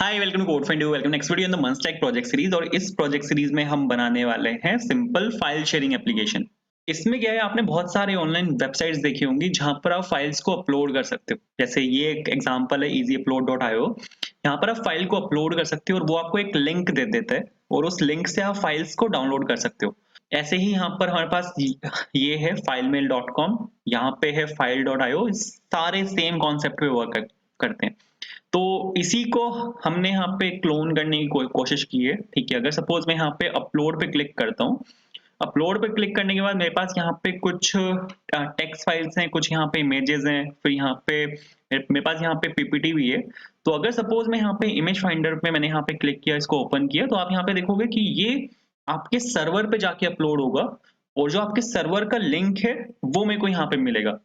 Hi welcome to code find you welcome next video in the MERN stack project series. और इस project series में हम बनाने वाले हैं सिंपल फाइल शेयरिंग एप्लीकेशन। इसमें क्या है, आपने बहुत सारे ऑनलाइन वेबसाइट्स देखी होंगी जहां पर आप फाइल्स को अपलोड कर सकते हो। जैसे ये एक एग्जांपल है easyupload.io। यहाँ पर आप फाइल को अपलोड कर सकते हो और वो आपको एक लिंक दे देता है और उस लिंक से आप फाइल्स को डाउनलोड कर सकते हो। ऐसे ही यहाँ पर हमारे पास ये है fileMail.com, यहाँ पे है file.io। सारे सेम कॉन्सेप्ट पे वर्क करते हैं। तो इसी को हमने यहाँ पे क्लोन करने की कोशिश की है। ठीक है, अगर सपोज मैं यहाँ पे अपलोड पे क्लिक करता हूँ, अपलोड पे क्लिक करने के बाद मेरे पास यहाँ पे कुछ टेक्स्ट फाइल्स हैं, कुछ यहाँ पे इमेजेस हैं, फिर यहाँ पे मेरे पास यहाँ पे पीपीटी भी है। तो अगर सपोज मैं यहाँ पे इमेज फाइंडर पे मैंने यहाँ पे क्लिक किया, इसको ओपन किया, तो आप यहाँ पे देखोगे कि ये आपके सर्वर पे जाके अपलोड होगा और जो आपके सर्वर का लिंक है वो मेरे को यहाँ पे मिलेगा।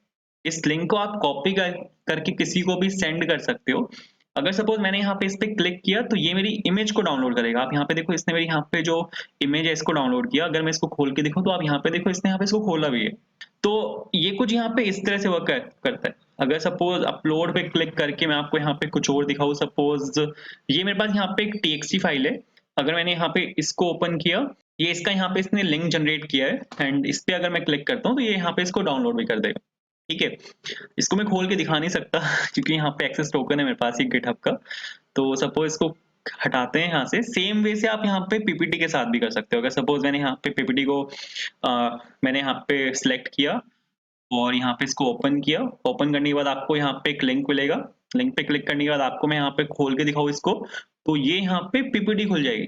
इस लिंक को आप कॉपी करके किसी को भी सेंड कर सकते हो। अगर सपोज मैंने यहाँ पे इस पे क्लिक किया तो ये मेरी इमेज को डाउनलोड करेगा। आप यहाँ पे देखो, इसने मेरी यहाँ पे जो इमेज है इसको डाउनलोड किया। अगर मैं इसको खोल के देखूं तो आप यहाँ पे देखो, इसने यहाँ पे इसको खोला भी है। तो ये कुछ यहाँ पे इस तरह से वर्क करता है। अगर सपोज अपलोड पे क्लिक करके मैं आपको यहाँ पे कुछ और दिखाऊं, सपोज ये मेरे पास यहाँ पे एक txt फाइल है। अगर मैंने यहाँ पे इसको ओपन किया, ये इसका यहाँ पे इसने लिंक जनरेट किया है एंड इस पे अगर मैं क्लिक करता हूँ तो ये यहाँ पे इसको डाउनलोड भी कर देगा। ठीक है, इसको मैं खोल के दिखा नहीं सकता क्योंकि यहाँ पे एक्सेस टोकन है मेरे पास ही गिटहब का। तो सपोज इसको हटाते हैं यहाँ से। सेम वे से आप यहाँ पे पीपीटी के साथ भी कर सकते हो। अगर सपोज मैंने यहाँ पे पीपीटी को मैंने यहाँ पे सिलेक्ट किया और यहाँ पे इसको ओपन किया। ओपन करने के बाद आपको यहाँ पे एक लिंक मिलेगा। लिंक पे क्लिक करने के बाद आपको मैं यहाँ पे खोल के दिखाऊँ इसको, तो ये यहाँ पे पीपीटी खुल जाएगी।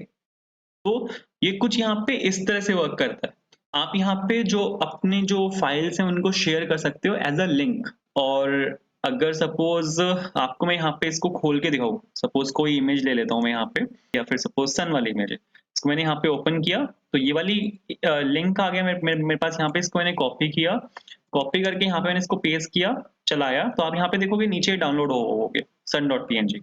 तो ये कुछ यहाँ पे इस तरह से वर्क करता है। आप यहाँ पे जो अपने जो फाइल्स हैं उनको शेयर कर सकते हो एज अ लिंक। और अगर सपोज आपको मैं यहाँ पे इसको खोल के दिखाऊँ, सपोज कोई इमेज ले लेता हूँ मैं यहाँ पे, या फिर सपोज सन वाली इमेज है, इसको मैंने यहाँ पे ओपन किया तो ये वाली लिंक आ गया मेरे पास। यहाँ पे इसको मैंने कॉपी किया, कॉपी करके यहाँ पे मैंने इसको पेस्ट किया, चलाया, तो आप यहाँ पे देखोगे नीचे डाउनलोड हो गया sun.png।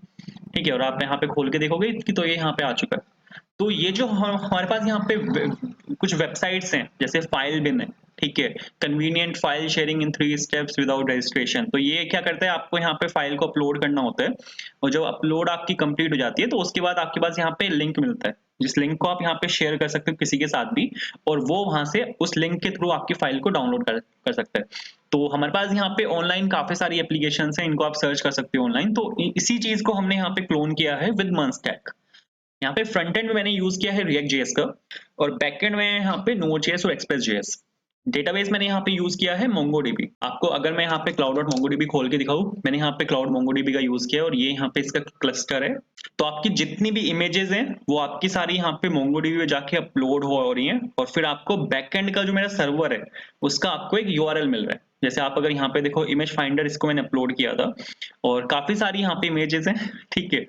ठीक है, और आप यहाँ पे खोल के देखोगे कि तो ये यहाँ पे आ चुका है। तो ये जो हमारे पास यहाँ पे कुछ वेबसाइट्स हैं, जैसे फाइल बिन है, ठीक है, कन्वीनियंट फाइल शेयरिंग इन 3 स्टेप्स विदाउट रजिस्ट्रेशन। तो ये क्या करता है, आपको यहाँ पे फाइल को अपलोड करना होता है और जब अपलोड आपकी कंप्लीट हो जाती है तो उसके बाद आपके पास यहाँ पे लिंक मिलता है, जिस लिंक को आप यहाँ पे शेयर कर सकते हो किसी के साथ भी, और वो वहां से उस लिंक के थ्रू आपकी फाइल को डाउनलोड कर सकता है। तो हमारे पास यहाँ पे ऑनलाइन काफी सारी एप्लीकेशन हैं, इनको आप सर्च कर सकते हो ऑनलाइन। तो इसी चीज को हमने यहाँ पे क्लोन किया है विद मंस्टैक। यहाँ पे फ्रंट एंड में मैंने यूज किया है रिएक्ट जेएस का, और बैक एंड में यहाँ पे नोड जेएस और एक्सप्रेस जेएस। डेटाबेस मैंने यहाँ पे यूज किया है मोंगोडीबी। आपको अगर मैं यहाँ पे cloud.mongodb खोल के दिखाऊं, मैंने यहाँ पे क्लाउड मोंगोडीबी का यूज किया है और ये यहाँ पे इसका क्लस्टर है। तो आपकी जितनी भी इमेजेस हैं वो आपकी सारी यहाँ पे मोंगोडीबी में जाके अपलोड हो रही हैं, और फिर आपको बैक एंड का जो मेरा सर्वर है उसका आपको एक यूआरएल मिल रहा है। जैसे आप अगर यहाँ पे देखो इमेज फाइंडर, इसको मैंने अपलोड किया था और काफी सारी यहाँ पे इमेजेस हैं। ठीक है,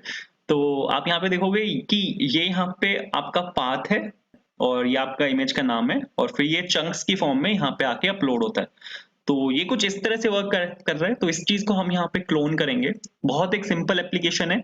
तो आप यहाँ पे देखोगे कि ये यहाँ पे आपका पाथ है और ये आपका इमेज का नाम है, और फिर ये चंक्स की फॉर्म में यहाँ पे आके अपलोड होता है। तो ये कुछ इस तरह से वर्क कर रहा है। तो इस चीज को हम यहाँ पे क्लोन करेंगे। बहुत एक सिंपल एप्लीकेशन है।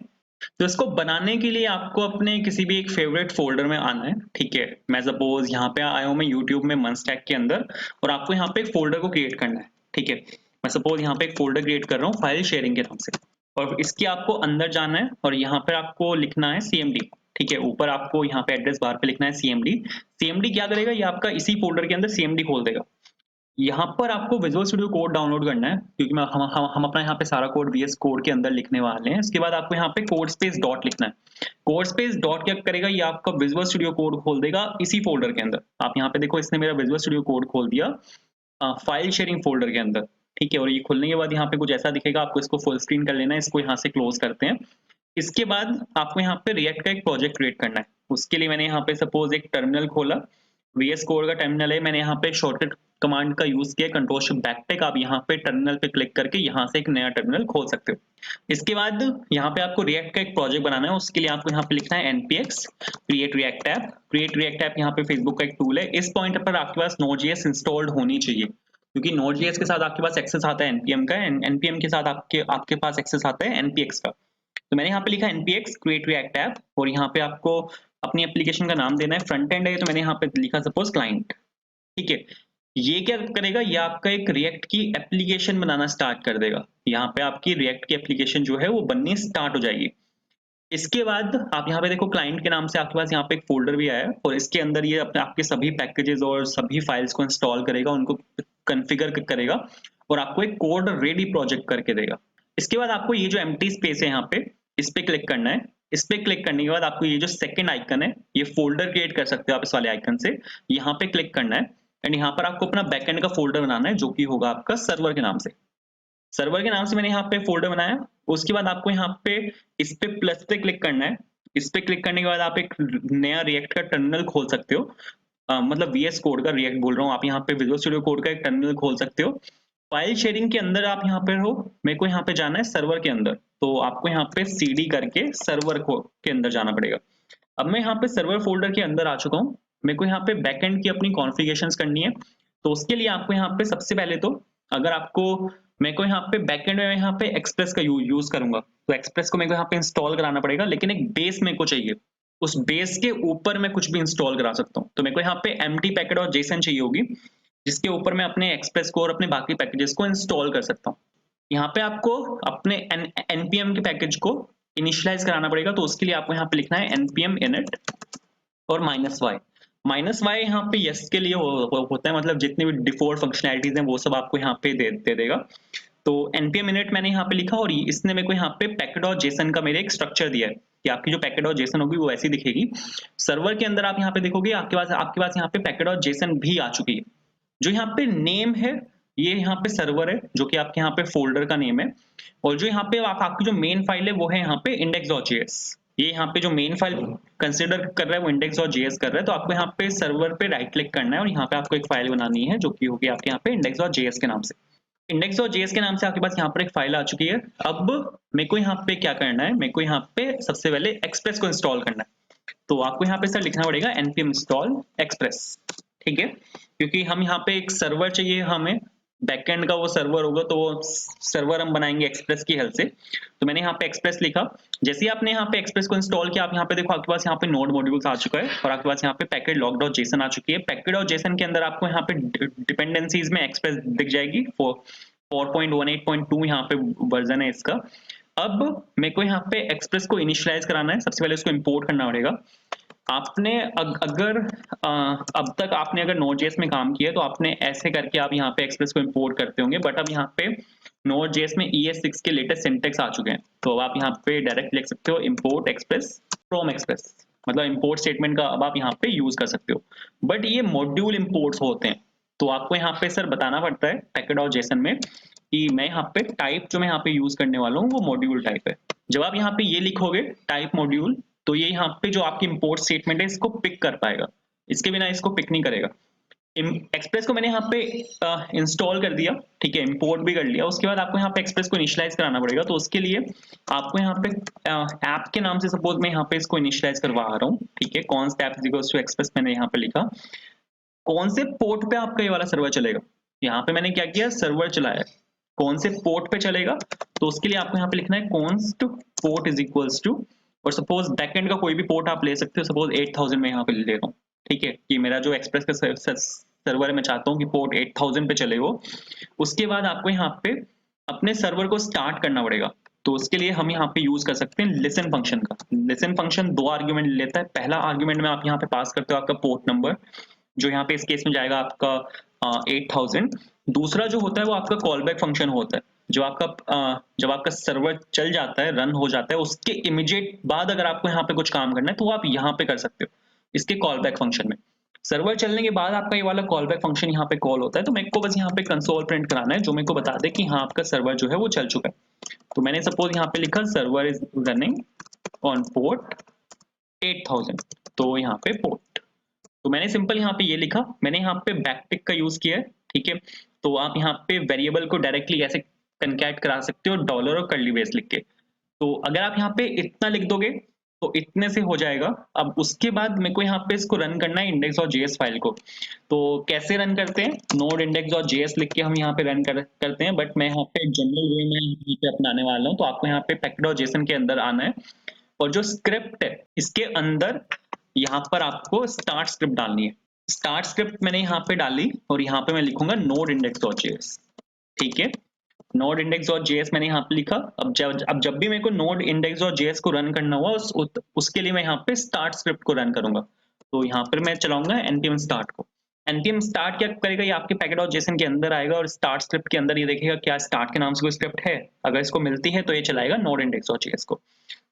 तो इसको बनाने के लिए आपको अपने किसी भी एक फेवरेट फोल्डर में आना है। ठीक है, मैं सपोज यहाँ पे आया हूँ मैं यूट्यूब में मंस्टैक के अंदर, और आपको यहाँ पे एक फोल्डर को क्रिएट करना है। ठीक है, मैं सपोज यहाँ पे एक फोल्डर क्रिएट कर रहा हूँ फाइल शेयरिंग के नाम से, और इसके आपको अंदर जाना है और यहाँ पे आपको लिखना है CMD। ठीक है, ऊपर आपको यहाँ पे एड्रेस बार पे लिखना है CMD। CMD क्या करेगा, ये आपका इसी फोल्डर के अंदर CMD खोल देगा। यहाँ पर आपको विजुअल स्टूडियो कोड डाउनलोड करना है, क्योंकि हम अपना यहाँ पे सारा कोड VS कोड के अंदर लिखने वाले हैं। इसके बाद आपको यहाँ पे कोड स्पेस डॉट लिखना है। कोड स्पेस डॉट क्या करेगा, ये आपका विजुअल स्टूडियो कोड खोल देगा इसी फोल्डर के अंदर। आप यहाँ पे देखो, इसने मेरा विजुअल स्टूडियो कोड खोल दिया फाइल शेयरिंग फोल्डर के अंदर। ठीक है, और ये खुलने के बाद यहाँ पे कुछ ऐसा दिखेगा, आपको इसको फुल स्क्रीन कर लेना है। इसको यहाँ से क्लोज करते हैं। इसके बाद आपको यहाँ पे रिएक्ट का एक प्रोजेक्ट क्रिएट करना है। उसके लिए मैंने यहाँ पे सपोज एक टर्मिनल खोला, VS कोड का टर्मिनल है। मैंने यहाँ पे शॉर्टकट कमांड का यूज किया, कंट्रोल शिफ्ट बैकटिक। आप यहाँ पे टर्मिनल पे क्लिक करके यहाँ से एक नया टर्मिनल खोल सकते हो। इसके बाद यहाँ पे आपको रिएक्ट का एक प्रोजेक्ट बनाना है। उसके लिए आपको यहाँ पे लिखना है npx create react app. Create react app यहाँ पे फेसबुक का एक टूल है। इस पॉइंट पर आपके पास Node.js इंस्टॉल्ड होनी चाहिए, क्योंकि Node.js के साथ आपके पास एक्सेस आता है npm का, npm के साथ आपके आपके पास एक्सेस आता है npx का। तो मैंने यहाँ पे लिखा npx क्रिएट रिएक्ट ऐप, और यहाँ पे आपको अपनी एप्लीकेशन का नाम देना है। फ्रंट एंड है तो मैंने यहाँ पे लिखा सपोज क्लाइंट। ठीक है, ये क्या करेगा, ये आपका एक रिएक्ट की एप्लीकेशन बनाना स्टार्ट कर देगा। यहाँ पे आपकी रिएक्ट की एप्लीकेशन जो है वो बननी स्टार्ट हो जाएगी। इसके बाद आप यहाँ पे देखो क्लाइंट के नाम से आपके पास यहाँ पे एक फ़ोल्डर भी आया है और इसके अंदर ये अपने आपके सभी पैकेजेज़ और सभी फाइल्स को इंस्टॉल करेगा, उनको कॉन्फ़िगर करेगा और आपको एक कोड रेडी प्रोजेक्ट करके देगा। इसके बाद आपको ये जो एम्प्टी स्पेस है यहाँ पे, इस पे क्लिक करना है। इस पे क्लिक करने के बाद आपको ये जो सेकंड आइकन है, ये फ़ोल्डर क्रिएट कर सकते हो आप इस वाले आइकन से। यहाँ पे क्लिक करना है एंड यहाँ पर आपको अपना बैकएंड का फ़ोल्डर बनाना है, जो कि होगा आपका सर्वर के नाम से। सर्वर के नाम से मैंने यहाँ पे फ़ोल्डर बनाया। उसके बाद आपको यहाँ पे इस पे प्लस पे क्लिक करना है। इस पे क्लिक करने के बाद आप एक नया रिएक्ट का टर्मिनल खोल सकते हो। मतलब वीएस कोड का, रिएक्ट बोल रहा हूँ, आप यहाँ पे विजुअल स्टूडियो कोड का एक टर्मिनल खोल सकते हो। फाइल शेयरिंग के अंदर आप यहाँ पे हो, मेरे को यहाँ पे जाना है सर्वर के अंदर, तो आपको यहाँ पे सीडी करके सर्वर को के अंदर जाना पड़ेगा। अब मैं यहाँ पे सर्वर फोल्डर के अंदर आ चुका हूँ। मेरे को यहाँ पे बैकएंड की अपनी कॉन्फ़िगरेशंस करनी है, तो उसके लिए आपको यहाँ पे सबसे पहले तो अगर आपको, मेरे को यहाँ पे बैकएंड में यहाँ पे एक्सप्रेस का यूज करूंगा, तो एक्सप्रेस को मेरे को यहाँ पे इंस्टॉल कराना पड़ेगा, लेकिन एक बेस मेरे को चाहिए। उस बेस के ऊपर मैं कुछ भी इंस्टॉल करा सकता हूँ, तो मेरे को यहाँ पे एम्प्टी पैकेट और जेसन चाहिए होगी, जिसके ऊपर मैं अपने एक्सप्रेस को और अपने बाकी पैकेजेस को इंस्टॉल कर सकता हूँ। यहाँ पे आपको अपने npm के पैकेज को इनिशियलाइज कराना पड़ेगा, तो उसके लिए आपको यहाँ पे लिखना है npm init और -y। -y यहाँ पे यस के लिए होता है, मतलब जितनी भी डिफॉल्ट फंक्शनैलिटीज हैं वो सब आपको यहाँ पे दे देगा। तो npm init मैंने यहाँ पे लिखा और इसने मेरे को यहाँ पे पैकेट और जेसन का मेरे एक स्ट्रक्चर दिया है कि आपकी जो पैकेट और जेसन होगी वो ऐसी दिखेगी। सर्वर के अंदर आप यहाँ पे देखोगे आपके पास यहाँ पे पैकेट और जेसन भी आ चुकी है। जो यहाँ पे नेम है, ये यहाँ पे सर्वर है, जो कि आपके यहाँ पे फोल्डर का नेम है। और जो यहाँ पे आपकी जो मेन फाइल है वो है यहाँ पे index.js। ये यहाँ पे जो मेन फाइल कंसिडर कर रहा है वो index.js कर रहा है, तो आपको यहाँ पे सर्वर पे राइट क्लिक करना है और यहाँ पे आपको एक फाइल बनानी है, जो कि होगी आपके यहाँ पे index.js के नाम से। index.js के नाम से आपके पास यहाँ पर एक फाइल आ चुकी है। अब मेरे को यहाँ पे क्या करना है, मेरे को यहाँ पे सबसे पहले एक्सप्रेस को इंस्टॉल करना है। तो आपको यहाँ पे सर लिखना पड़ेगा npm install express, ठीक है, क्योंकि हम यहाँ पे एक सर्वर चाहिए, हमें बैकएंड का वो सर्वर होगा, तो वो सर्वर हम बनाएंगे एक्सप्रेस की हेल्प से। तो मैंने यहाँ पे एक्सप्रेस लिखा। जैसे ही आपने यहाँ पे एक्सप्रेस को इंस्टॉल किया, आप यहाँ पे देखो आपके पास यहाँ पे नोड मॉड्यूल्स आ चुका है और आपके पास यहाँ पे पैकेट लॉग डॉट जेसन आ चुकी है। पैकेट और जेसन के अंदर आपको यहाँ पे डिपेंडेंसीज में एक्सप्रेस दिख जाएगी। 4.18.2 यहाँ पे वर्जन है इसका। अब मेरे को यहाँ पे एक्सप्रेस को इनिशियलाइज कराना है। सबसे पहले उसको इंपोर्ट करना पड़ेगा। आपने अगर अब तक आपने अगर Node.js में काम किया है तो आपने ऐसे करके आप यहाँ पे एक्सप्रेस को इंपोर्ट करते होंगे, बट अब यहाँ पे Node.js में ES6 के लेटेस्ट सिंटेक्स आ चुके हैं, तो अब आप यहाँ पे डायरेक्ट लिख सकते हो इंपोर्ट एक्सप्रेस फ्रॉम एक्सप्रेस, मतलब इंपोर्ट स्टेटमेंट का अब आप यहाँ पे यूज कर सकते हो। बट ये मॉड्यूल इंपोर्ट्स होते हैं, तो आपको यहाँ पे सर बताना पड़ता है पैकेट और जेसन में कि मैं यहाँ पे टाइप जो मैं यहाँ पे यूज करने वाला हूँ वो मॉड्यूल टाइप है। जब आप यहाँ पे ये लिखोगे टाइप मॉड्यूल, तो ये यहाँ पे जो आपकी इंपोर्ट स्टेटमेंट है इसको पिक कर पाएगा, इसके बिना इसको पिक नहीं करेगा। एक्सप्रेस को मैंने यहाँ पे इंस्टॉल कर दिया, ठीक है, इंपोर्ट भी कर लिया। उसके बाद आपको यहाँ पे एक्सप्रेस को इनिशियलाइज कराना पड़ेगा, तो उसके लिए आपको यहाँ पे ऐप के नाम से सपोज मैं यहाँ पे इसको इनिशियलाइज करवा रहा हूँ, ठीक है, const app equals to express मैंने यहाँ पे लिखा। कौन से पोर्ट पे आपका ये वाला सर्वर चलेगा, यहाँ पे मैंने क्या किया, सर्वर चलाया, कौन से पोर्ट पे चलेगा, तो उसके लिए आपको यहाँ पे लिखना है const port is equals to, और सपोज बैकएंड का कोई भी पोर्ट आप ले सकते हो, सपोज 8000 में यहाँ पे ले रहा हूँ, ठीक है, कि मेरा जो एक्सप्रेस का सर्वर है मैं चाहता हूँ कि पोर्ट 8000 पे चले वो। उसके बाद आपको यहाँ पे अपने सर्वर को स्टार्ट करना पड़ेगा, तो उसके लिए हम यहाँ पे यूज कर सकते हैं लिसन फंक्शन का। लिसन फंक्शन 2 आर्ग्यूमेंट लेता है। पहला आर्ग्यूमेंट में आप यहाँ पे पास करते हो आपका पोर्ट नंबर, जो यहाँ पे इस केस में जाएगा आपका 8000। दूसरा जो होता है वो आपका कॉल बैक फंक्शन होता है, जो आपका जब आपका सर्वर चल जाता है, रन हो जाता है, उसके इमीडिएट बाद अगर आपको यहाँ पे कुछ काम करना है तो आप यहाँ पे कर सकते हो इसके कॉल बैक फंक्शन में। सर्वर चलने के बाद आपका ये वाला कॉल बैक फंक्शन यहाँ पे कॉल होता है, तो मेरे को बस यहाँ पे कंसोल प्रिंट कराना है जो मेरे को बता दे कि हाँ आपका सर्वर जो है वो चल चुका है। तो मैंने सपोज यहाँ पे लिखा server is running on port 8000, तो यहाँ पे पोर्ट, तो मैंने सिंपल यहाँ पे ये लिखा। मैंने यहाँ पे बैकटिक का यूज किया है, ठीक है, तो आप यहाँ पे वेरिएबल को डायरेक्टली ऐसे कनकैट करा सकते हो डॉलर और कर्ली ब्रेस लिख के। तो अगर आप यहाँ पे इतना लिख दोगे तो इतने से हो जाएगा। अब उसके बाद मेरे को यहाँ पे इसको रन करना है index.js फाइल को। तो कैसे रन करते हैं, नोड index.js लिख के हम यहाँ पे रन करते हैं, बट मैं यहाँ पे जनरल वे में यहाँ पे अपनाने वाला हूँ। तो आपको यहाँ पे package.json के अंदर आना है और जो स्क्रिप्ट है इसके अंदर यहाँ पर आपको स्टार्ट स्क्रिप्ट डालनी है। स्टार्ट स्क्रिप्ट मैंने यहाँ पे डाली और यहाँ पे मैं लिखूंगा node index.js, ठीक है। नोड इंडेक्स डॉट जेएस मैंने यहाँ पे लिखा। अब जब भी मेरे को नोड इंडेक्स डॉट जेएस को रन करना हुआ उसके लिए मैं यहाँ पे स्टार्ट स्क्रिप्ट को रन करूंगा। तो यहाँ पर मैं चलाऊंगा npm स्टार्ट को। npm स्टार्ट क्या करेगा, ये आपके पैकेट डॉट जेसन के अंदर आएगा और स्टार्ट स्क्रिप्ट के अंदर ये देखेगा क्या स्टार्ट के नाम से कोई स्क्रिप्ट है। अगर इसको मिलती है तो ये चलाएगा नोड इंडेक्स डॉट जेएस को।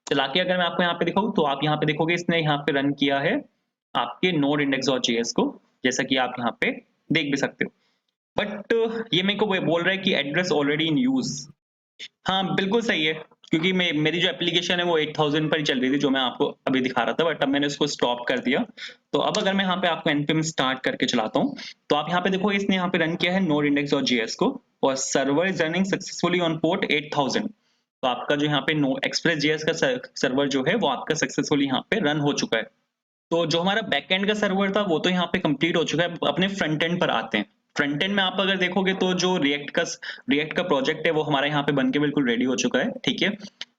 चला के अगर मैं आपको यहाँ पे दिखाऊं तो आप यहाँ पे देखोगे इसने यहाँ पे रन किया है आपके नोड इंडेक्स डॉट जेएस को, जैसा कि आप यहाँ पे देख भी सकते हो। बट ये मेरे को बोल रहा है कि एड्रेस ऑलरेडी इन यूज। हाँ बिल्कुल सही है, क्योंकि मेरी जो एप्लीकेशन है वो 8000 पर ही चल रही थी जो मैं आपको अभी दिखा रहा था, बट अब मैंने उसको स्टॉप कर दिया। तो अब अगर मैं यहाँ पे आपको npm स्टार्ट करके चलाता हूँ तो आप यहाँ पे देखो इसने यहाँ पे रन किया है नोड इंडेक्स डॉट जेएस को और server is running successfully on port 8000। तो आपका जो यहाँ पे नो एक्सप्रेस जेएस का सर्वर जो है वो आपका सक्सेसफुली यहाँ पे रन हो चुका है। तो जो हमारा बैकएंड का सर्वर था वो तो यहाँ पे कंप्लीट हो चुका है। अपने फ्रंट एंड पर आते हैं। फ्रंट एंड में आप अगर देखोगे तो जो रिएक्ट का प्रोजेक्ट है वो हमारा यहाँ पे बनके बिल्कुल रेडी हो चुका है, ठीक है।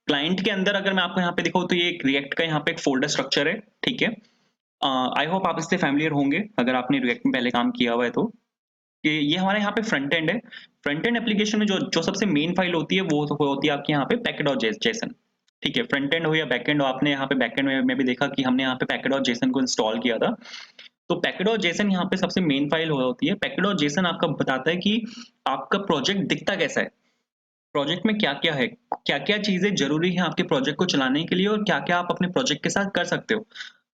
क्लाइंट के अंदर अगर मैं आपको यहाँ पे दिखाऊं तो ये एक रिएक्ट का यहाँ पे एक फोल्डर स्ट्रक्चर है, ठीक है। आई होप आप इससे फैमिलियर होंगे अगर आपने रिएक्ट में पहले काम किया हुआ है तो। कि ये हमारे यहाँ पे फ्रंट एंड है। फ्रंट एंड एप्लीकेशन में जो जो सबसे मेन फाइल होती है वो होती है आपके यहाँ पे पैकेट डॉट जेसन, ठीक है। फ्रंट एंड हो या बैक एंड हो, आपने यहाँ पे बैक एंड में भी देखा कि हमने यहाँ पे पैकेट डॉट जेसन को इंस्टॉल किया था। तो पैकेट डॉट जेसन यहाँ पे सबसे मेन फाइल होती है। पैकेट डॉट जेसन आपका बताता है कि आपका प्रोजेक्ट दिखता कैसा है, प्रोजेक्ट में क्या क्या है, क्या क्या चीजें जरूरी है आपके प्रोजेक्ट को चलाने के लिए और क्या क्या आप अपने प्रोजेक्ट के साथ कर सकते हो।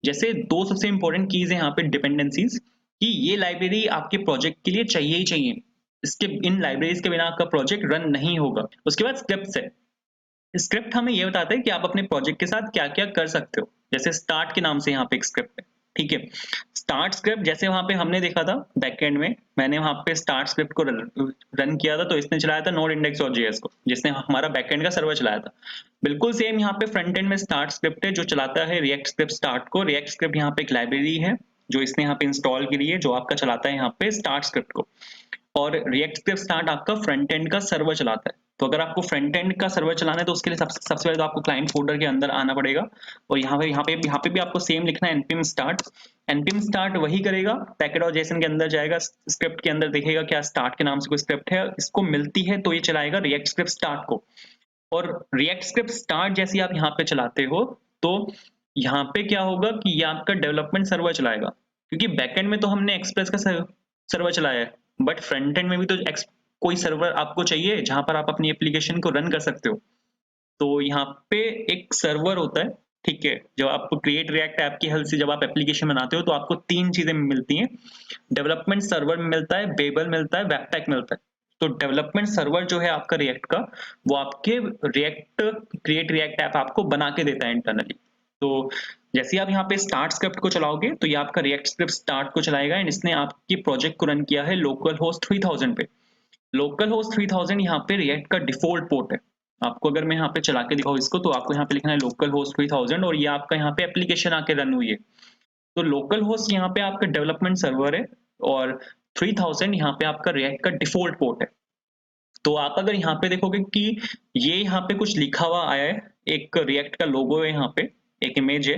जैसे दो सबसे इंपॉर्टेंट कीज है यहाँ पे डिपेंडेंसीज, कि ये लाइब्रेरी आपके प्रोजेक्ट के लिए चाहिए ही चाहिए, इसके इन लाइब्रेरीज के बिना आपका प्रोजेक्ट रन नहीं होगा। उसके बाद स्क्रिप्ट है। स्क्रिप्ट हमें ये बताता है कि आप अपने प्रोजेक्ट के साथ क्या क्या कर सकते हो। जैसे स्टार्ट के नाम से यहाँ पे एक स्क्रिप्ट है, ठीक है। स्टार्ट स्क्रिप्ट जैसे वहां पे हमने देखा था बैकएंड में, मैंने वहां पे स्टार्ट स्क्रिप्ट को रन किया था तो इसने चलाया था नोड इंडेक्स डॉट जेएस को, जिसने हमारा बैकएंड का सर्वर चलाया था। बिल्कुल सेम यहाँ पे फ्रंट एंड में स्टार्ट स्क्रिप्ट है जो चलाता है रिएक्ट स्क्रिप्ट स्टार्ट को। रिएक्ट स्क्रिप्ट यहाँ पे एक लाइब्रेरी है जो इसने यहाँ पे इंस्टॉल करी है, जो आपका चलाता है यहाँ पे स्टार्ट स्क्रिप्ट को। और रिएक्ट स्क्रिप्ट स्टार्ट आपका फ्रंट एंड का सर्वर चलाता है। तो अगर आपको फ्रंट एंड का सर्वर चलाना है तो उसके लिए सबसे पहले तो आपको क्लाइंट फोल्डर के अंदर आना पड़ेगा और यहाँ पे भी आपको सेम लिखना है npm स्टार्ट। npm स्टार्ट वही करेगा, पैकेट और जेसन के अंदर जाएगा, स्क्रिप्ट के अंदर देखेगा क्या स्टार्ट के नाम से कोई स्क्रिप्ट है, इसको मिलती है तो ये चलाएगा रिएक्ट स्क्रिप्ट स्टार्ट को। और रिएक्ट स्क्रिप्ट स्टार्ट जैसे आप यहाँ पे चलाते हो तो यहाँ पे क्या होगा कि ये आपका डेवलपमेंट सर्वर चलाएगा, क्योंकि बैकएंड में तो हमने एक्सप्रेस का सर्वर चलाया है, बट फ्रंट एंड में भी तो कोई सर्वर आपको चाहिए जहां पर आप अपनी एप्लीकेशन को रन कर सकते हो। तो यहाँ पे एक सर्वर होता है, ठीक है। जब आप क्रिएट रिएक्ट ऐप की हेल्प से जब आप एप्लीकेशन बनाते हो तो आपको तीन चीजें मिलती हैं। डेवलपमेंट सर्वर मिलता है, बेबल मिलता है, वेबपैक मिलता है। तो डेवलपमेंट सर्वर जो है आपका रिएक्ट का, वो आपके रिएक्ट क्रिएट रिएक्ट ऐप आपको बना के देता है इंटरनली। तो जैसे आप यहाँ पे स्टार्ट स्क्रिप्ट को चलाओगे तो ये आपका रिएक्ट स्क्रिप्ट स्टार्ट को चलाएगा एंड इसने आपकी प्रोजेक्ट को रन किया है लोकल होस्ट 3000 पे। लोकल होस्ट 3000 यहाँ पे रिएक्ट का डिफॉल्ट पोर्ट है। आपको अगर मैं यहाँ पे चला के दिखाऊं इसको तो आपको यहाँ पे लिखना है लोकल होस्ट 3000 और ये आपका यहाँ पे एप्लीकेशन आके रन हुई है। तो लोकल होस्ट यहाँ पे आपका डेवलपमेंट सर्वर है और 3000 यहाँ पे आपका रिएक्ट का डिफॉल्ट पोर्ट है। तो आप अगर यहाँ पे देखोगे कि ये यहाँ पे कुछ लिखा हुआ आया है, एक रिएक्ट का लोगो है, यहाँ पे एक इमेज है,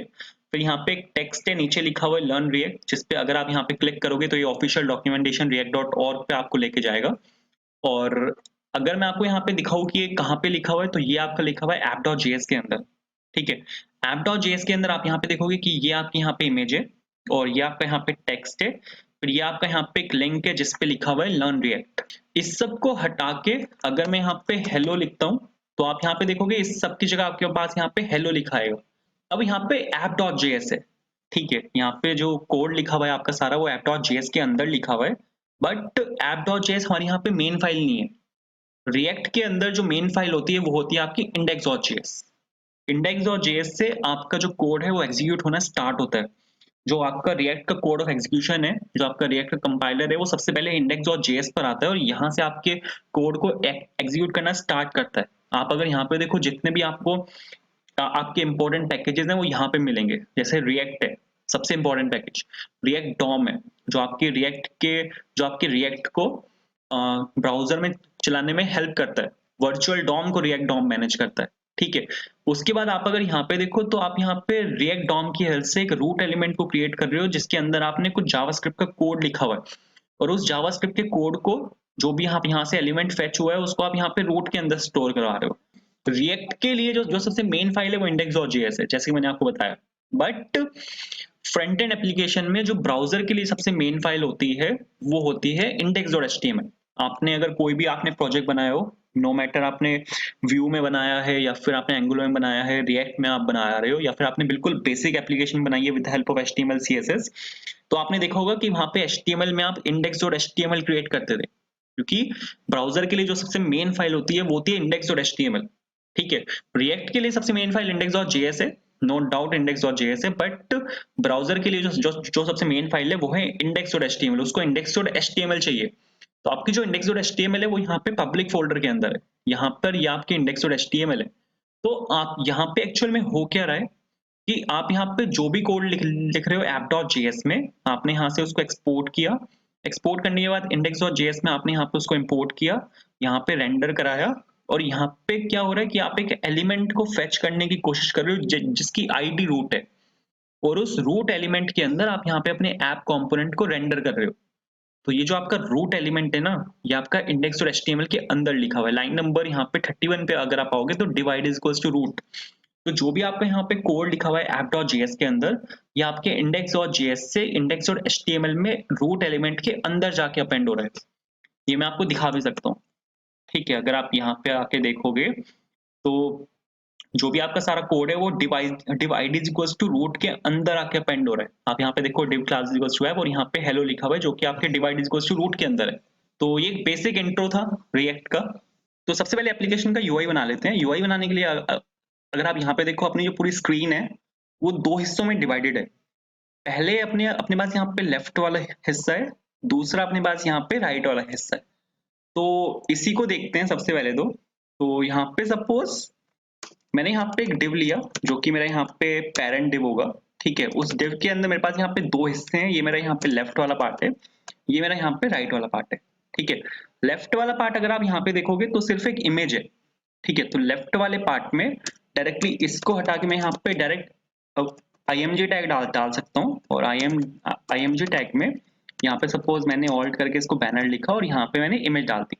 फिर यहाँ पे एक टेक्स्ट है, नीचे लिखा हुआ है लर्न रिएक्ट, जिसपे अगर आप यहाँ पे क्लिक करोगे तो ये ऑफिशियल डॉक्यूमेंटेशन react.org पे आपको लेके जाएगा। और अगर मैं आपको यहाँ पे दिखाऊं कि ये कहाँ पे लिखा हुआ है तो ये आपका लिखा हुआ है app.js के अंदर, ठीक है। app.js के अंदर आप यहाँ पे देखोगे कि ये आपकी यहाँ पे इमेज है और ये आपका यहाँ पे टेक्स्ट है, फिर ये आपका यहाँ पे एक लिंक है जिसपे लिखा हुआ है लर्न रिएक्ट। इस सब को हटा के अगर मैं यहाँ पे हेलो लिखता हूँ तो आप यहाँ पे देखोगे इस सब की जगह आपके पास यहाँ पे हेलो लिखा आएगा। अब यहाँ पे app.js है, ठीक है। यहाँ पे जो कोड लिखा हुआ है आपका सारा वो app.js के अंदर लिखा हुआ है, बट app.js हमारे यहाँ पे मेन फाइल नहीं है। रिएक्ट के अंदर जो मेन फाइल होती है वो होती है आपकी index.js। index.js से आपका जो कोड है वो एग्जीक्यूट होना स्टार्ट होता है। जो आपका रिएक्ट का कोड ऑफ एग्जीक्यूशन है, जो आपका रिएक्ट का कंपाइलर है, वो सबसे पहले index.js पर आता है और यहाँ से आपके कोड को एग्जीक्यूट करना स्टार्ट करता है। आप अगर यहाँ पे देखो जितने भी आपको आपके इंपॉर्टेंट पैकेजेस हैं वो यहाँ पे मिलेंगे। जैसे रिएक्ट है सबसे इंपॉर्टेंट पैकेज, रिएक्ट डॉम है जो आपके रिएक्ट को ब्राउजर में चलाने में हेल्प करता है। वर्चुअल डॉम को रिएक्ट डॉम मैनेज करता है, ठीक है। उसके बाद आप अगर यहाँ पे देखो तो आप यहाँ पे रिएक्ट डॉम की हेल्प से एक रूट एलिमेंट को क्रिएट कर रहे हो जिसके अंदर आपने कुछ जावास्क्रिप्ट का कोड लिखा हुआ है और उस जावास्क्रिप्ट के कोड को जो भी आप यहाँ से एलिमेंट फेच हुआ है उसको आप यहाँ पे रूट के अंदर स्टोर करवा रहे हो। रिएक्ट के लिए जो जो सबसे मेन फाइल है वो index.js है, जैसे कि मैंने आपको बताया। बट फ्रंट एंड एप्लीकेशन में जो ब्राउजर के लिए सबसे मेन फाइल होती है वो होती है index.html। आपने अगर कोई भी आपने प्रोजेक्ट बनाया हो, नो मैटर आपने व्यू में बनाया है या फिर आपने एंगुलर में बनाया है, रिएक्ट में आप बना रहे हो, या फिर आपने बिल्कुल बेसिक एप्लीकेशन बनाई है with help of HTML CSS, तो आपने देखा होगा कि वहां पे HTML में आप index.html क्रिएट करते थे, क्योंकि ब्राउजर के लिए जो सबसे मेन फाइल होती है वो होती है index.html। ठीक है, रिएक्ट के लिए सबसे मेन फाइल index.js है, नो डाउट index.js है, बट ब्राउजर के लिए जो सबसे मेन फाइल है वो है index.html, उसको index.html चाहिए। तो आपकी जो index.html है वो यहाँ पे पब्लिक फोल्डर के अंदर है, यहाँ पर ये आपके index.html है। तो आप यहाँ पे एक्चुअल में हो क्या रहा है कि आप यहाँ पे जो भी कोड लिख रहे हो app.js में, आपने यहाँ से उसको एक्सपोर्ट किया, एक्सपोर्ट करने के बाद index.js में आपने यहाँ पे उसको इंपोर्ट किया, यहाँ पे रेंडर कराया, और यहाँ पे क्या हो रहा है कि आप एक एलिमेंट को फेच करने की कोशिश कर रहे हो जिसकी आईडी रूट है, और उस रूट एलिमेंट के अंदर आप यहाँ पे अपने ऐप कंपोनेंट को रेंडर कर रहे हो। तो ये जो आपका रूट एलिमेंट है ना, ये आपका index.html के अंदर लिखा हुआ है। लाइन नंबर यहाँ पे 31 पे अगर आप आओगे तो div id is equals to root. तो जो भी आपका यहाँ पे कोड लिखा हुआ है app.js के अंदर, ये आपके index.js से index.html में रूट एलिमेंट के अंदर जाके अपेंड हो रहा है। ये मैं आपको दिखा भी सकता हूँ। ठीक है, अगर आप यहाँ पे आके देखोगे तो जो भी आपका सारा कोड है वो div id is equals to root के अंदर आके अपेंड हो रहा है। आप यहाँ पे देखो div class equals to app, और यहाँ पे हेलो लिखा हुआ है जो कि आपके div id is equals to root के अंदर है। तो ये एक बेसिक इंट्रो था रिएक्ट का। तो सबसे पहले एप्लीकेशन का यूआई बना लेते हैं। यूआई बनाने के लिए अगर आप यहाँ पे देखो, अपनी जो पूरी स्क्रीन है वो दो हिस्सों में डिवाइडेड है। पहले अपने अपने पास यहाँ पे लेफ्ट वाला हिस्सा है, दूसरा अपने पास यहाँ पे राइट वाला हिस्सा है। तो इसी को देखते हैं सबसे पहले। तो यहाँ पे सपोज मैंने यहाँ पे एक डिव लिया जो कि मेरा यहाँ पे पेरेंट डिव होगा। ठीक है, उस डिव के अंदर मेरे पास यहाँ पे दो हिस्से हैं, ये मेरा यहाँ पे लेफ्ट वाला पार्ट है, ये मेरा यहाँ पे राइट वाला पार्ट है। ठीक है, लेफ्ट वाला पार्ट अगर आप यहाँ पे देखोगे तो सिर्फ एक इमेज है। ठीक है, तो लेफ्ट वाले पार्ट में डायरेक्टली इसको हटा के मैं यहाँ पे डायरेक्ट IMG टैग डाल सकता हूँ, और IMG टैग में यहाँ पे सपोज मैंने ऑल्ट करके इसको बैनर लिखा और यहाँ पे मैंने इमेज डाल दी।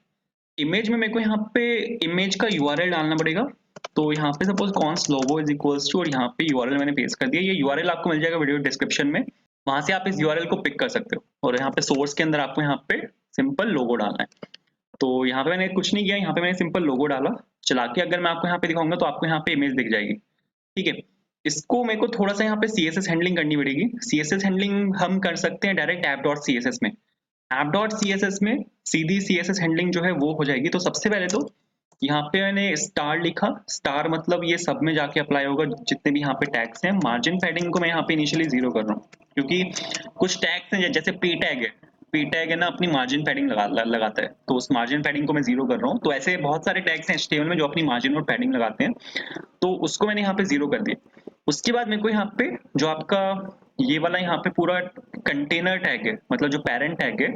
इमेज में मेरे को यहाँ पे इमेज का URL डालना पड़ेगा। तो यहाँ पे suppose const logo is equals to, और यहाँ पे URL मैंने पेस्ट कर दिया। ये URL आपको मिल जाएगा वीडियो डिस्क्रिप्शन में, वहां से आप इस URL को पिक कर सकते हो, और यहाँ पे सोर्स के अंदर आपको यहाँ पे सिंपल लोगो डालना है। तो यहाँ पे मैंने कुछ नहीं किया, यहाँ पे मैंने सिंपल लोगो डाला। चला के अगर मैं आपको यहाँ पे दिखाऊंगा तो आपको यहाँ पे इमेज दिख जाएगी। ठीक है, इसको मेरे को थोड़ा सा यहाँ पे CSS हैंडलिंग करनी पड़ेगी। CSS हैंडलिंग हम कर सकते हैं डायरेक्ट app.css में। app.css में सीधी CSS हैंडलिंग जो है वो हो जाएगी। तो सबसे पहले तो यहाँ पे मैंने स्टार लिखा, स्टार मतलब ये सब में जाके अप्लाई होगा जितने भी यहाँ पे टैग्स हैं। मार्जिन पैडिंग को मैं यहाँ पे इनिशियली 0 कर रहा हूँ, क्योंकि कुछ टैग्स हैं जैसे पी टैग है ना, अपनी मार्जिन पैडिंग लगाता है, तो उस मार्जिन पैडिंग को मैं 0 कर रहा हूँ। तो ऐसे बहुत सारे टैग्स हैं HTML में जो अपनी मार्जिन और पैडिंग लगाते हैं, तो उसको मैंने यहाँ पे 0 कर दिया। उसके बाद मेरे को यहाँ पे जो आपका ये वाला यहाँ पे पूरा कंटेनर टैग है, मतलब जो पेरेंट टैग है,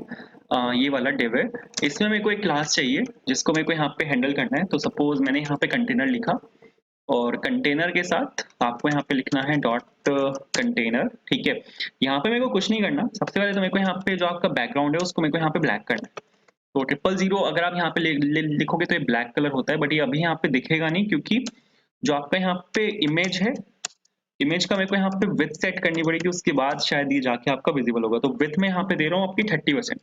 ये वाला डिव है, इसमें मेरे को एक क्लास चाहिए जिसको मेरे को यहाँ पे हैंडल करना है। तो सपोज मैंने यहाँ पे कंटेनर लिखा, और कंटेनर के साथ आपको यहाँ पे लिखना है डॉट कंटेनर। ठीक है, यहाँ पे मेरे को कुछ नहीं करना। सबसे पहले तो मेरे को यहाँ पे जो आपका बैकग्राउंड है उसको मेरे को यहाँ पे ब्लैक करना है। तो 000 अगर आप यहाँ पे लिखोगे तो ये ब्लैक कलर होता है, बट ये अभी यहाँ पे दिखेगा नहीं, क्योंकि जो आपका यहाँ पे इमेज है, इमेज का मेरे को यहाँ पे विड्थ सेट करनी पड़ेगी, उसके बाद शायद ये जाके आपका विजिबल होगा। तो विड्थ में यहाँ पे दे रहा हूँ आपकी 30%,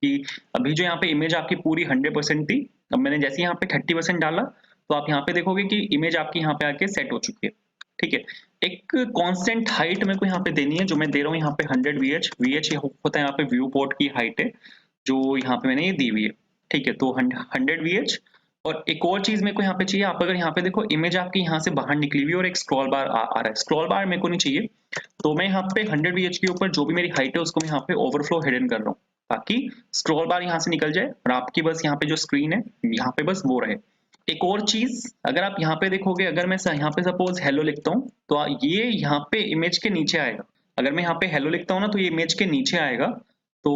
कि अभी जो यहाँ पे इमेज आपकी पूरी 100% थी, अब मैंने जैसे यहाँ पे 30% डाला तो आप यहाँ पे देखोगे कि इमेज आपकी यहाँ पे आके सेट हो चुकी है। ठीक है, एक कांस्टेंट हाइट मेरे को यहाँ पे देनी है, जो मैं दे रहा हूँ यहाँ पे 100 VH होता है यहाँ पे व्यू पोर्ट की हाइट है, जो यहाँ पे मैंने ये दी हुई है। ठीक है, तो 100 VH। और एक और चीज मेरे को यहाँ पे चाहिए, आप अगर यहाँ पे देखो इमेज आपकी यहाँ से बाहर निकली हुई है और एक स्क्रॉल बार आ रहा है। स्क्रॉल बार मेरे को नहीं चाहिए, तो मैं यहाँ पे 100 VH के ऊपर जो भी मेरी हाइट है उसको मैं यहाँ पे ओवरफ्लो हिडन कर रहा हूँ, ताकि स्क्रॉल बार यहाँ से निकल जाए और आपकी बस यहाँ पे जो स्क्रीन है यहाँ पे बस वो रहे। एक और चीज, अगर आप यहाँ पे देखोगे, अगर मैं यहाँ पे सपोज हेलो लिखता हूँ तो ये यहाँ पे इमेज के नीचे आएगा। अगर मैं यहाँ पे हेलो लिखता हूँ ना तो ये इमेज के नीचे आएगा। तो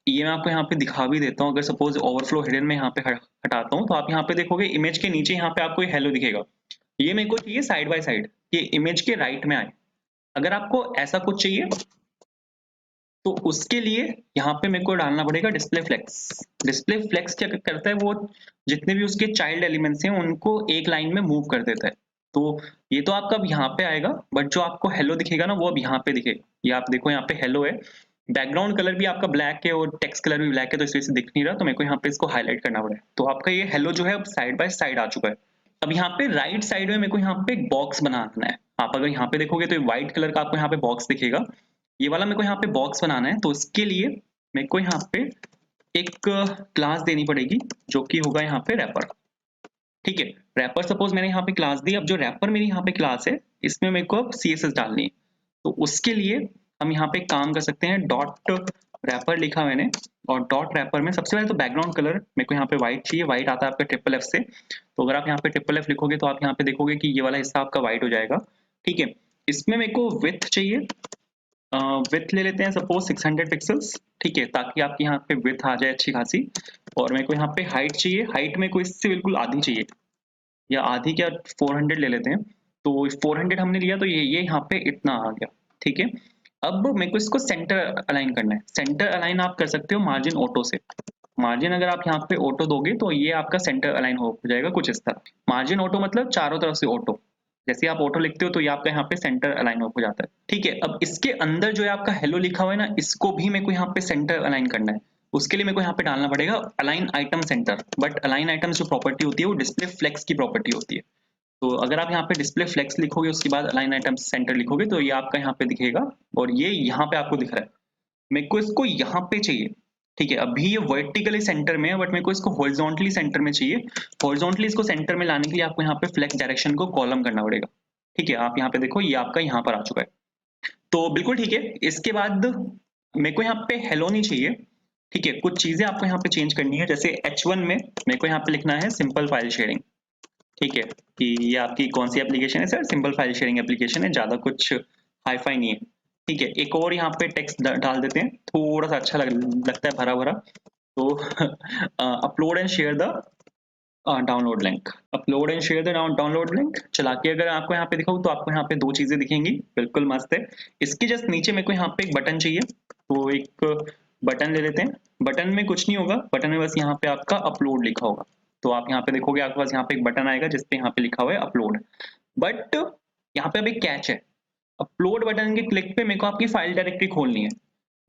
ये मैं आपको यहाँ पे दिखा भी देता हूँ। अगर सपोज ओवरफ्लो हिडन में यहाँ पे हटाता हूँ तो आप यहाँ पे देखोगे इमेज के नीचे यहाँ पे आपको हेलो दिखेगा। ये मेरे को चाहिए साइड बाय साइड, ये इमेज के राइट में आए। अगर आपको ऐसा कुछ चाहिए तो उसके लिए यहाँ पे मेरे को डालना पड़ेगा डिस्प्ले फ्लेक्स। डिस्प्ले फ्लेक्स क्या करता है, वो जितने भी उसके चाइल्ड एलिमेंट्स हैं उनको एक लाइन में मूव कर देता है। तो ये तो आपका अब यहाँ पे आएगा, बट जो आपको हेलो दिखेगा ना वो अब यहाँ पे दिखेगा। ये आप देखो यहाँ पे हेलो है, बैकग्राउंड कलर भी आपका ब्लैक है और टेक्स्ट कलर भी ब्लैक है, तो इस वजह से दिख नहीं रहा, तो मेरे को यहाँ पे इसको हाईलाइट करना पड़ेगा। तो आपका ये हेलो जो है अब साइड बाय साइड आ चुका है। अब यहाँ पे राइट साइड में मेरे को यहाँ पे एक बॉक्स बनाना है। आप अगर यहाँ पे देखोगे तो व्हाइट कलर का आपको यहाँ पे बॉक्स दिखेगा, ये वाला मेरे को यहाँ पे बॉक्स बनाना है। तो इसके लिए मेरे को यहाँ पे एक क्लास देनी पड़ेगी जो कि होगा यहाँ पे रैपर। ठीक है, रैपर सपोज मैंने यहाँ पे क्लास दी। अब जो रैपर मेरी यहाँ पे क्लास है इसमें मेरे को अब CSS डालनी है। तो उसके लिए हम यहाँ पे काम कर सकते हैं, डॉट रैपर लिखा मैंने, और डॉट रैपर में सबसे पहले तो बैकग्राउंड कलर मेरे को यहाँ पे व्हाइट चाहिए। व्हाइट आता है आपका ट्रिपल F से, तो अगर आप यहाँ पे ट्रिपल F लिखोगे तो आप यहाँ पे देखोगे कि ये वाला हिस्सा आपका व्हाइट हो जाएगा। ठीक है, इसमें मेरे को विड्थ चाहिए, विड्थ ले लेते हैं सपोज 600 पिक्सल्स। ठीक है, ताकि आपकी यहाँ पे विड्थ आ जाए अच्छी खासी। और मेरे को यहाँ पे हाइट चाहिए, हाइट में को इससे बिल्कुल आधी चाहिए, या आधी क्या 400 ले लेते हैं। तो 400 हमने लिया तो ये यहाँ पे इतना आ गया। ठीक है, अब मेरे को इसको सेंटर अलाइन करना है। सेंटर अलाइन आप कर सकते हो मार्जिन ऑटो से। मार्जिन अगर आप यहाँ पे ऑटो दोगे तो ये आपका सेंटर अलाइन हो जाएगा कुछ इस तरह। मार्जिन ऑटो मतलब चारों तरफ से ऑटो, जैसे आप ऑटो लिखते हो तो ये आपका यहाँ पे सेंटर अलाइन हो जाता है। ठीक है, अब इसके अंदर जो है आपका हेलो लिखा हुआ है ना, इसको भी मेरे को यहाँ पे सेंटर अलाइन करना है। उसके लिए मेरे को यहाँ पे डालना पड़ेगा align item centre. But align item जो प्रॉपर्टी होती है वो डिस्प्ले फ्लेक्स की प्रॉपर्टी होती है। तो अगर आप यहाँ पे डिस्प्ले फ्लेक्स लिखोगे उसके बाद अलाइन आइटम सेंटर लिखोगे तो ये आपका यहाँ पे दिखेगा, और ये यहाँ पे आपको दिख रहा है। मेरे को इसको यहाँ पे चाहिए। ठीक है, अभी ये वर्टिकली सेंटर में है, बट मेरे को इसको हॉरिजॉन्टली सेंटर में चाहिए। हॉरिजॉन्टली इसको सेंटर में लाने के लिए आपको यहाँ पे फ्लेक्स डायरेक्शन को कॉलम करना पड़ेगा। ठीक है, आप यहाँ पे देखो ये आपका यहाँ पर आ चुका है। तो बिल्कुल ठीक है, इसके बाद मेरे को यहाँ पे हेलो नहीं चाहिए। ठीक है, कुछ चीजें आपको यहाँ पे चेंज करनी है। जैसे H1 में मेरे को यहाँ पे लिखना है सिंपल फाइल शेयरिंग। ठीक है, कि ये आपकी कौन सी एप्लीकेशन है sir? Simple file sharing application है, ज्यादा कुछ हाई फाई नहीं है। ठीक है, एक और यहाँ पे टेक्स्ट डाल देते हैं, थोड़ा सा अच्छा लगता है भरा भरा। तो upload and share the download link. Upload and share the download link चला के अगर आपको यहाँ पे दिखाऊं तो आपको यहाँ पे दो चीजें दिखेंगी, बिल्कुल मस्त है। इसके जस्ट नीचे मेरे को यहाँ पे एक बटन चाहिए, तो एक बटन ले लेते हैं। बटन में कुछ नहीं होगा, बटन में बस यहाँ पे आपका अपलोड लिखा होगा। तो आप यहाँ पे देखोगे आपके पास यहाँ पे एक बटन आएगा जिसपे यहाँ पे लिखा हुआ है अपलोड। बट यहाँ पे अब एक कैच है, अपलोड बटन के क्लिक पे मेरे को आपकी फाइल डायरेक्टरी खोलनी है।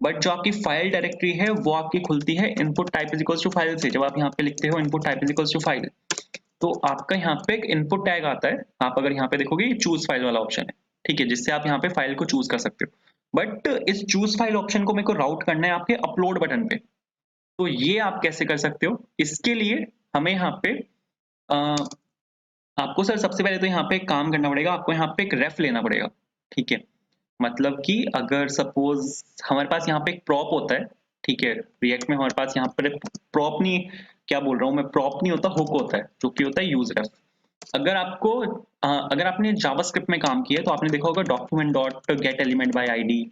बट जो आपकी फाइल डायरेक्टरी है वो आपकी खुलती है input type is equals to file से। जब आप यहाँ पे लिखते हो input type is equals to file, तो आपका यहाँ पे एक इनपुट टैग आता है। आप अगर यहाँ पे देखोगे ये चूज फाइल वाला ऑप्शन है। ठीक है, जिससे आप यहाँ पे फाइल को चूज कर सकते हो। बट इस चूज फाइल ऑप्शन को मेरे को राउट करना है आपके अपलोड बटन पे। तो ये आप कैसे कर सकते हो? इसके लिए हमें यहाँ पे आपको सर सबसे पहले तो यहाँ पे एक काम करना पड़ेगा, आपको यहाँ पे एक रेफ लेना पड़ेगा। ठीक है, मतलब कि अगर सपोज हमारे पास यहाँ पे एक प्रॉप होता है। ठीक है, रिएक्ट में हमारे पास यहाँ पर प्रॉप नहीं, क्या बोल रहा हूँ मैं, प्रॉप नहीं होता, हुक होता है जो कि होता है यूज रेफ। अगर आपको अगर आपने जावास्क्रिप्ट में काम किया है तो आपने देखा होगा document dot get element by ID.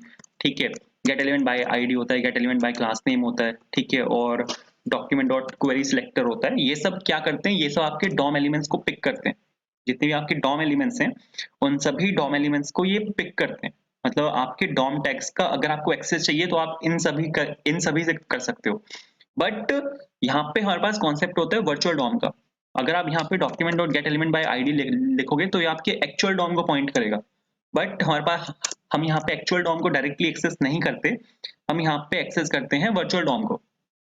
ठीक है, गेट एलिमेंट बाय आईडी होता है, gate element bye class name होता है। ठीक है, और डॉक्यूमेंट डॉट क्वेरी सिलेक्टर होता है। ये सब क्या करते हैं, ये सब आपके डॉम एलिमेंट्स को पिक करते हैं। जितने भी आपके डॉम एलिमेंट्स हैं उन सभी डॉम एलिमेंट्स को ये पिक करते हैं। मतलब आपके डॉम टैग्स का अगर आपको एक्सेस चाहिए तो आप इन सभी से कर सकते हो। बट यहाँ पे हमारे पास कॉन्सेप्ट होता है वर्चुअल डॉम का। अगर आप यहाँ पे document dot get element by ID लिखोगे तो ये आपके एक्चुअल डॉम को पॉइंट करेगा। बट हमारे पास हम यहाँ पे एक्चुअल डॉम को डायरेक्टली एक्सेस नहीं करते, हम यहाँ पे एक्सेस करते हैं वर्चुअल डॉम को।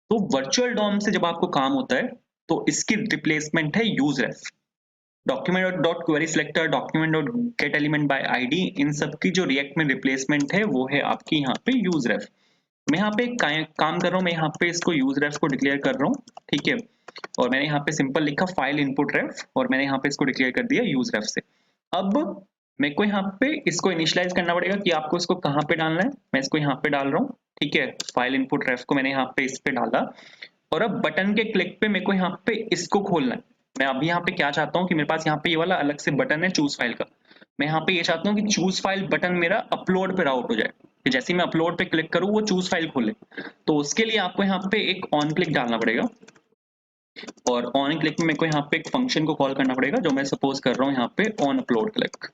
तो वर्चुअल डॉम से जब आपको काम होता है तो इसकी रिप्लेसमेंट है use ref. Document dot query selector, document dot get element by ID, इन सब की जो रिएक्ट में रिप्लेसमेंट है वो है आपकी यहाँ पे यूज रेफ। मैं यहाँ पे काम कर रहा हूँ, मैं यहाँ पे इसको यूज रेफ को डिक्लेयर कर रहा हूँ। ठीक है, और मैंने यहाँ पे सिंपल लिखा फाइल इनपुट रेफ, और मैंने यहाँ पे इसको डिक्लेयर कर दिया यूज रेफ से। अब मेरे को यहाँ पे इसको इनिशियलाइज करना पड़ेगा कि आपको इसको कहाँ पे डालना है। मैं इसको यहाँ पे डाल रहा हूँ। ठीक है, फाइल इनपुट रेफ को मैंने यहाँ पे इस पे डाला, और अब बटन के क्लिक पे मेरे को यहाँ पे इसको खोलना है। मैं अभी यहाँ पे क्या चाहता हूँ कि मेरे पास यहाँ पे ये वाला अलग से बटन है चूज फाइल का। मैं यहाँ पे ये चाहता हूँ कि चूज फाइल बटन मेरा अपलोड पे राउट हो जाए, कि जैसे मैं अपलोड पे क्लिक करूँ वो चूज फाइल खोले। तो उसके लिए आपको यहाँ पे एक ऑन क्लिक डालना पड़ेगा, और ऑन क्लिक में मेरे को यहाँ पे एक फंक्शन को कॉल करना पड़ेगा जो मैं सपोज कर रहा हूँ यहाँ पे ऑन अपलोड क्लिक।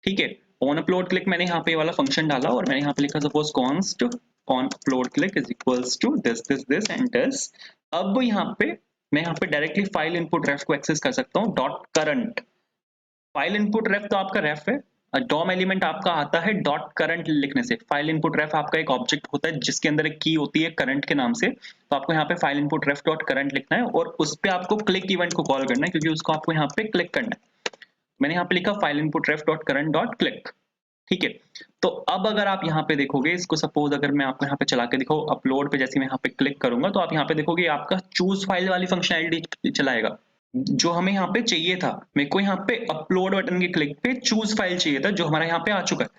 ठीक है, ऑन अपलोड क्लिक मैंने यहाँ पे वाला फंक्शन डाला, और मैंने यहाँ पे लिखा suppose const on upload click is equals to this and this. अब यहाँ पे मैं यहाँ पे डायरेक्टली फाइल इनपुट रेफ को एक्सेस कर सकता हूँ डॉट करंट। फाइल इनपुट रेफ तो आपका रेफ है, डॉम एलिमेंट आपका आता है डॉट करंट लिखने से। फाइल इनपुट रेफ आपका एक ऑब्जेक्ट होता है जिसके अंदर एक की होती है करंट के नाम से, तो आपको यहाँ पे फाइल इनपुट रेफ डॉट करंट लिखना है और उस पे आपको क्लिक इवेंट को कॉल करना है क्योंकि उसको आपको यहाँ पे क्लिक करना है। मैंने यहाँ पे लिखा फाइल इनपुट रेफ डॉट करंट डॉट क्लिक, ठीक है। तो अब अगर आप यहाँ पे देखोगे इसको, सपोज अगर मैं आपको यहाँ पे चला के दिखाऊं अपलोड पे, जैसे मैं यहाँ पे क्लिक करूंगा तो आप यहाँ पे देखोगे आपका चूज फाइल वाली फंक्शनैलिटी चलाएगा जो हमें यहाँ पे चाहिए था। मेरे को यहाँ पे अपलोड बटन के क्लिक पे चूज फाइल चाहिए था जो हमारा यहाँ पे आ चुका है।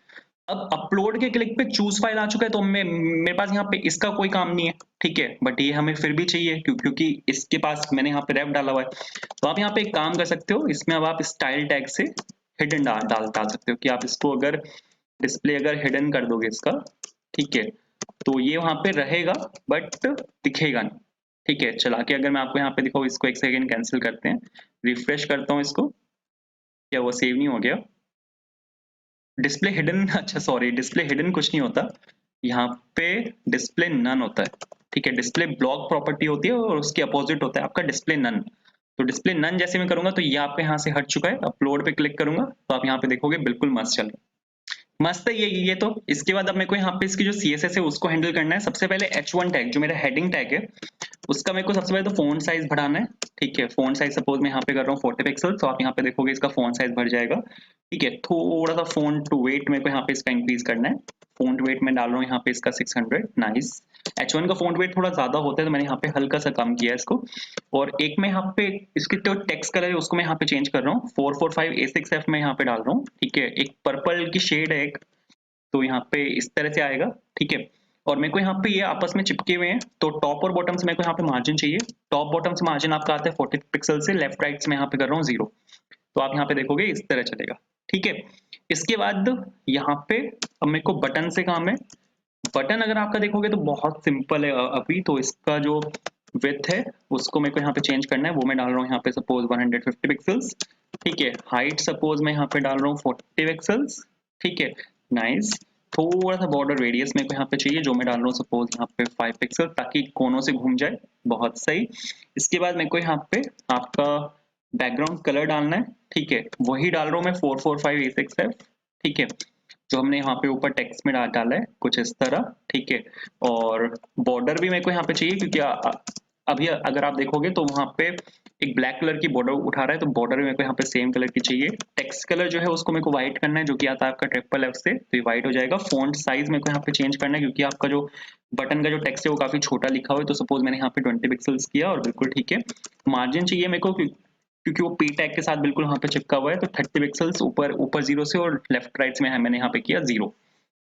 अब अपलोड के क्लिक पे चूज फाइल आ चुका है तो मेरे पास यहाँ पे इसका कोई काम नहीं है, ठीक है, बट ये हमें फिर भी चाहिए क्योंकि इसके पास मैंने यहाँ पे रेफ डाला हुआ है। तो आप यहाँ पे एक काम कर सकते हो, इसमें अब आप स्टाइल टैग से हिडन डाल सकते हो कि आप इसको अगर डिस्प्ले अगर हिडन कर दोगे इसका, ठीक है, तो ये वहां पे रहेगा बट दिखेगा नहीं, ठीक है। चला के अगर मैं आपको यहाँ पे दिखाऊं, इसको एक सेकेंड कैंसिल करते हैं, रिफ्रेश करता हूँ इसको, क्या वो सेव नहीं हो गया? डिस्प्ले हिडन अच्छा सॉरी, डिस्प्ले हिडन कुछ नहीं होता, यहाँ पे डिस्प्ले नन होता है, ठीक है। डिस्प्ले ब्लॉक प्रॉपर्टी होती है और उसके अपोजिट होता है आपका डिस्प्ले नन। तो डिस्प्ले नन जैसे मैं करूंगा तो ये आपके यहाँ से हट चुका है। अपलोड पे क्लिक करूंगा तो आप यहाँ पे देखोगे बिल्कुल मस्त चल रहा है। मस्त है ये तो। इसके बाद अब मेरे को यहाँ पे इसकी जो CSS है उसको हैंडल करना है। सबसे पहले H1 टैग जो मेरा हेडिंग टैग है उसका मेरे को सबसे पहले तो फोन साइज बढ़ाना है, ठीक है। फोन साइज सपोज मैं यहाँ पे कर रहा हूँ 40 पिक्सल, तो आप यहाँ पे देखोगे इसका फोन साइज बढ़ जाएगा, ठीक है। थोड़ा सा फोन टू वेट मेरे को यहाँ पे इसका इंक्रीज करना है। फोन वेट में डाल रहा हूँ यहाँ पे इसका 600, नाइस। H1 का फोन वेट थोड़ा ज्यादा होता है तो मैंने यहाँ पे हल्का सा कम किया है इसको। और एक मैं यहाँ पे इसकी जो टेक्स्ट कलर है उसको मैं यहाँ पे चेंज कर रहा हूँ, 445A6F में यहाँ पे डाल रहा हूँ, ठीक है। एक पर्पल की शेड है एक, तो यहाँ पे इस तरह से आएगा, ठीक है। और मेरे को यहाँ पे ये आपस में चिपके हुए हैं तो टॉप और बॉटम से मेरे को यहाँ पे मार्जिन चाहिए। टॉप बॉटम से मार्जिन आपका आता है 40 पिक्सल से, लेफ्ट राइट से मैं यहाँ पे कर रहा हूँ 0, तो आप यहाँ पे देखोगे इस तरह चलेगा, ठीक है। इसके बाद यहाँ पे अब मेरे को बटन से काम है। बटन अगर आपका देखोगे तो बहुत सिंपल है अभी तो। इसका जो विड्थ है उसको मेरे को यहाँ पे चेंज करना है, वो मैं डाल रहा हूँ यहाँ पे सपोज 150 पिक्सल्स, ठीक है। हाइट सपोज मैं यहाँ पे डाल रहा हूँ 40 पिक्सल्स, ठीक है, नाइस। थोड़ा सा बॉर्डर रेडियस मेरे को यहाँ पे चाहिए जो मैं डाल रहा हूँ सपोज यहाँ पे 5 पिक्सल, ताकि कोनों से घूम जाए, बहुत सही। इसके बाद मेरे को यहाँ पे आपका बैकग्राउंड कलर डालना है, ठीक है। वही डाल रहा हूँ मैं 445A6F, ठीक है, जो हमने यहाँ पे ऊपर टेक्स्ट में डाला है कुछ इस तरह, ठीक है। और बॉर्डर भी मेरे को यहाँ पे चाहिए क्योंकि अभी अगर आप देखोगे तो वहां पे एक ब्लैक कलर की बॉर्डर उठा रहा है, तो बॉर्डर भी मेरे को यहाँ पे सेम कलर की चाहिए। टेक्स्ट कलर जो है उसको मेरे को व्हाइट करना है जो कि आता है आपका F से, तो ये व्हाइट हो जाएगा। फॉन्ट साइज मेरे को यहाँ पे चेंज करना है क्योंकि आपका जो बटन का जो टेक्स्ट है वो काफी छोटा लिखा हुआ है, तो सपोज मैंने यहाँ पे 20 पिक्सल्स किया और बिल्कुल ठीक है। मार्जिन चाहिए मेरे को क्योंकि वो पी टैग के साथ बिल्कुल वहां पे चिपका हुआ है, तो 30 पिक्सल्स ऊपर ऊपर 0 से और लेफ्ट राइट में मैंने यहाँ पे किया 0।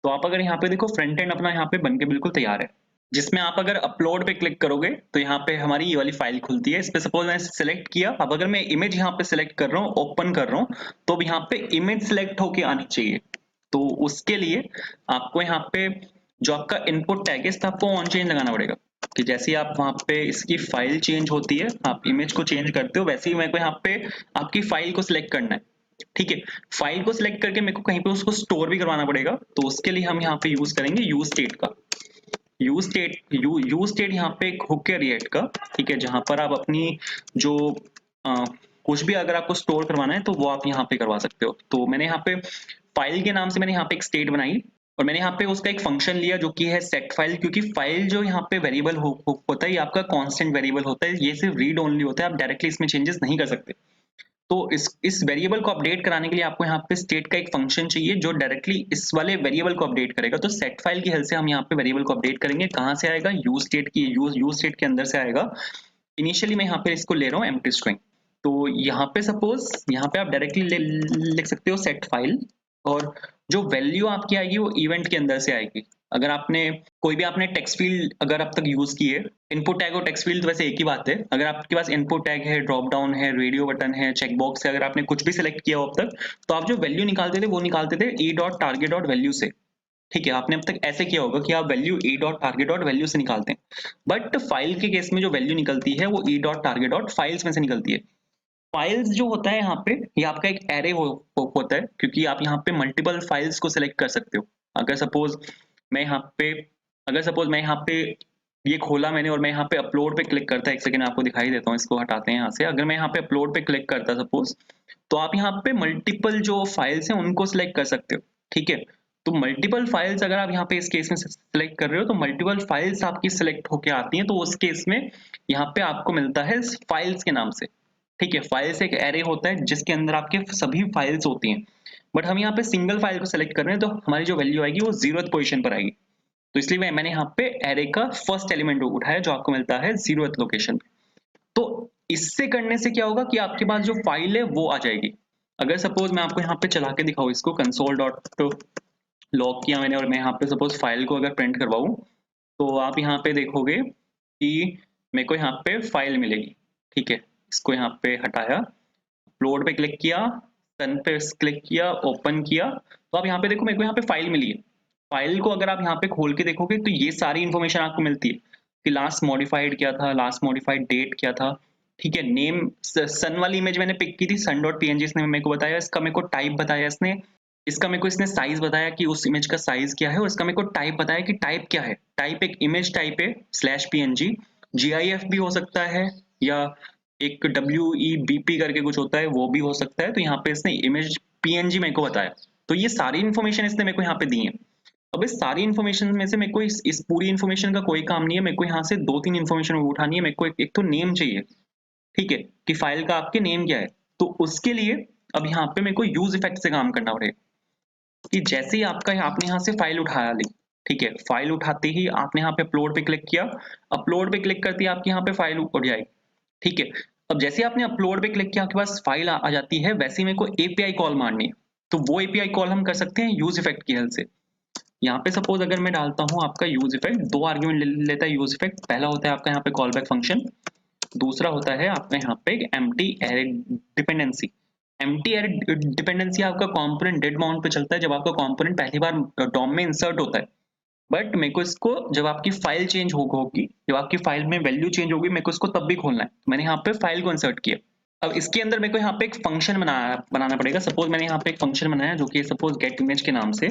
तो आप अगर यहाँ पे देखो फ्रंट एंड अपना यहाँ पे बनके बिल्कुल तैयार है, जिसमें आप अगर अपलोड पे क्लिक करोगे तो यहाँ पे हमारी ये वाली फाइल खुलती है। इस पे सपोज मैंने सिलेक्ट किया, अब अगर मैं इमेज यहाँ पे सिलेक्ट कर रहा हूँ, ओपन कर रहा हूँ, तो अब यहाँ पे इमेज सिलेक्ट होके आनी चाहिए। तो उसके लिए आपको यहाँ पे जो आपका इनपुट टैग है इसका आपको ऑन चेंज लगाना पड़ेगा कि जैसे ही आप वहां पे इसकी फाइल चेंज होती है, आप इमेज को चेंज करते हो, वैसे ही मेरे को यहाँ पे आपकी फाइल को सिलेक्ट करना है, ठीक है। फाइल को सिलेक्ट करके मेरे को कहीं पे उसको स्टोर भी करवाना पड़ेगा, तो उसके लिए हम यहाँ पे यूज करेंगे यूज स्टेट का। यूज स्टेट यहाँ पे एक हुक है रिएक्ट का, ठीक है, जहां पर आप अपनी जो कुछ भी अगर आपको स्टोर करवाना है तो वो आप यहाँ पे करवा सकते हो। तो मैंने यहाँ पे फाइल के नाम से मैंने यहाँ पे एक स्टेट बनाई और मैंने यहाँ पे उसका एक फंक्शन लिया जो कि है सेट फाइल, क्योंकि फाइल जो यहाँ पे वेरिएबल होता है ये आपका कांस्टेंट वेरिएबल होता है, ये सिर्फ रीड ओनली होता है, आप डायरेक्टली इसमें चेंजेस नहीं कर सकते। तो इस वेरिएबल को अपडेट कराने के लिए आपको यहाँ पे स्टेट का एक फंक्शन चाहिए जो डायरेक्टली इस वाले वेरिएबल को अपडेट करेगा। तो सेट फाइल की हेल्प से हम यहाँ पे वेरिएबल को अपडेट करेंगे। कहाँ से आएगा? यूज स्टेट के अंदर से आएगा। इनिशियली मैं यहाँ पे इसको ले रहा हूँ एम्प्टी स्ट्रिंग, तो यहाँ पे सपोज यहाँ पे आप डायरेक्टली लिख सकते हो सेट फाइल, और जो वैल्यू आपकी आएगी वो इवेंट के अंदर से आएगी। अगर आपने कोई भी आपने टेक्स्ट फील्ड अगर अब तक यूज की है, इनपुट टैग और टेक्स्ट फील्ड वैसे एक ही बात है। अगर आपके पास इनपुट टैग है, ड्रॉप डाउन है, रेडियो बटन है, चेकबॉक्स है, अगर आपने कुछ भी सिलेक्ट किया हो अब तक, तो आप जो वैल्यू निकालते थे वो निकालते थे e dot target dot value से, ठीक है। आपने अब तक ऐसे किया होगा कि आप value e dot target dot value से निकालते हैं, बट फाइल के केस में जो वैल्यू निकलती है वो e dot target dot files में से निकलती है। फाइल्स जो होता है यहाँ पे ये आपका एक एरे होता है, क्योंकि आप यहाँ पे मल्टीपल फाइल्स को सिलेक्ट कर सकते हो। अगर सपोज मैं यहाँ पे अगर सपोज मैं यहाँ पे ये खोला मैंने और मैं यहाँ पे अपलोड पे क्लिक करता, एक सेकंड आपको दिखाई देता हूँ, इसको हटाते हैं यहाँ से। अगर मैं यहाँ पे अपलोड पे क्लिक करता सपोज, तो आप यहाँ पे मल्टीपल जो फाइल्स हैं उनको सिलेक्ट कर सकते हो, ठीक है। तो मल्टीपल फाइल्स अगर आप यहाँ पे इस केस में सिलेक्ट कर रहे हो तो मल्टीपल फाइल्स आपकी सिलेक्ट होके आती हैं, तो उस केस में यहाँ पे आपको मिलता है फाइल्स के नाम से, ठीक है। फाइल्स एक एरे होता है जिसके अंदर आपके सभी फाइल्स होती हैं, बट हम यहाँ पे सिंगल फाइल को सिलेक्ट कर रहे हैं तो हमारी जो वैल्यू आएगी वो 0th पोजीशन पर आएगी। तो इसलिए मैंने यहाँ पे एरे का फर्स्ट एलिमेंट उठाया जो आपको मिलता है 0th लोकेशन पे। तो इससे करने से क्या होगा कि आपके पास जो फाइल है वो आ जाएगी। अगर सपोज मैं आपको यहाँ पे चला के दिखाऊँ इसको, कंसोल डॉट लॉग किया मैंने और मैं यहाँ पे सपोज फाइल को अगर प्रिंट करवाऊँ, तो आप यहाँ पे देखोगे कि मेरे को यहाँ पे फाइल मिलेगी, ठीक है। इसको यहाँ पे हटाया, अपलोड पे क्लिक किया, सन पे क्लिक किया, ओपन किया, तो आप यहाँ पे देखो मेरे को यहाँ पे फाइल मिली है। फाइल को अगर आप यहाँ पे खोल के देखोगे तो ये सारी इंफॉर्मेशन आपको मिलती है कि लास्ट मॉडिफाइड क्या था, लास्ट मॉडिफाइड डेट क्या था, ठीक है। नेम, सन वाली इमेज मैंने पिक की थी, सन डॉट पीएनजी, इसने मेरे को बताया, इसका मेरे को टाइप बताया इसने, इसका मेरे को इसने साइज बताया कि उस इमेज का साइज क्या है, और इसका मेरे को टाइप बताया कि टाइप क्या है। टाइप एक इमेज टाइप है स्लैश पीएनजी, जीआईएफ भी हो सकता है या एक WEBP करके कुछ होता है वो भी हो सकता है। तो यहाँ पे इसने इमेज पीएनजी मेरे को बताया, तो ये सारी इन्फॉर्मेशन इसने मेरे को यहाँ पे दी है। अब इस सारी इन्फॉर्मेशन में से मेरे को इस पूरी इन्फॉर्मेशन का कोई काम नहीं है, मेरे को यहाँ से 2-3 इन्फॉर्मेशन उठानी है। मेरे को एक तो नेम चाहिए, ठीक है, कि फाइल का आपके नेम क्या है। तो उसके लिए अब यहाँ पे मेरे को यूज इफेक्ट से काम करना पड़ेगा कि जैसे ही आपने यहाँ से फाइल उठाया ली, ठीक है, फाइल उठाते ही आपने यहाँ पे अपलोड पे क्लिक किया, अपलोड पे क्लिक करते ही आपकी यहाँ पे फाइल उठ जाएगी, ठीक है। अब जैसे आपने अपलोड पे क्लिक किया आपके पास फाइल आ जाती है, वैसे ही मेरे को एपीआई कॉल मारनी है। तो वो एपीआई कॉल हम कर सकते हैं यूज इफेक्ट की हेल्प से। यहाँ पे सपोज अगर मैं डालता हूँ आपका यूज इफेक्ट, 2 आर्ग्यूमेंट लेता है यूज इफेक्ट। पहला होता है आपका यहाँ पे कॉल बैक फंक्शन, दूसरा होता है आपका यहाँ पे empty array dependency. Empty array dependency आपका कंपोनेंट डेड माउंट पे चलता है जब आपका कंपोनेंट पहली बार डॉम में इंसर्ट होता है। बट मेरे को इसको जब आपकी फाइल चेंज होगी, जब आपकी फाइल में वैल्यू चेंज होगी, मेरे को इसको तब भी खोलना है। मैंने यहाँ पे फाइल को इंसर्ट किया। अब इसके अंदर मेरे को यहाँ पे एक फंक्शन बनाना पड़ेगा। सपोज मैंने यहाँ पे एक फंक्शन बनाया जो कि सपोज गेट इमेज के नाम से,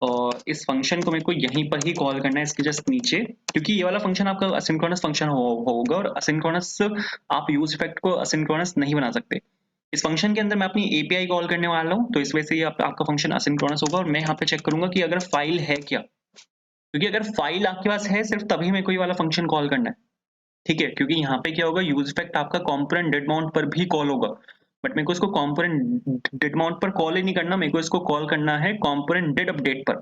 और इस फंक्शन को मेरे को यहीं पर ही कॉल करना है, इसके जस्ट नीचे, क्योंकि ये वाला फंक्शन आपका असिंक्रोनस फंक्शन होगा और असिंक्रोनस आप यूज इफेक्ट को असिंक्रोनस नहीं बना सकते। इस फंक्शन के अंदर मैं अपनी एपीआई कॉल करने वाला हूँ, तो इस वजह से आपका फंक्शन असिंक्रोनस होगा। और मैं यहाँ पे चेक करूंगा कि अगर फाइल है क्या, क्योंकि अगर फाइल आपके पास है सिर्फ तभी मेरे को ये वाला फंक्शन कॉल करना है, ठीक है। क्योंकि यहाँ पे क्या होगा, यूज इफेक्ट आपका कंपोनेंट डेड माउंट पर भी कॉल होगा, बट मेरे को इसको कंपोनेंट डेड माउंट पर कॉल ही नहीं करना, मेरे को इसको कॉल करना है कंपोनेंट डेड अपडेट पर।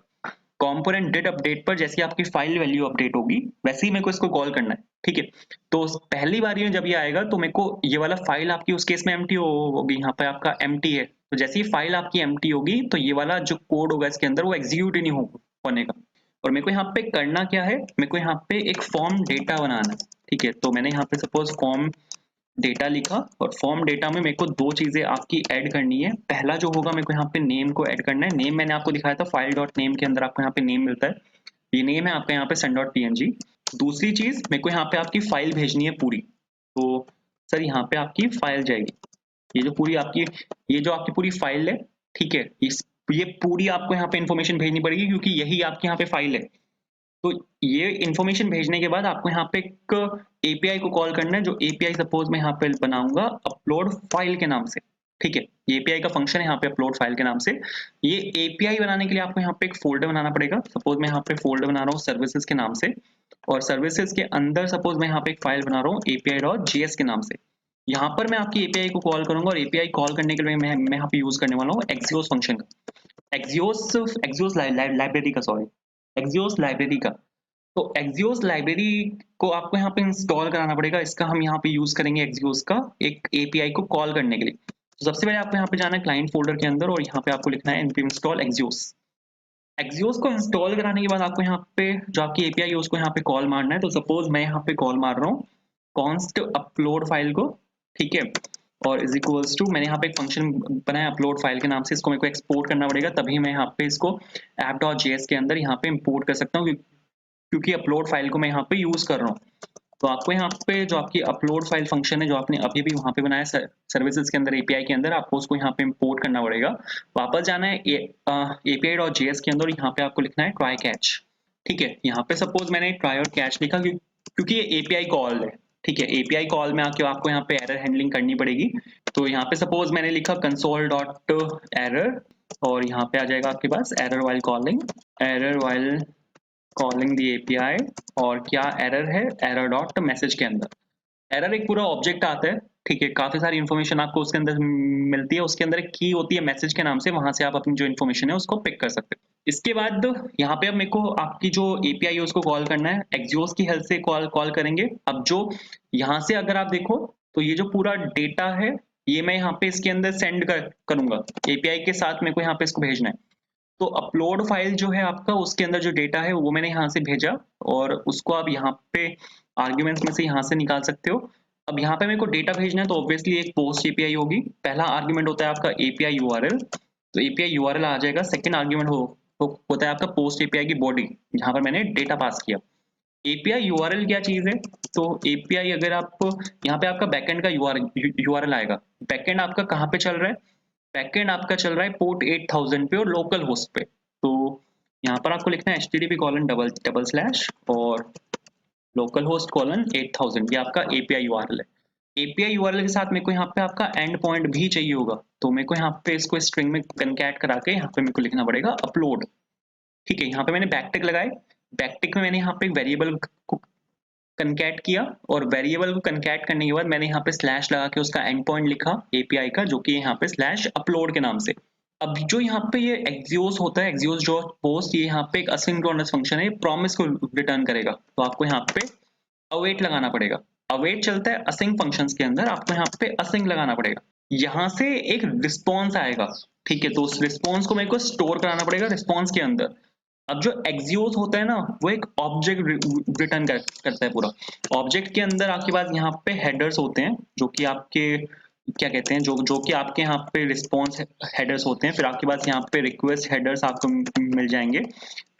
कंपोनेंट डेड अपडेट पर जैसे आपकी फाइल वैल्यू अपडेट होगी वैसे ही मेरे को इसको कॉल करना है, ठीक है। तो पहली बार में जब ये आएगा तो मेरे को ये वाला फाइल आपकी उस केस में एम्प्टी होगी, यहाँ पे आपका एम्प्टी है, तो जैसे ही फाइल आपकी एम्प्टी होगी तो ये वाला जो कोड होगा इसके अंदर वो एग्जीक्यूट ही नहीं होने का। और मेरे को यहाँ पे करना क्या है, मेरे को यहाँ पे एक फॉर्म डेटा बनाना है, ठीक है। तो मैंने यहाँ पे सपोज फॉर्म डेटा लिखा, और फॉर्म डेटा में मेरे को 2 चीजें आपकी ऐड करनी है। पहला जो होगा, मेरे को यहाँ पे नेम को ऐड करना है। नेम मैंने आपको दिखाया था, फाइल डॉट नेम के अंदर आपको यहाँ पे नेम मिलता है, ये नेम है आपका यहाँ पे सन डॉट पीएनजी। दूसरी चीज, मेरे को यहाँ पे आपकी फाइल भेजनी है पूरी। तो सर यहाँ पे आपकी फाइल जाएगी, ये जो पूरी आपकी, ये जो आपकी पूरी फाइल है, ठीक है, ये पूरी आपको यहाँ पे इंफॉर्मेशन भेजनी पड़ेगी क्योंकि यही आपकी यहाँ पे फाइल है। तो ये इंफॉर्मेशन भेजने के बाद आपको यहाँ पे एक एपीआई को कॉल करना है, जो एपीआई सपोज मैं यहाँ पे बनाऊंगा अपलोड फाइल के नाम से, ठीक है। ये एपीआई का फंक्शन है यहाँ पे अपलोड फाइल के नाम से। ये एपीआई बनाने के लिए आपको यहाँ पे एक फोल्डर बनाना पड़ेगा। सपोज मैं यहाँ पे फोल्डर बना रहा हूँ सर्विसेज के नाम से, और सर्विसेज के अंदर सपोज मैं यहाँ पे एक फाइल बना रहा हूँ API.js के नाम से। यहाँ पर मैं आपकी एपीआई को कॉल करूंगा, और एपीआई कॉल करने के लिए मैं यहाँ पे यूज करने वाला हूँ एक्सियोस फंक्शन का, एक्सियोस लाइब्रेरी का, सॉरी, एक्सियोस लाइब्रेरी का। तो एक्सियोस लाइब्रेरी को आपको यहाँ पे इंस्टॉल कराना पड़ेगा। इसका हम यहाँ पे यूज करेंगे एक्सियोस का एक एपीआई को कॉल करने के लिए। तो सबसे पहले आपको यहाँ पे जाना है क्लाइंट फोल्डर के अंदर, और यहाँ पे आपको लिखना है npm install एक्सियोस। एक्सियोस को इंस्टॉल कराने के बाद आपको यहाँ पे जो आपकी एपीआई है उसको यहाँ पे कॉल मारना है। तो सपोज मैं यहाँ पे कॉल मार रहा हूँ कॉन्स्ट अपलोड फाइल को, ठीक है, और इज इक्वल्स टू, मैंने यहाँ पे एक फंक्शन बनाया अपलोड फाइल के नाम से, इसको मेरे को एक्सपोर्ट करना पड़ेगा, तभी मैं यहाँ पे इसको app.js के अंदर यहाँ पे इंपोर्ट कर सकता हूँ, क्योंकि अपलोड फाइल को मैं यहाँ पे यूज कर रहा हूँ। तो आपको यहाँ पे जो आपकी अपलोड फाइल फंक्शन है जो आपने अभी भी वहाँ पे बनाया सर्विसेज के अंदर एपीआई के अंदर, आपको उसको यहाँ पे इंपोर्ट करना पड़ेगा। वापस जाना है API.js के अंदर, यहाँ पे आपको लिखना है ट्राई कैच। ठीक है, यहाँ पे सपोज मैंने ट्राई और कैच लिखा क्योंकि ये एपीआई कॉल है। ठीक है, एपीआई कॉल में आके आपको यहाँ पे एरर हैंडलिंग करनी पड़ेगी। तो यहाँ पे सपोज मैंने लिखा कंसोल डॉट एरर, और यहाँ पे आ जाएगा आपके पास एरर वाइल कॉलिंग दी एपीआई, और क्या एरर है, एरर डॉट मैसेज के अंदर। एरर एक पूरा ऑब्जेक्ट आता है। ठीक है, काफी सारी इन्फॉर्मेशन आपको उसके अंदर मिलती है, उसके अंदर एक की होती है मैसेज के नाम से, वहां से आप अपनी जो इन्फॉर्मेशन है उसको पिक कर सकते हैं। इसके बाद यहाँ पे अब मेरे को आपकी जो एपीआई है उसको कॉल करना है, एक्सियोस की हेल्प से कॉल कॉल करेंगे। अब जो यहाँ से अगर आप देखो तो ये जो पूरा डेटा है ये मैं यहाँ पे इसके अंदर सेंड करूंगा एपीआई के साथ, मेरे को यहाँ पे इसको भेजना है। तो अपलोड फाइल जो है आपका, उसके अंदर जो डेटा है वो मैंने यहाँ से भेजा, और उसको आप यहाँ पे आर्ग्यूमेंट्स में से यहाँ से निकाल सकते हो। अब यहाँ पे मेरे को डेटा भेजना है तो ऑब्वियसली एक पोस्ट एपीआई होगी। पहला आर्ग्यूमेंट होता है आपका एपीआई यूआरएल, तो एपीआई यूआरएल आ जाएगा। सेकंड आर्ग्यूमेंट होता है आपका पोस्ट एपीआई की बॉडी, जहां पर मैंने डेटा पास किया। एपीआई यूआरएल क्या चीज है, तो एपीआई अगर आप यहाँ पे आपका बैकएंड का यूआरएल आएगा। बैकएंड आपका कहाँ पे चल रहा है, बैकएंड आपका चल रहा है पोर्ट 8000 पे और लोकल होस्ट पे। तो यहाँ पर आपको लिखना है http:// और लोकल होस्ट कॉलन 8000, ये आपका एपीआई यूआरएल है। एपीआई यूआरएल के साथ मेरे को यहाँ पे आपका एंड पॉइंट भी चाहिए होगा, तो मेरे को यहाँ पे इसको स्ट्रिंग में कनकैट करा के यहाँ पे मेरे को लिखना पड़ेगा अपलोड। ठीक है, यहाँ पे मैंने बैकटिक लगाए, बैकटिक में मैंने यहाँ पे एक वेरिएबल को कनकैट किया, और वेरिएबल को कनकैट करने के बाद मैंने यहाँ पे स्लैश लगा के उसका एंड पॉइंट लिखा एपीआई का, जो कि यहाँ पे स्लैश अपलोड के नाम से। अब जो यहाँ पे ये एक्सियोस होता है, एक्सियोस डॉट पोस्ट, ये यहाँ पे एक असिंक्रोनस फंक्शन है, प्रॉमिस को रिटर्न करेगा। तो आपको यहाँ पे अवेट लगाना पड़ेगा। अवेट चलता है असिंग फंक्शंस के अंदर, आपको यहाँ पे असिंग लगाना पड़ेगा। यहाँ से एक रिस्पॉन्स आएगा। ठीक है, तो उस रिस्पॉन्स को मेरे को स्टोर कराना पड़ेगा रिस्पॉन्स के अंदर। अब जो एक्सियोस होता है ना, वो एक ऑब्जेक्ट रिटर्न करता है पूरा। ऑब्जेक्ट के अंदर आपके पास यहाँ पे हेडर्स होते हैं, जो कि आपके क्या कहते हैं, जो जो कि आपके यहाँ पे रिस्पॉन्स हेडर्स होते हैं। फिर आपके पास यहाँ पे रिक्वेस्ट हेडर्स आपको मिल जाएंगे।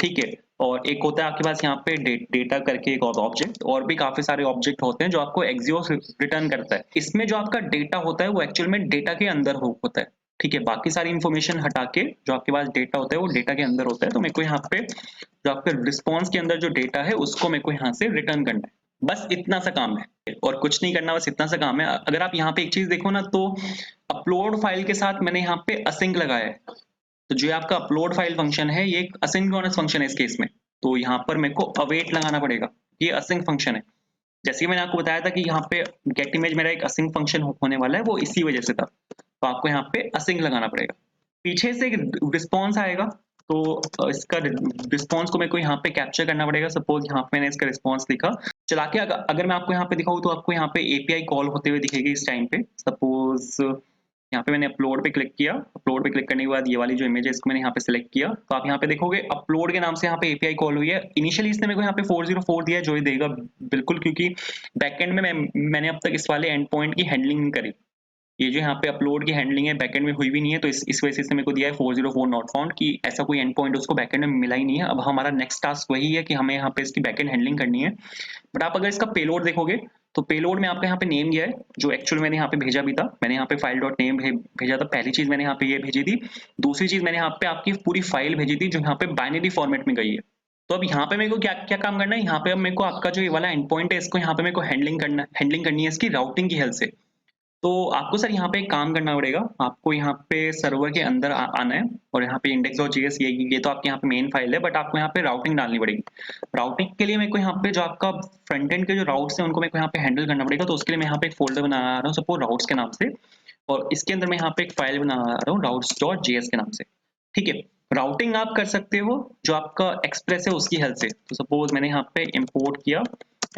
ठीक है, और एक होता है आपके पास यहाँ पे डेटा करके एक और ऑब्जेक्ट, और भी काफी सारे ऑब्जेक्ट होते हैं जो आपको एक्सियोस रिटर्न करता है। इसमें जो आपका डेटा होता है वो एक्चुअल में डेटा के अंदर होता है। ठीक है, बाकी सारी इंफॉर्मेशन हटा के जो आपके पास डेटा होता है वो डेटा के अंदर होता है। तो मेरे को यहाँ पे जो आपके रिस्पॉन्स के अंदर जो डेटा है उसको मेरे को यहाँ से रिटर्न करना है। बस इतना सा काम है और कुछ नहीं करना, बस इतना सा काम है। अगर आप यहाँ पे एक चीज देखो ना, तो अपलोड फाइल के साथ मैंने यहाँ पे असिंक लगाया है। तो जो आपका अपलोड फाइल फंक्शन है ये एक असिंक्रोनस फंक्शन है इस केस में। तो यहाँ पर मेरे को अवेट लगाना पड़ेगा, ये असिंक फंक्शन है। जैसे कि मैंने आपको बताया था कि यहाँ पे गेट इमेज मेरा एक असिंक फंक्शन होने वाला है, वो इसी वजह से था। तो आपको यहाँ पे असिंक लगाना पड़ेगा। पीछे से एक रिस्पॉन्स आएगा, तो इसका रिस्पॉन्स को मेरे को यहाँ पे कैप्चर करना पड़ेगा। सपोज यहाँ पे मैंने इसका रिस्पॉन्स लिखा, चला के अगर मैं आपको यहाँ पे दिखाऊँ तो आपको यहाँ पे एपीआई कॉल होते हुए दिखेगी इस टाइम पे। सपोज यहाँ पे मैंने अपलोड पे क्लिक किया, अपलोड पे क्लिक करने के बाद ये वाली जो इमेज है इसको मैंने यहाँ पे सिलेक्ट किया, तो आप यहाँ पे देखोगे अपलोड के नाम से यहाँ पे एपीआई कॉल हुई है। इनिशियली इसने मेरे को यहाँ पे 404 दिया है, जो ही देगा बिल्कुल, क्योंकि बैकएंड में मैंने अब तक इस वाले एंड पॉइंट की हैंडलिंग नहीं करी। ये जो यहाँ पे अपलोड की हैंडलिंग है बैकएंड में हुई भी नहीं है, तो इस वजह से इसने मेरे को दिया है 404 नॉट फाउंड, कि ऐसा कोई एंड पॉइंट उसको बैकएंड में मिला ही नहीं है। अब हमारा नेक्स्ट टास्क वही है कि हमें यहाँ पे इसकी बैकएंड हैंडलिंग करनी है। बट आप अगर इसका पेलोड देखोगे तो पेलोड में आपका यहाँ पे नेम गया है, जो एक्चुअल मैंने यहाँ पे भेजा भी था। मैंने यहाँ पे फाइल डॉट नेम भेजा था, पहली चीज मैंने यहाँ पे ये भेजी थी। दूसरी चीज मैंने यहाँ पे आपकी पूरी फाइल भेजी थी जो यहाँ पे बाइनरी फॉर्मेट में गई है। तो अब यहाँ पे मेरे को क्या क्या काम करना है, यहाँ पे अब मेरे को आपका जो ये वाला एंड पॉइंट है इसको यहाँ पे मेरे को हैंडलिंग करनी है इसकी राउटिंग की हेल्प से। तो आपको सर यहाँ पे एक काम करना पड़ेगा, आपको यहाँ पे सर्वर के अंदर आना है, और यहाँ पे index.js ये तो आपके यहाँ पे मेन फाइल है, बट आपको यहाँ पे राउटिंग डालनी पड़ेगी। राउटिंग के लिए मेरे को यहाँ पे जो आपका फ्रंट एंड के जो राउट्स हैं उनको मेरे को यहाँ पे हैंडल करना पड़ेगा। तो उसके लिए मैं यहाँ पे एक फोल्डर बना रहा हूँ सपोज राउट्स के नाम से, और इसके अंदर मैं यहाँ पे एक फाइल बना रहा हूँ routes.js के नाम से। ठीक है, राउटिंग आप कर सकते हो जो आपका एक्सप्रेस है उसकी हेल्प से। तो सपोज मैंने यहाँ पे इम्पोर्ट किया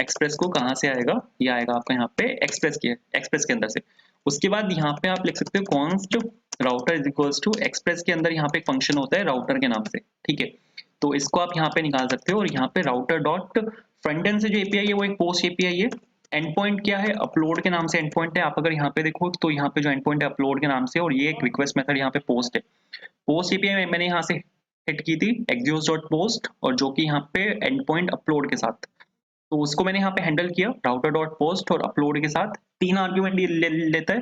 एक्सप्रेस को, कहाँ से आएगा, ये आएगा आपका यहाँ पे एक्सप्रेस के अंदर से। उसके बाद यहाँ पे आप लिख सकते हो const router is equals to express के अंदर यहाँ पे एक फंक्शन होता है राउटर के नाम से। ठीक है, तो इसको आप यहाँ पे निकाल सकते हो, और यहाँ पे राउटर डॉट फ्रंट एंड से जो एपीआई है वो एक पोस्ट एपीआई है। एंड पॉइंट क्या है, अपलोड के नाम से एंड पॉइंट है। आप अगर यहाँ पे देखो तो यहाँ पे जो एंड पॉइंट है अपलोड के नाम से, और ये एक रिक्वेस्ट मेथड यहाँ पे पोस्ट है। पोस्ट एपीआई मैंने यहाँ से हिट की थी एक्सियोस डॉट पोस्ट, और जो कि यहाँ पे एंड पॉइंट अपलोड के साथ, तो उसको मैंने यहाँ पे हैंडल किया राउटर डॉट पोस्ट और अपलोड के साथ। तीन आर्ग्यूमेंट ये लेता है,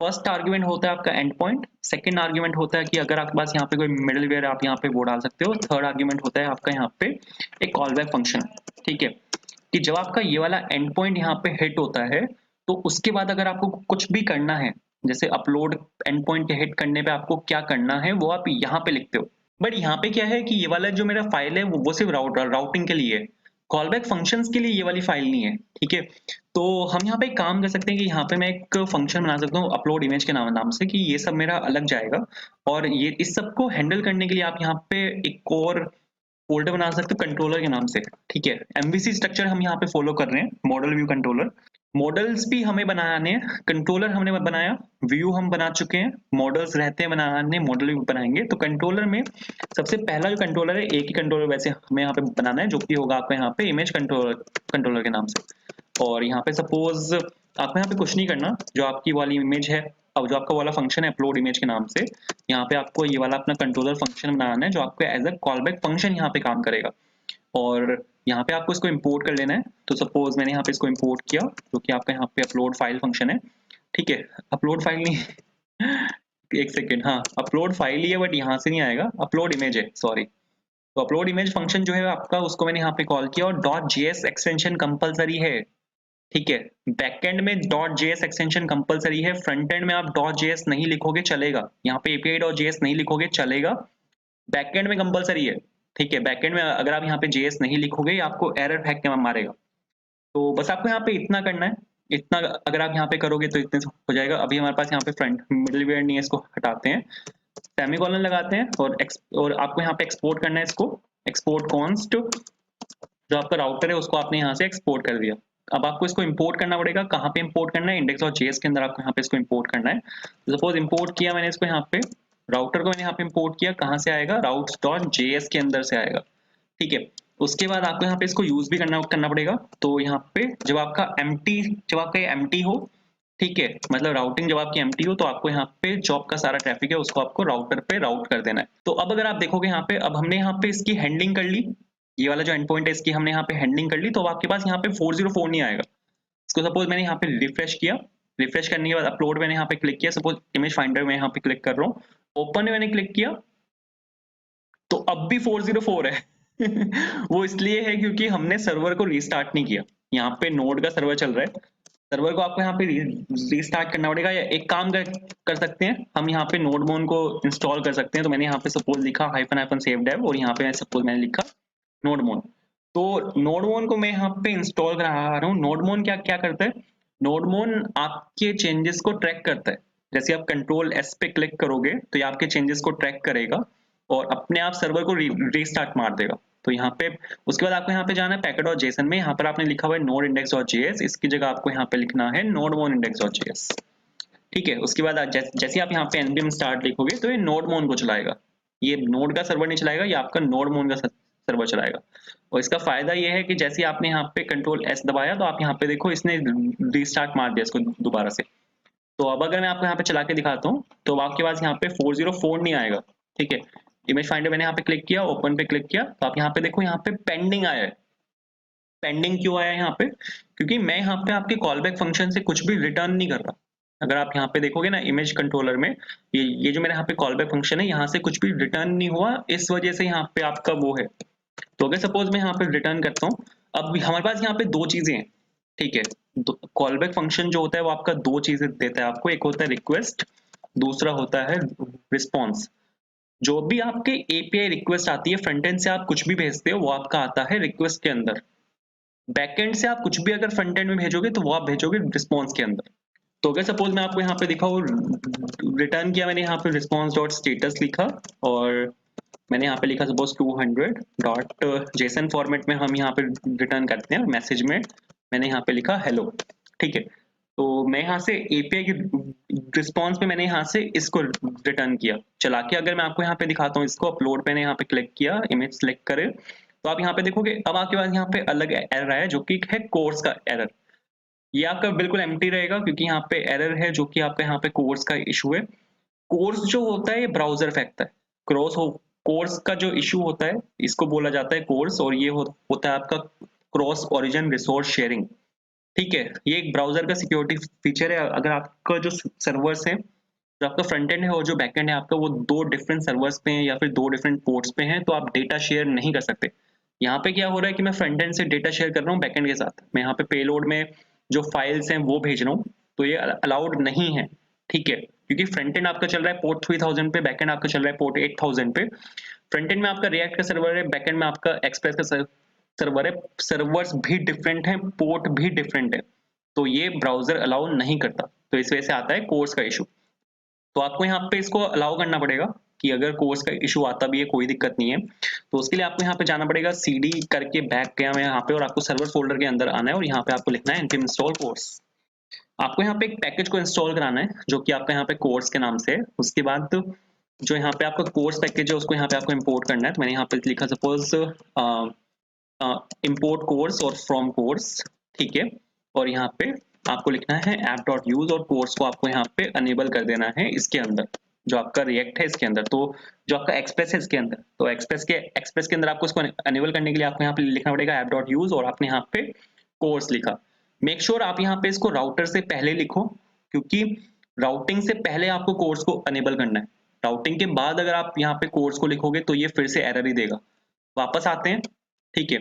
फर्स्ट आर्ग्यूमेंट होता है आपका एंड पॉइंट, सेकंड आर्ग्यूमेंट होता है कि अगर आपके पास यहाँ पे कोई मिडलवेयर आप यहाँ पे वो डाल सकते हो, थर्ड आर्ग्यूमेंट होता है आपका यहाँ पे एक कॉल बैक फंक्शन। ठीक है, कि जब आपका ये वाला एंड पॉइंट यहाँ पे हिट होता है तो उसके बाद अगर आपको कुछ भी करना है, जैसे अपलोड एंड पॉइंट के हिट करने पे आपको क्या करना है वो आप यहाँ पे लिखते हो। बट यहाँ पे क्या है कि ये वाला जो मेरा फाइल है वो सिर्फ राउटिंग के लिए है, कॉल बैक फंक्शंस के लिए ये वाली फाइल नहीं है। ठीक है, तो हम यहाँ पे एक काम कर सकते हैं कि यहाँ पे मैं एक फंक्शन बना सकता हूँ अपलोड इमेज के नाम से, कि ये सब मेरा अलग जाएगा और ये इस सब को हैंडल करने के लिए आप यहाँ पे एक और फोल्डर बना सकते हो कंट्रोलर के नाम से। ठीक है, एमवीसी स्ट्रक्चर हम यहाँ पे फॉलो कर रहे हैं, मॉडल व्यू कंट्रोलर। मॉडल्स भी हमें बनाने हैं, कंट्रोलर हमने बनाया, व्यू हम बना चुके हैं, मॉडल्स रहते हैं बनाने, मॉडल व्यू बनाएंगे। तो कंट्रोलर में सबसे पहला जो कंट्रोलर है, एक ही कंट्रोलर वैसे हमें यहाँ पे बनाना है जो कि होगा आपका यहाँ पे इमेज कंट्रोलर कंट्रोलर के नाम से। और यहाँ पे सपोज आपको यहाँ पे कुछ नहीं करना, जो आपकी वाली इमेज है, अब जो आपका वाला फंक्शन है अपलोड इमेज के नाम से, यहाँ पे आपको ये वाला अपना कंट्रोलर फंक्शन बनाना है जो आपको as a callback function यहाँ पे काम करेगा। और यहाँ पे आपको इसको इंपोर्ट कर लेना है। तो सपोज मैंने यहाँ पे इसको इंपोर्ट किया, जो कि आपका यहाँ पे अपलोड फाइल फंक्शन है। ठीक है, अपलोड फाइल नहीं एक सेकेंड, हाँ अपलोड फाइल ही है बट यहाँ से नहीं आएगा, अपलोड इमेज है, सॉरी। तो अपलोड इमेज फंक्शन जो है आपका, उसको मैंने यहाँ पे कॉल किया और .js एक्सटेंशन कंपलसरी है। ठीक है, बैकएंड में .js एक्सटेंशन कंपलसरी है, फ्रंट एंड में आप .js नहीं लिखोगे चलेगा, यहाँ पे API.js नहीं लिखोगे चलेगा, बैकएंड में कंपलसरी है। ठीक है, बैकएंड में अगर आप यहाँ पे JS नहीं लिखोगे आपको एरर फेंक के मारेगा। तो बस आपको यहाँ पे इतना करना है, इतना अगर आप यहाँ पे करोगे तो इतने से हो जाएगा। अभी हमारे पास यहाँ पे फ्रंट मिडलवेयर नहीं है, इसको हटाते हैं, सेमीकोलन लगाते हैं और आपको यहाँ पे एक्सपोर्ट करना है इसको, एक्सपोर्ट कॉन्स्ट, जो आपका राउटर है उसको आपने यहाँ से एक्सपोर्ट कर दिया। अब आपको इसको इंपोर्ट करना पड़ेगा, कहाँ पे इंपोर्ट करना है, इंडेक्स और जेएस के अंदर आपको यहाँ पे इसको इंपोर्ट करना है। सपोज इंपोर्ट किया मैंने इसको यहाँ पे, राउटर को मैंने यहाँ पे इंपोर्ट किया, कहाँ से आएगा, राउट्स डॉट जेएस के अंदर से आएगा। ठीक है, उसके बाद आपको यहाँ पे इसको यूज भी करना पड़ेगा। तो यहाँ पे जब आपका एम्प्टी हो, ठीक है, मतलब राउटिंग जब आपकी एम्प्टी हो तो आपको यहाँ पे जॉब का सारा ट्रैफिक है उसको आपको राउटर पे राउट कर देना है। तो अब अगर आप देखोगे यहाँ पे, अब हमने यहाँ पे इसकी हैंडलिंग कर ली, ये वाला जो एंड पॉइंट है इसकी हमने यहाँ पे हैंडलिंग कर ली, तो अब आपके पास यहाँ पे 404 नहीं आएगा। इसको सपोज मैंने यहाँ पे रिफ्रेश किया, रिफ्रेश करने के बाद अपलोड मैंने यहाँ पे क्लिक किया, सपोज इमेज फाइंडर में यहाँ पे क्लिक कर रहा हूँ, ओपन में मैंने क्लिक किया तो अब भी 404 है वो इसलिए है क्योंकि हमने सर्वर को रीस्टार्ट नहीं किया। यहाँ पे नोड का सर्वर चल रहा है, सर्वर को आपको यहाँ पे रीस्टार्ट करना पड़ेगा, या एक काम कर सकते हैं हम, यहाँ पे नोडमोन को इंस्टॉल कर सकते हैं। तो मैंने यहाँ पे सपोज लिखा हाइफन सेव डेव और यहाँ पे सपोज मैंने लिखा नोडमोन। तो नोडमोन को मैं यहाँ पे इंस्टॉल करा रहा हूँ। नोडमोन क्या क्या करता है, नोडमोन आपके चेंजेस को ट्रैक करता है। जैसे आप कंट्रोल एस पे क्लिक करोगे तो ये आपके चेंजेस को ट्रैक करेगा और अपने आप सर्वर को रीस्टार्ट मार देगा। तो यहाँ पे उसके बाद आपको यहाँ पे जाना है पैकेट और जेसन में, यहाँ पर आपने लिखा हुआ है नोड इंडेक्स डॉट जेएस, इसकी जगह आपको यहाँ पे लिखना है नोडमोन इंडेक्स डॉट जेएस। ठीक है, उसके बाद जैसे आप यहाँ पे npm स्टार्ट लिखोगे तो ये नोडमोन को चलाएगा, ये नोड का सर्वर नहीं चलाएगा, ये आपका नोडमोन का सर्वर चलाएगा। और इसका फायदा ये है कि जैसे आपने यहाँ पे कंट्रोल एस दबाया तो आप यहाँ पे देखो इसने रीस्टार्ट मार दिया इसको दोबारा से। तो अब अगर मैं आपको यहाँ पे चला के दिखाता हूँ तो आपके पास यहाँ पे 404 नहीं आएगा। ठीक है, इमेज फाइंडर मैंने यहाँ पे क्लिक किया, ओपन पे क्लिक किया, तो आप यहाँ पे देखो यहाँ पे पेंडिंग आया है। पेंडिंग क्यों आया है यहाँ पे, क्योंकि मैं यहाँ पे आपके कॉल बैक फंक्शन से कुछ भी रिटर्न नहीं कर रहा। अगर आप यहाँ पे देखोगे ना इमेज कंट्रोलर में, ये जो मेरे यहाँ पे कॉल बैक फंक्शन है यहाँ से कुछ भी रिटर्न नहीं हुआ, इस वजह से यहाँ पे आपका वो है। तो अगर सपोज मैं यहाँ पे रिटर्न करता हूँ, अब हमारे पास यहाँ पे दो चीजें हैं। ठीक है, कॉल बैक फंक्शन जो होता है वो आपका दो चीजें देता है आपको, एक होता है रिक्वेस्ट, दूसरा होता है रिस्पॉन्स। जो भी आपके एपीआई रिक्वेस्ट आती है फ्रंट एंड से, आप कुछ भी भेजते हो वो आपका आता है रिक्वेस्ट के अंदर, बैकएंड से आप कुछ भी अगर फ्रंट एंड में भेजोगे तो वो आप भेजोगे रिस्पॉन्स के अंदर। तो अगर सपोज मैं आपको यहाँ पे दिखाऊं, रिटर्न किया मैंने यहाँ पे रिस्पॉन्स डॉट स्टेटस लिखा और मैंने यहाँ पे लिखा सपोज 200 डॉट जेसन फॉर्मेट में हम यहाँ पे रिटर्न करते हैं मैसेज में, मैंने यहाँ पे लिखा हेलो। ठीक है, तो मैं यहाँ से एपीआई की रिस्पॉन्स में मैंने यहाँ से इसको रिटर्न किया। चला के अगर मैं आपको यहाँ पे दिखाता हूँ, इसको अपलोड मैंने यहाँ पे क्लिक किया, इमेज सेलेक्ट करे, तो आप यहाँ पे देखोगे अब आपके पास यहाँ पे अलग एरर आया जो कि है कोर्स का एरर। ये आपका बिल्कुल एम्प्टी रहेगा क्योंकि यहाँ पे एरर है जो कि आपका यहाँ पे कोर्स का इशू है। कोर्स जो होता है ये ब्राउजर फेंकता है, कोर्स का जो इशू होता है इसको बोला जाता है कोर्स, और ये होता है आपका क्रॉस ओरिजिन रिसोर्स शेयरिंग। ठीक है, ये एक ब्राउजर का सिक्योरिटी फीचर है। अगर आपका जो सर्वर्स है, जो आपका फ्रंट एंड है और जो बैक एंड है आपका, वो दो डिफरेंट सर्वर्स पे हैं या फिर दो डिफरेंट पोर्ट्स पे हैं, तो आप डेटा शेयर नहीं कर सकते। यहाँ पे क्या हो रहा है कि मैं फ्रंट एंड से डेटा शेयर कर रहा हूँ बैक एंड के साथ, मैं यहाँ पे पेलोड में जो फाइल्स हैं वो भेज रहा हूँ, तो ये अलाउड नहीं है। ठीक है, क्योंकि फ्रंट एंड आपका चल रहा है पोर्ट 3000 पे, बैक एंड आपका चल रहा है पोर्ट 8000 पे। फ्रंट एंड में आपका रिएक्ट का सर्वर है, बैक एंड में आपका एक्सप्रेस का सर्वर है, सर्वर्स भी डिफरेंट हैं, पोर्ट भी डिफरेंट है, तो ये ब्राउजर अलाउ नहीं करता। तो इस वजह से आता है कोर्स का इशू। तो आपको यहाँ पे इसको अलाउ करना पड़ेगा कि अगर कोर्स का इशू आता भी है कोई दिक्कत नहीं है, तो उसके लिए आपको यहाँ पे जाना पड़ेगा, सीडी करके बैक गया मैं यहाँ पे, और आपको सर्वर फोल्डर के अंदर आना है और यहाँ पे आपको लिखना है npm install course। आपको यहाँ पे एक पैकेज को इंस्टॉल कराना है जो कि आपका यहाँ पे कोर्स के नाम से है। उसके बाद जो यहाँ पे आपका कोर्स पैकेज है उसको यहाँ पे आपको इंपोर्ट करना है। तो मैंने यहाँ पे लिखा सपोज इंपोर्ट कोर्स और फ्रॉम कोर्स, ठीक है। और यहाँ पे आपको लिखना है app.use और कोर्स को आपको यहाँ पे अनेबल कर देना है इसके अंदर, जो आपका रिएक्ट है इसके अंदर, तो जो आपका एक्सप्रेस है इसके अंदर, तो एक्सप्रेस के अंदर आपको इसको अनेबल करने के लिए आपको यहाँ पे लिखना पड़ेगा app.use और आपने यहाँ पे कोर्स लिखा। मेक श्योर आप यहाँ पे इसको राउटर से पहले लिखो, क्योंकि राउटिंग से पहले आपको कोर्स को अनेबल करना है। राउटिंग के बाद अगर आप यहाँ पे कोर्स को लिखोगे तो ये फिर से एरर ही देगा। वापस आते हैं, ठीक है।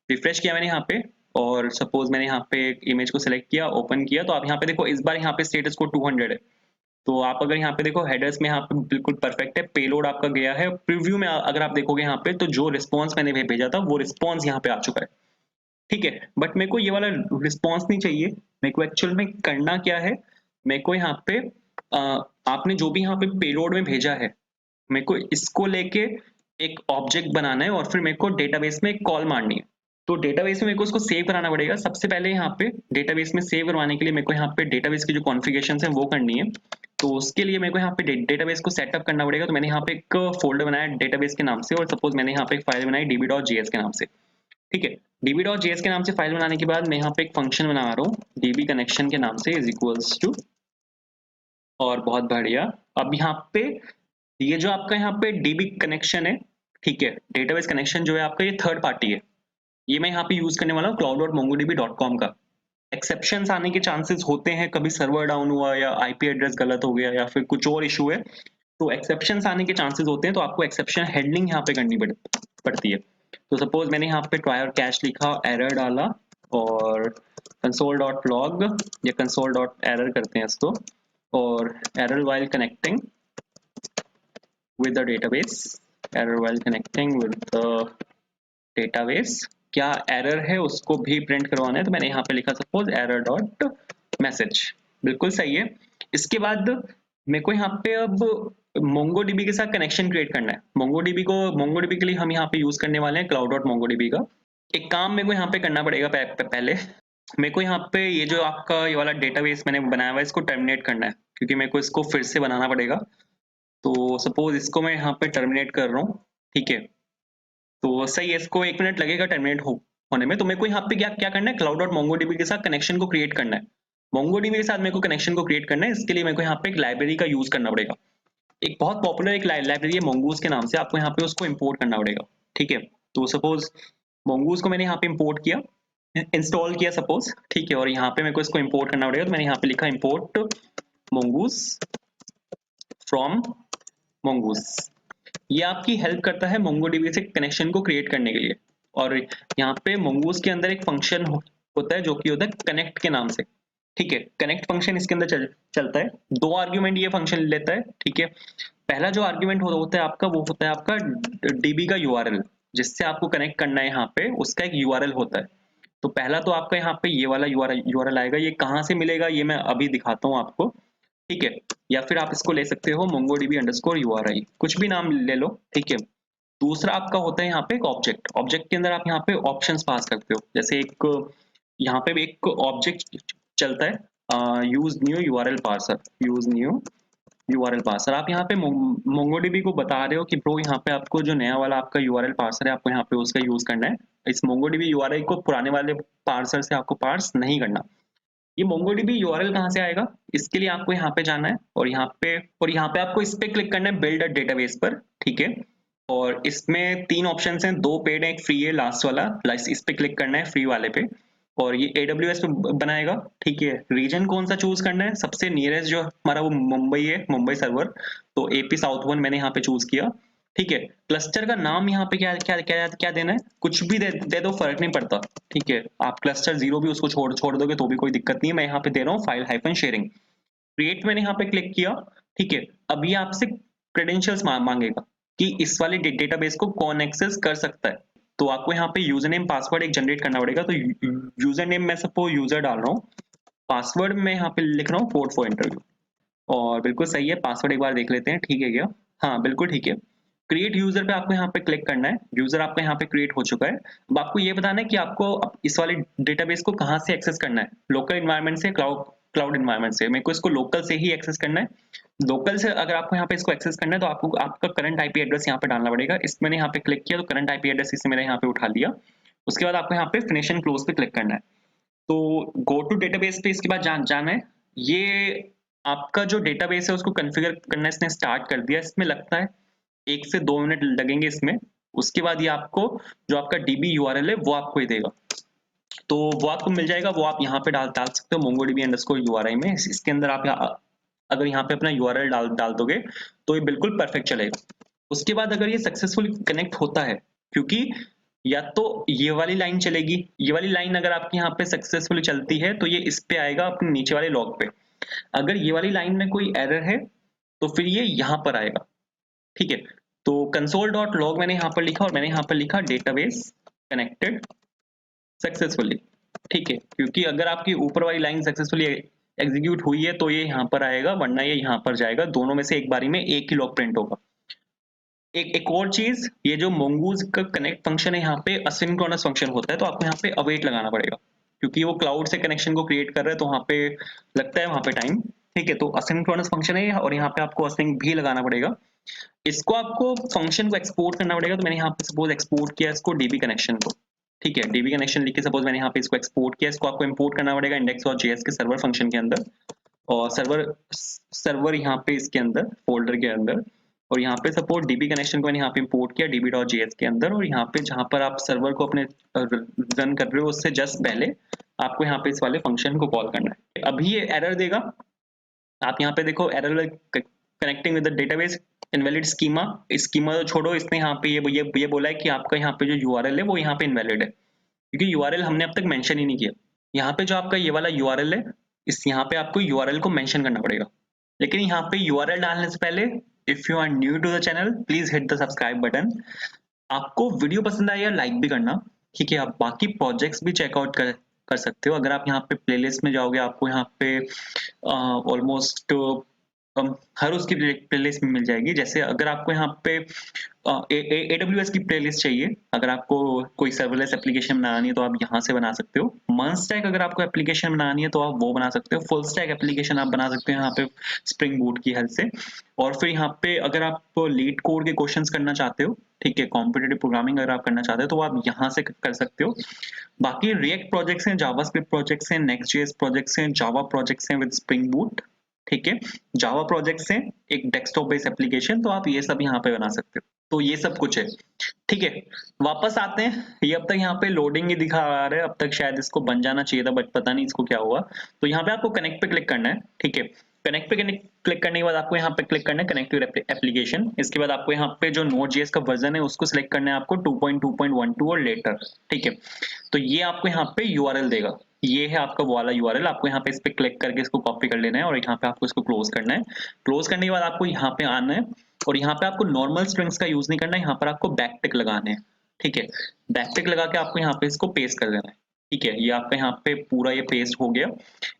रिफ्रेश किया मैंने यहाँ पे और सपोज मैंने यहाँ पे एक इमेज को सिलेक्ट किया, ओपन किया, तो आप यहाँ पे देखो इस बार यहाँ पे स्टेटस कोड 200 है। तो आप अगर यहाँ पे देखो हेडर्स में यहाँ पे बिल्कुल परफेक्ट है, पेलोड आपका गया है। प्रीव्यू में अगर आप देखोगे यहाँ पे तो जो रिस्पॉन्स मैंने भेजा था वो रिस्पॉन्स यहाँ पे आ चुका है, ठीक है। बट मेरे को ये वाला रिस्पॉन्स नहीं चाहिए। मेरे को एक्चुअल में करना क्या है, मेरे को यहाँ पे आपने जो भी यहाँ पे पेलोड में भेजा है, मेरे को इसको लेके एक ऑब्जेक्ट बनाना है और फिर मेरे को डेटाबेस में एक कॉल मारनी है। तो डेटाबेस में मेरे को उसको सेव कराना पड़ेगा। सबसे पहले यहाँ पे डेटाबेस में सेव करवाने के लिए मेरे को यहाँ पे डेटाबेस की जो कॉन्फ़िगरेशन है वो करनी है। तो उसके लिए मेरे को यहाँ पे डेटाबेस को सेटअप करना पड़ेगा। तो मैंने यहाँ पे एक फोल्डर बनाया डेटाबेस के नाम से, और सपोज मैंने यहाँ पे एक फाइल बनाई db.js के नाम से, ठीक है। db.js के नाम से फाइल बनाने के बाद मैं यहाँ पे एक फंक्शन बना रहा हूँ db कनेक्शन के नाम से, इज इक्वल्स टू, और बहुत बढ़िया। अब यहाँ पे ये जो आपका यहाँ पे डीबी कनेक्शन है, ठीक है, डेटाबेस कनेक्शन जो है आपका, ये थर्ड पार्टी है। ये मैं यहाँ पे यूज करने वाला हूँ cloud.mongodb.com का। एक्सेप्शंस आने के चांसेस होते हैं, कभी सर्वर डाउन हुआ या आईपी एड्रेस गलत हो गया या फिर कुछ और इशू है, तो एक्सेप्शंस आने के चांसेस होते हैं। तो आपको एक्सेप्शन हैंडलिंग यहाँ पे करनी पड़ती है। तो सपोज मैंने यहाँ पे ट्राई और कैश लिखा, एरर डाला, और console.log या console.error करते हैं इसको, और error while connecting with the database, error while connecting with the database, क्या एरर है उसको भी प्रिंट करवाना है। तो मैंने यहाँ पे लिखा सपोज error.message, बिल्कुल सही है। इसके बाद मेरे को यहाँ पे अब MongoDB के साथ कनेक्शन क्रिएट करना है। MongoDB के लिए हम यहाँ पे यूज करने वाले हैं cloud.mongodb का। एक काम मेरे को यहाँ पे करना पड़ेगा पहले मेरे को यहाँ पे ये जो आपका ये वाला डेटाबेस मैंने बनाया हुआ है इसको टर्मिनेट करना है, क्योंकि मेरे को इसको फिर से बनाना पड़ेगा। तो सपोज इसको मैं यहाँ पे टर्मिनेट कर रहा हूँ, ठीक है। तो सही है, इसको 1 मिनट लगेगा टर्मिनेट होने में। तो मेरे को यहाँ पे क्या क्या करना है, cloud.mongodb के साथ कनेक्शन को क्रिएट करना है। MongoDB के साथ मेरे को कनेक्शन को क्रिएट करना है, इसके लिए मेरे को यहाँ पे एक लाइब्रेरी का यूज करना पड़ेगा। एक बहुत पॉपुलर एक लाइब्रेरी है Mongoose के नाम से, आपको यहाँ पे उसको इम्पोर्ट करना पड़ेगा, ठीक है। तो सपोज Mongoose को मैंने यहाँ पे इम्पोर्ट किया, इंस्टॉल किया सपोज, ठीक है, और यहाँ पे मेरे को इसको इम्पोर्ट करना पड़ेगा। तो मैंने यहाँ पे लिखा इम्पोर्ट Mongoose फ्रॉम Mongoose। ये आपकी हेल्प करता है MongoDB से कनेक्शन को क्रिएट करने के लिए। और यहाँ पे Mongoose के अंदर एक फंक्शन होता है जो कि होता है कनेक्ट के नाम से, ठीक है। कनेक्ट फंक्शन इसके अंदर चलता है, 2 आर्ग्यूमेंट ये फंक्शन लेता है, ठीक है। पहला जो आर्ग्यूमेंट होता है आपका, वो होता है आपका DB का URL, जिससे आपको कनेक्ट करना है यहाँ पे, उसका एक URL होता है। तो पहला तो आपका यहाँ पे ये वाला URL आएगा। ये कहाँ से मिलेगा ये मैं अभी दिखाता हूँ आपको, ठीक है। या फिर आप इसको ले सकते हो MongoDB_URI, कुछ भी नाम ले लो, ठीक है। दूसरा आपका होता है यहाँ पे एक ऑब्जेक्ट के अंदर आप यहाँ पे ऑप्शंस पास करते हो। जैसे एक यहाँ पे एक ऑब्जेक्ट चलता है यूज न्यू URL पार्सर। आप यहाँ पे MongoDB को बता रहे हो कि ब्रो यहाँ पे आपको जो नया वाला आपका URL पार्सर है, आपको यहाँ पे उसका यूज करना है। इस MongoDB URI को पुराने वाले पार्सर से आपको पार्स नहीं करना। ये MongoDB URL कहाँ से आएगा, इसके लिए आपको यहाँ पे जाना है, और यहाँ पे आपको इस पे क्लिक करना है बिल्ड अ डेटाबेस पर, ठीक है। और इसमें 3 ऑप्शन हैं, 2 पेड है, एक फ्री है, लास्ट वाला इस पे क्लिक करना है फ्री वाले पे। और ये AWS पे बनाएगा, ठीक है। रीजन कौन सा चूज करना है, सबसे नियरेस्ट जो हमारा वो मुंबई है, मुंबई सर्वर, तो AP साउथ 1 मैंने यहाँ पे चूज किया, ठीक है। क्लस्टर का नाम यहाँ पे क्या क्या क्या क्या देना है, कुछ भी दे दो, फर्क नहीं पड़ता, ठीक है। आप क्लस्टर 0 भी उसको छोड़ छोड़ दोगे तो भी कोई दिक्कत नहीं है। मैं यहाँ पे दे रहा हूँ फाइल हाइफन शेयरिंग। क्रिएट मैंने यहाँ पे क्लिक किया, ठीक है। अब ये आपसे क्रेडेंशियल्स मांगेगा कि इस वाले डेटाबेस को कौन एक्सेस कर सकता है। तो आपको यहाँ पे यूजर नेम पासवर्ड एक जनरेट करना पड़ेगा। तो यूजर नेम मैं सपोज यूजर डाल रहा हूँ, पासवर्ड मैं यहाँ पे लिख रहा हूँ कोड फॉर इंटरव्यू, और बिल्कुल सही है। पासवर्ड एक बार देख लेते हैं, ठीक है क्या, हाँ बिल्कुल ठीक है। क्रिएट यूजर पे आपको यहाँ पे क्लिक करना है। यूजर आपका यहाँ पे क्रिएट हो चुका है। अब आपको ये बताना है कि आपको इस वाले डेटाबेस को कहाँ से एक्सेस करना है, लोकल इन्वायरमेंट से, क्लाउड क्लाउड इन्वायरमेंट से। मेरे को इसको लोकल से ही एक्सेस करना है। लोकल से अगर आपको यहाँ पे इसको एक्सेस करना है तो आपको आपका करंट आईपी एड्रेस यहाँ पे डालना पड़ेगा। इस मैंने यहाँ पे क्लिक किया तो करंट आईपी एड्रेस इससे मैंने यहाँ पे उठा लिया। उसके बाद आपको यहाँ पे फिनिश एंड क्लोज पे क्लिक करना है। तो गो टू डेटाबेस पे इसके बाद जाना है। ये आपका जो डेटाबेस है उसको कॉन्फ़िगर करना इसने स्टार्ट कर दिया। इसमें लगता है 1 से 2 मिनट लगेंगे इसमें। उसके बाद ये आपको जो आपका डीबी यूआरएल है वो आपको ही देगा। तो वो आपको मिल जाएगा, वो आप यहाँ पे डाल डाल सकते हो mongodb अंडरस्कोर यूआरआई में। इसके अंदर आप अगर यहाँ पे अपना यूआरएल डाल डाल दोगे तो ये बिल्कुल परफेक्ट चलेगा। उसके बाद अगर ये सक्सेसफुली कनेक्ट होता है, क्योंकि या तो ये वाली लाइन चलेगी, ये वाली लाइन अगर आपकी यहाँ पे सक्सेसफुली चलती है तो ये इस पे आएगा अपने नीचे वाले लॉग पे। अगर ये वाली लाइन में कोई एरर है तो फिर ये यहाँ पर आएगा, ठीक है। तो console.log मैंने यहाँ पर लिखा और मैंने यहाँ पर लिखा डेटाबेस कनेक्टेड सक्सेसफुली, ठीक है। क्योंकि अगर आपकी ऊपर वाली लाइन सक्सेसफुली एग्जीक्यूट हुई है तो ये यहाँ पर आएगा, वरना ये यहाँ पर जाएगा। दोनों में से एक बारी में एक ही लॉग प्रिंट होगा। एक और चीज, ये जो mongoose का कनेक्ट फंक्शन है यहाँ पे असिंक्रोनस फंक्शन होता है, तो आपको यहाँ पे अवेट लगाना पड़ेगा, क्योंकि वो क्लाउड से कनेक्शन को क्रिएट कर रहा है तो वहाँ पे लगता है वहाँ पे टाइम, ठीक है। तो असिंक्रोनस फंक्शन है और यहाँ पे आपको असिंक भी लगाना पड़ेगा। इसको आपको फंक्शन को एक्सपोर्ट करना पड़ेगा। तो मैंने यहाँ पे सपोज एक्सपोर्ट किया इसको डीबी कनेक्शन को, ठीक है। डीबी कनेक्शन लिख के सपोज मैंने यहाँ पे इसको एक्सपोर्ट किया। इसको आपको इंपोर्ट करना पड़ेगा इंडेक्स और जेएस के सर्वर फंक्शन के अंदर, और सर्वर सर्वर यहाँ पे इसके अंदर फोल्डर के अंदर। और यहाँ पे सपोज डीबी कनेक्शन को मैंने यहाँ पे इंपोर्ट किया db.js के अंदर, और यहाँ पे जहाँ पर आप सर्वर को अपने रन कर रहे हो उससे जस्ट पहले आपको यहाँ पे इस वाले फंक्शन को कॉल करना है। अभी ये एरर देगा। आप यहाँ पे देखो error connecting with the database invalid schema. Schema तो छोड़ो, इसने यहाँ पे ये बोला है कि आपका यहाँ पे जो यूआरएल है वो यहाँ पे इनवैलिड है, क्योंकि यूआरएल हमने अब तक मेंशन ही नहीं किया। यहाँ पे जो आपका ये वाला यूआरएल है, इस यहाँ पे आपको यूआरएल को मेंशन करना पड़ेगा। लेकिन यहाँ पे यूआरएल डालने से पहले if you are new to the channel please hit the subscribe button. आपको वीडियो पसंद आया लाइक भी करना, ठीक है। आप बाकी प्रोजेक्ट्स भी चेकआउट कर सकते हो। अगर आप यहाँ पे प्लेलिस्ट में जाओगे आपको यहाँ पे ऑलमोस्ट हर उसकी प्लेलिस्ट मिल जाएगी। जैसे अगर आपको यहाँ पे AWS की प्लेलिस्ट चाहिए, अगर आपको कोई सर्वरलेस एप्लीकेशन बनानी है तो आप यहाँ से बना सकते हो। मंस्टैक अगर आपको एप्लीकेशन बनानी है तो आप वो बना सकते हो। फुल स्टैक एप्लीकेशन आप बना सकते हो यहाँ पे स्प्रिंग बूट की हेल्प से। और फिर यहाँ पे अगर आप लीड कोड के क्वेश्चंस करना चाहते हो, ठीक है, कॉम्पिटिटिव प्रोग्रामिंग अगर आप करना चाहते हो तो आप यहाँ से कर सकते हो। बाकी रिएक्ट प्रोजेक्ट्स हैं, जावास्क्रिप्ट प्रोजेक्ट्स हैं, नेक्स्ट.जेएस प्रोजेक्ट्स हैं, जावा प्रोजेक्ट्स हैं विद स्प्रिंग बूट, ठीक है। जावा प्रोजेक्ट्स हैं, एक डेस्कटॉप बेस्ड एप्लीकेशन, तो आप ये सब यहाँ पे बना सकते हो। तो ये सब कुछ है, ठीक है। वापस आते हैं। ये अब तक यहाँ पे लोडिंग ही दिखा रहा है, अब तक शायद इसको बन जाना चाहिए था, बट पता नहीं इसको क्या हुआ। तो यहाँ पे आपको कनेक्ट पे क्लिक करना है, ठीक है। कनेक्ट पे क्लिक करने के बाद आपको यहाँ पे क्लिक करना है कनेक्ट टू एप्लीकेशन। इसके बाद आपको यहाँ पे जो Node.js का वर्जन है उसको सिलेक्ट करना है आपको 2.2.12 और लेटर, ठीक है। तो ये आपको यहाँ पे यूआरएल देगा। ये है आपका वो वाला यूआरएल। आपको यहाँ पे इस पे क्लिक करके इसको कॉपी कर लेना है और यहाँ पे आपको इसको क्लोज करना है। क्लोज करने के बाद आपको यहाँ पे आना है और यहाँ पे आपको नॉर्मल स्ट्रिंग्स का यूज नहीं करना है, यहाँ पर आपको बैकटिक लगाने हैं, ठीक है। बैकटिक लगा के आपको यहाँ पे इसको पेस्ट कर देना है, ठीक है। ये आपका यहाँ पे पूरा ये पेस्ट हो गया।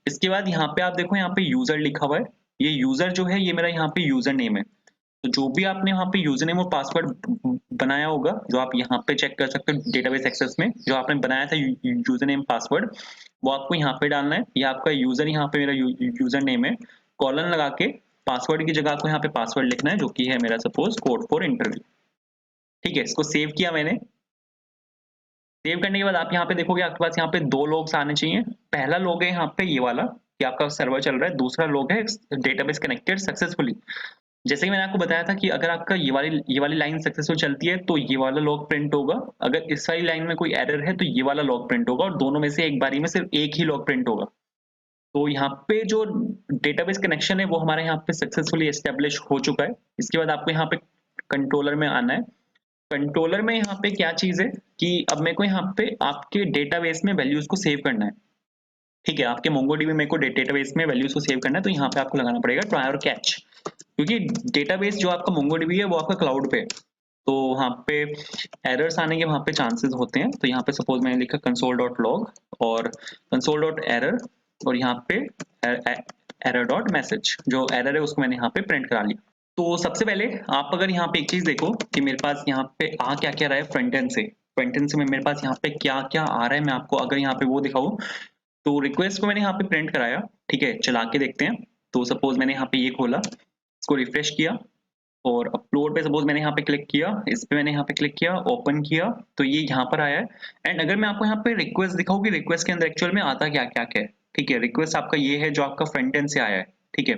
इसके बाद यहाँ पे आप देखो यहाँ पे यूजर लिखा हुआ है। ये यूजर जो है ये मेरा यहाँ पे यूजर नेम है। तो जो भी आपने यहाँ पे यूजर नेम और पासवर्ड बनाया होगा, जो आप यहाँ पे चेक कर सकते हो डेटाबेस एक्सेस में, जो आपने बनाया था यूजर नेम पासवर्ड, वो आपको यहाँ पे डालना है। ये आपका यूजर, यहाँ पे मेरा यूजर नेम है, कॉलन लगा के पासवर्ड की जगह आपको यहाँ पे पासवर्ड लिखना है, जो कि है मेरा सपोज कोड फॉर इंटरव्यू, ठीक है। इसको सेव किया मैंने। सेव करने के बाद आप यहाँ पे देखोगे आपके पास यहाँ पे 2 लोग्स आने चाहिए। पहला लोग है यहाँ पे ये वाला कि आपका सर्वर चल रहा है, दूसरा लोग है डेटाबेस कनेक्टेड सक्सेसफुली। जैसे कि मैंने आपको बताया था कि अगर आपका ये वाली लाइन सक्सेसफुल चलती है तो ये वाला लॉग प्रिंट होगा, अगर इस वाली लाइन में कोई एरर है तो ये वाला लॉग प्रिंट होगा और दोनों में से एक बारी में सिर्फ एक ही लॉग प्रिंट होगा। तो यहाँ पे जो डेटाबेस कनेक्शन है वो हमारे यहाँ पे सक्सेसफुली एस्टेब्लिश हो चुका है। इसके बाद आपको यहाँ पे कंट्रोलर में आना है। कंट्रोलर में यहाँ पे क्या चीज़ है कि अब मेरे को यहाँ पे आपके डेटाबेस में वैल्यूज़ को सेव करना है। ठीक है, आपके मोंगोडीबी मेरे को डेटाबेस में वैल्यूज़ को सेव करना है, तो यहाँ पे आपको लगाना पड़ेगा ट्राई और कैच। क्योंकि डेटाबेस जो आपका मोंगोडीबी है वो आपका क्लाउड पे है, तो वहाँ पे एरर्स आने के वहाँ पे चांसेस होते हैं। तो यहाँ पे सपोज मैंने लिखा console.log और console.error और यहाँ पे error.message, जो एरर है उसको मैंने यहाँ पे प्रिंट करा लिया। तो सबसे पहले आप अगर यहाँ पे एक चीज देखो कि मेरे पास यहाँ पे आ क्या क्या रहा है फ्रंट एंड से मेरे पास यहाँ पे क्या क्या आ रहा है, मैं आपको अगर यहाँ पे वो दिखाऊं तो रिक्वेस्ट को मैंने यहाँ पे प्रिंट कराया। ठीक है, चला के देखते हैं। तो सपोज मैंने यहाँ पे ये खोला, इसको रिफ्रेश किया और अपलोड पे सपोज मैंने यहाँ पे क्लिक किया, इस पे मैंने यहाँ पे क्लिक किया, ओपन किया, तो ये यहाँ पर आया है। एंड अगर मैं आपको यहाँ पे रिक्वेस्ट दिखाऊं कि रिक्वेस्ट के अंदर एक्चुअल में आता क्या क्या क्या है। ठीक है, रिक्वेस्ट आपका ये है जो आपका फ्रंट एंड से आया है। ठीक है,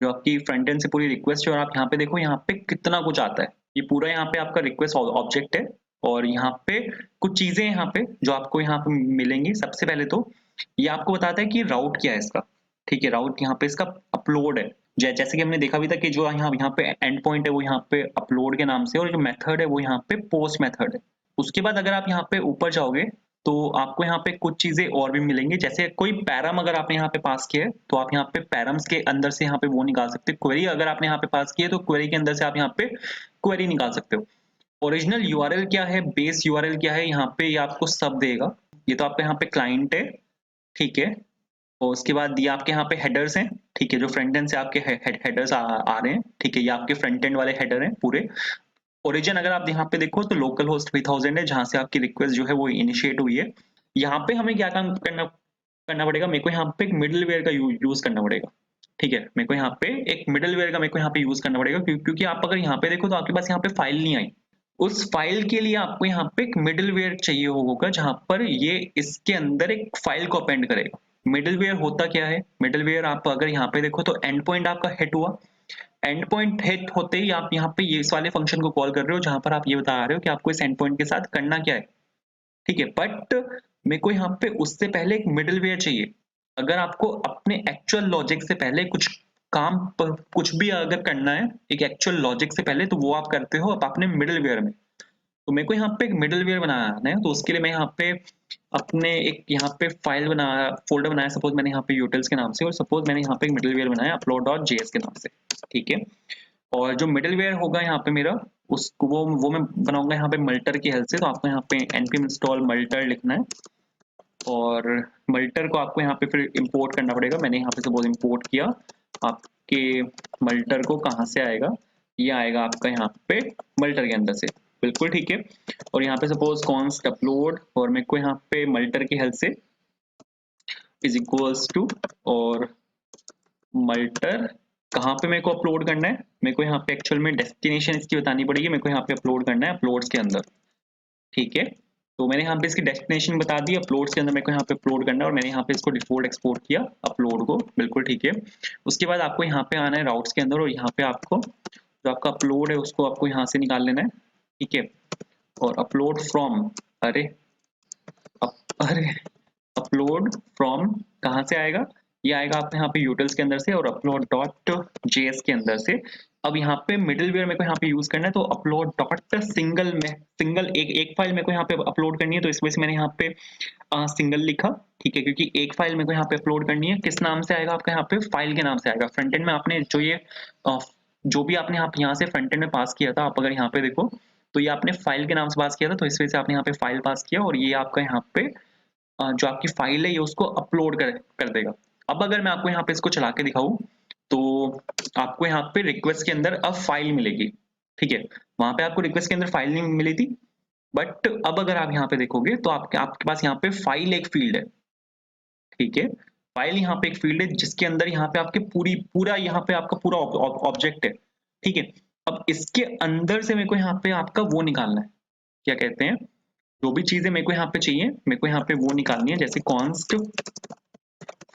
जो आपकी फ्रंट एंड से पूरी रिक्वेस्ट है और आप यहाँ पे देखो यहाँ पे कितना कुछ आता है। ये पूरा यहाँ पे आपका रिक्वेस्ट ऑब्जेक्ट है और यहाँ पे कुछ चीजें यहाँ पे जो आपको यहाँ पे मिलेंगी। सबसे पहले तो ये आपको बताता है कि राउट क्या है इसका। ठीक है, राउट यहाँ पे इसका अपलोड है। जैसे कि हमने देखा भी था कि जो यहाँ पे एंड पॉइंट है वो यहाँ पे अपलोड के नाम से, और जो मेथड है वो यहाँ पे पोस्ट मेथड है। उसके बाद अगर आप यहाँ पे ऊपर जाओगे तो आपको यहाँ पे कुछ चीजें और भी मिलेंगी। जैसे कोई पैरम अगर आपने यहाँ पे पास किया है तो आप यहाँ पे पैरम्स के अंदर से यहाँ पे वो निकाल सकते हो। क्वेरी अगर आपने यहाँ पे पास की है तो क्वेरी के अंदर से आप यहाँ पे क्वेरी निकाल सकते हो। ओरिजिनल यूआरएल क्या है, बेस यूआरएल क्या है, यहाँ पे ये आपको सब देगा। ये तो आपका यहाँ पे क्लाइंट है। ठीक है, और उसके बाद ये आपके यहाँ पे हेडर्स हैं। ठीक है, जो फ्रंट एंड से आपके हेडर्स आ रहे हैं। ठीक है, ये आपके फ्रंट एंड वाले हेडर हैं पूरे। ओरिजिन अगर आप यहाँ पे देखो तो लोकल होस्ट 3000 है, जहां से आपकी रिक्वेस्ट जो है वो इनिशिएट हुई है। यहाँ पे हमें क्या काम करना करना पड़ेगा, मेरे को यहाँ पे एक मिडलवेयर का यूज करना पड़ेगा। ठीक है, मेरे को यहाँ पे एक मिडलवेयर का मेरे को यहाँ पे यूज करना पड़ेगा, क्योंकि आप अगर यहाँ पे देखो तो आपके पास यहाँ पे फाइल नहीं आई। उस फाइल के लिए आपको यहाँ पे एक मिडलवेयर चाहिए होगा, जहां पर ये इसके अंदर एक फाइल को अपेंड करेगा। मिडलवेयर होता क्या है, मिडलवेयर आप अगर यहाँ पे देखो तो एंड पॉइंट आपका हिट हुआ। एंड पॉइंट हिट होते ही आप यहाँ पे ये इस वाले फंक्शन को कॉल कर रहे हो, जहां पर आप ये बता रहे हो कि आपको इस एंड पॉइंट के साथ करना क्या है। ठीक है, बट मेरे को यहाँ पे उससे पहले एक मिडलवेयर चाहिए। अगर आपको अपने एक्चुअल लॉजिक से पहले कुछ काम कुछ भी अगर करना है एक एक्चुअल लॉजिक से पहले, तो वो आप करते हो आप अपने मिडलवेयर में। तो मेरे को यहाँ पे एक मिडलवेयर बनाना है, तो उसके लिए मैं यहाँ पे अपने एक यहाँ पे फाइल बनाया, फोल्डर बनाया। सपोज मैंने यहाँ पे यूटिल्स के नाम से, और सपोज मैंने यहाँ पे एक मिडलवेयर बनाया upload.js के नाम से। ठीक है, और जो मिडलवेयर होगा यहाँ पे मेरा, उसको वो मैं बनाऊंगा यहाँ पे मल्टर की हेल्प से। तो आपको यहाँ पे npm install multer लिखना है और मल्टर को आपको यहाँ पे फिर इंपोर्ट करना पड़ेगा। मैंने यहाँ पे सपोज इंपोर्ट किया। आपके मल्टर को कहाँ से आएगा, ये आएगा आपका यहाँ पे मल्टर के अंदर से। बिल्कुल ठीक है, और यहाँ पे सपोज कॉन्स्ट अपलोड और मेरे को यहाँ पे मल्टर की हेल्प से इज इक्वल्स टू, और मल्टर कहाँ पे मेरे को अपलोड करना है, मेरे को यहाँ पे एक्चुअल में डेस्टिनेशन इसकी बतानी पड़ेगी। मेरे को यहाँ पे अपलोड करना है अपलोड्स के अंदर। ठीक है, तो मैंने यहाँ पे इसकी डेस्टिनेशन बता दी, अपलोड्स के अंदर मेरे को यहाँ पे अपलोड करना है, और मैंने यहाँ पे इसको डिफॉल्ट एक्सपोर्ट किया अपलोड को। बिल्कुल ठीक है, उसके बाद आपको यहाँ पे आना है राउट्स के अंदर, और यहाँ पे आपको जो आपका अपलोड है उसको आपको यहाँ से निकाल लेना है। ठीक है, और अपलोड फ्रॉम, अरे अरे अपलोड फ्रॉम कहाँ से आएगा, ये आएगा आपके यहाँ पे यूटिल्स के अंदर से और अपलोड डॉट जेएस के अंदर से। अब यहाँ पे मिडलवेयर मेरे को यहाँ पे यूज करना है, तो अपलोड डॉट सिंगल में सिंगल एक फाइल मेरे को यहाँ पे अपलोड करनी है, तो इस वजह से मैंने यहाँ पे सिंगल लिखा। ठीक है, क्योंकि एक फाइल मेरे को यहाँ पे अपलोड करनी है। किस नाम से आएगा आपका यहाँ पे, फाइल के नाम से आएगा। फ्रंट एंड में आपने जो ये जो भी आपने यहाँ से फ्रंट एंड में पास किया था, आप अगर यहाँ पे देखो तो ये आपने फाइल के नाम से पास किया था, तो इस वजह से आपने यहाँ पे फाइल पास किया, और ये आपका यहाँ पे जो आपकी फाइल है ये उसको अपलोड कर देगा। अब अगर मैं आपको यहाँ पे इसको चला के दिखाऊं तो आपको यहाँ पे रिक्वेस्ट के अंदर अब फाइल मिलेगी। ठीक है, वहां पे आपको रिक्वेस्ट के अंदर फाइल नहीं मिली थी, बट अब अगर आप यहाँ पे देखोगे तो आपके आपके पास यहाँ पे फाइल एक फील्ड है। ठीक है, फाइल यहाँ पे एक फील्ड है जिसके अंदर यहाँ पे आपके पूरा यहाँ पे आपका पूरा ऑब्जेक्ट है। ठीक है, अब इसके अंदर से मेरे को यहाँ पे आपका वो निकालना है, क्या कहते हैं, जो भी चीजें मेरे को यहाँ पे चाहिए मेरे को यहाँ पे वो निकालनी है। जैसे कॉन्स्ट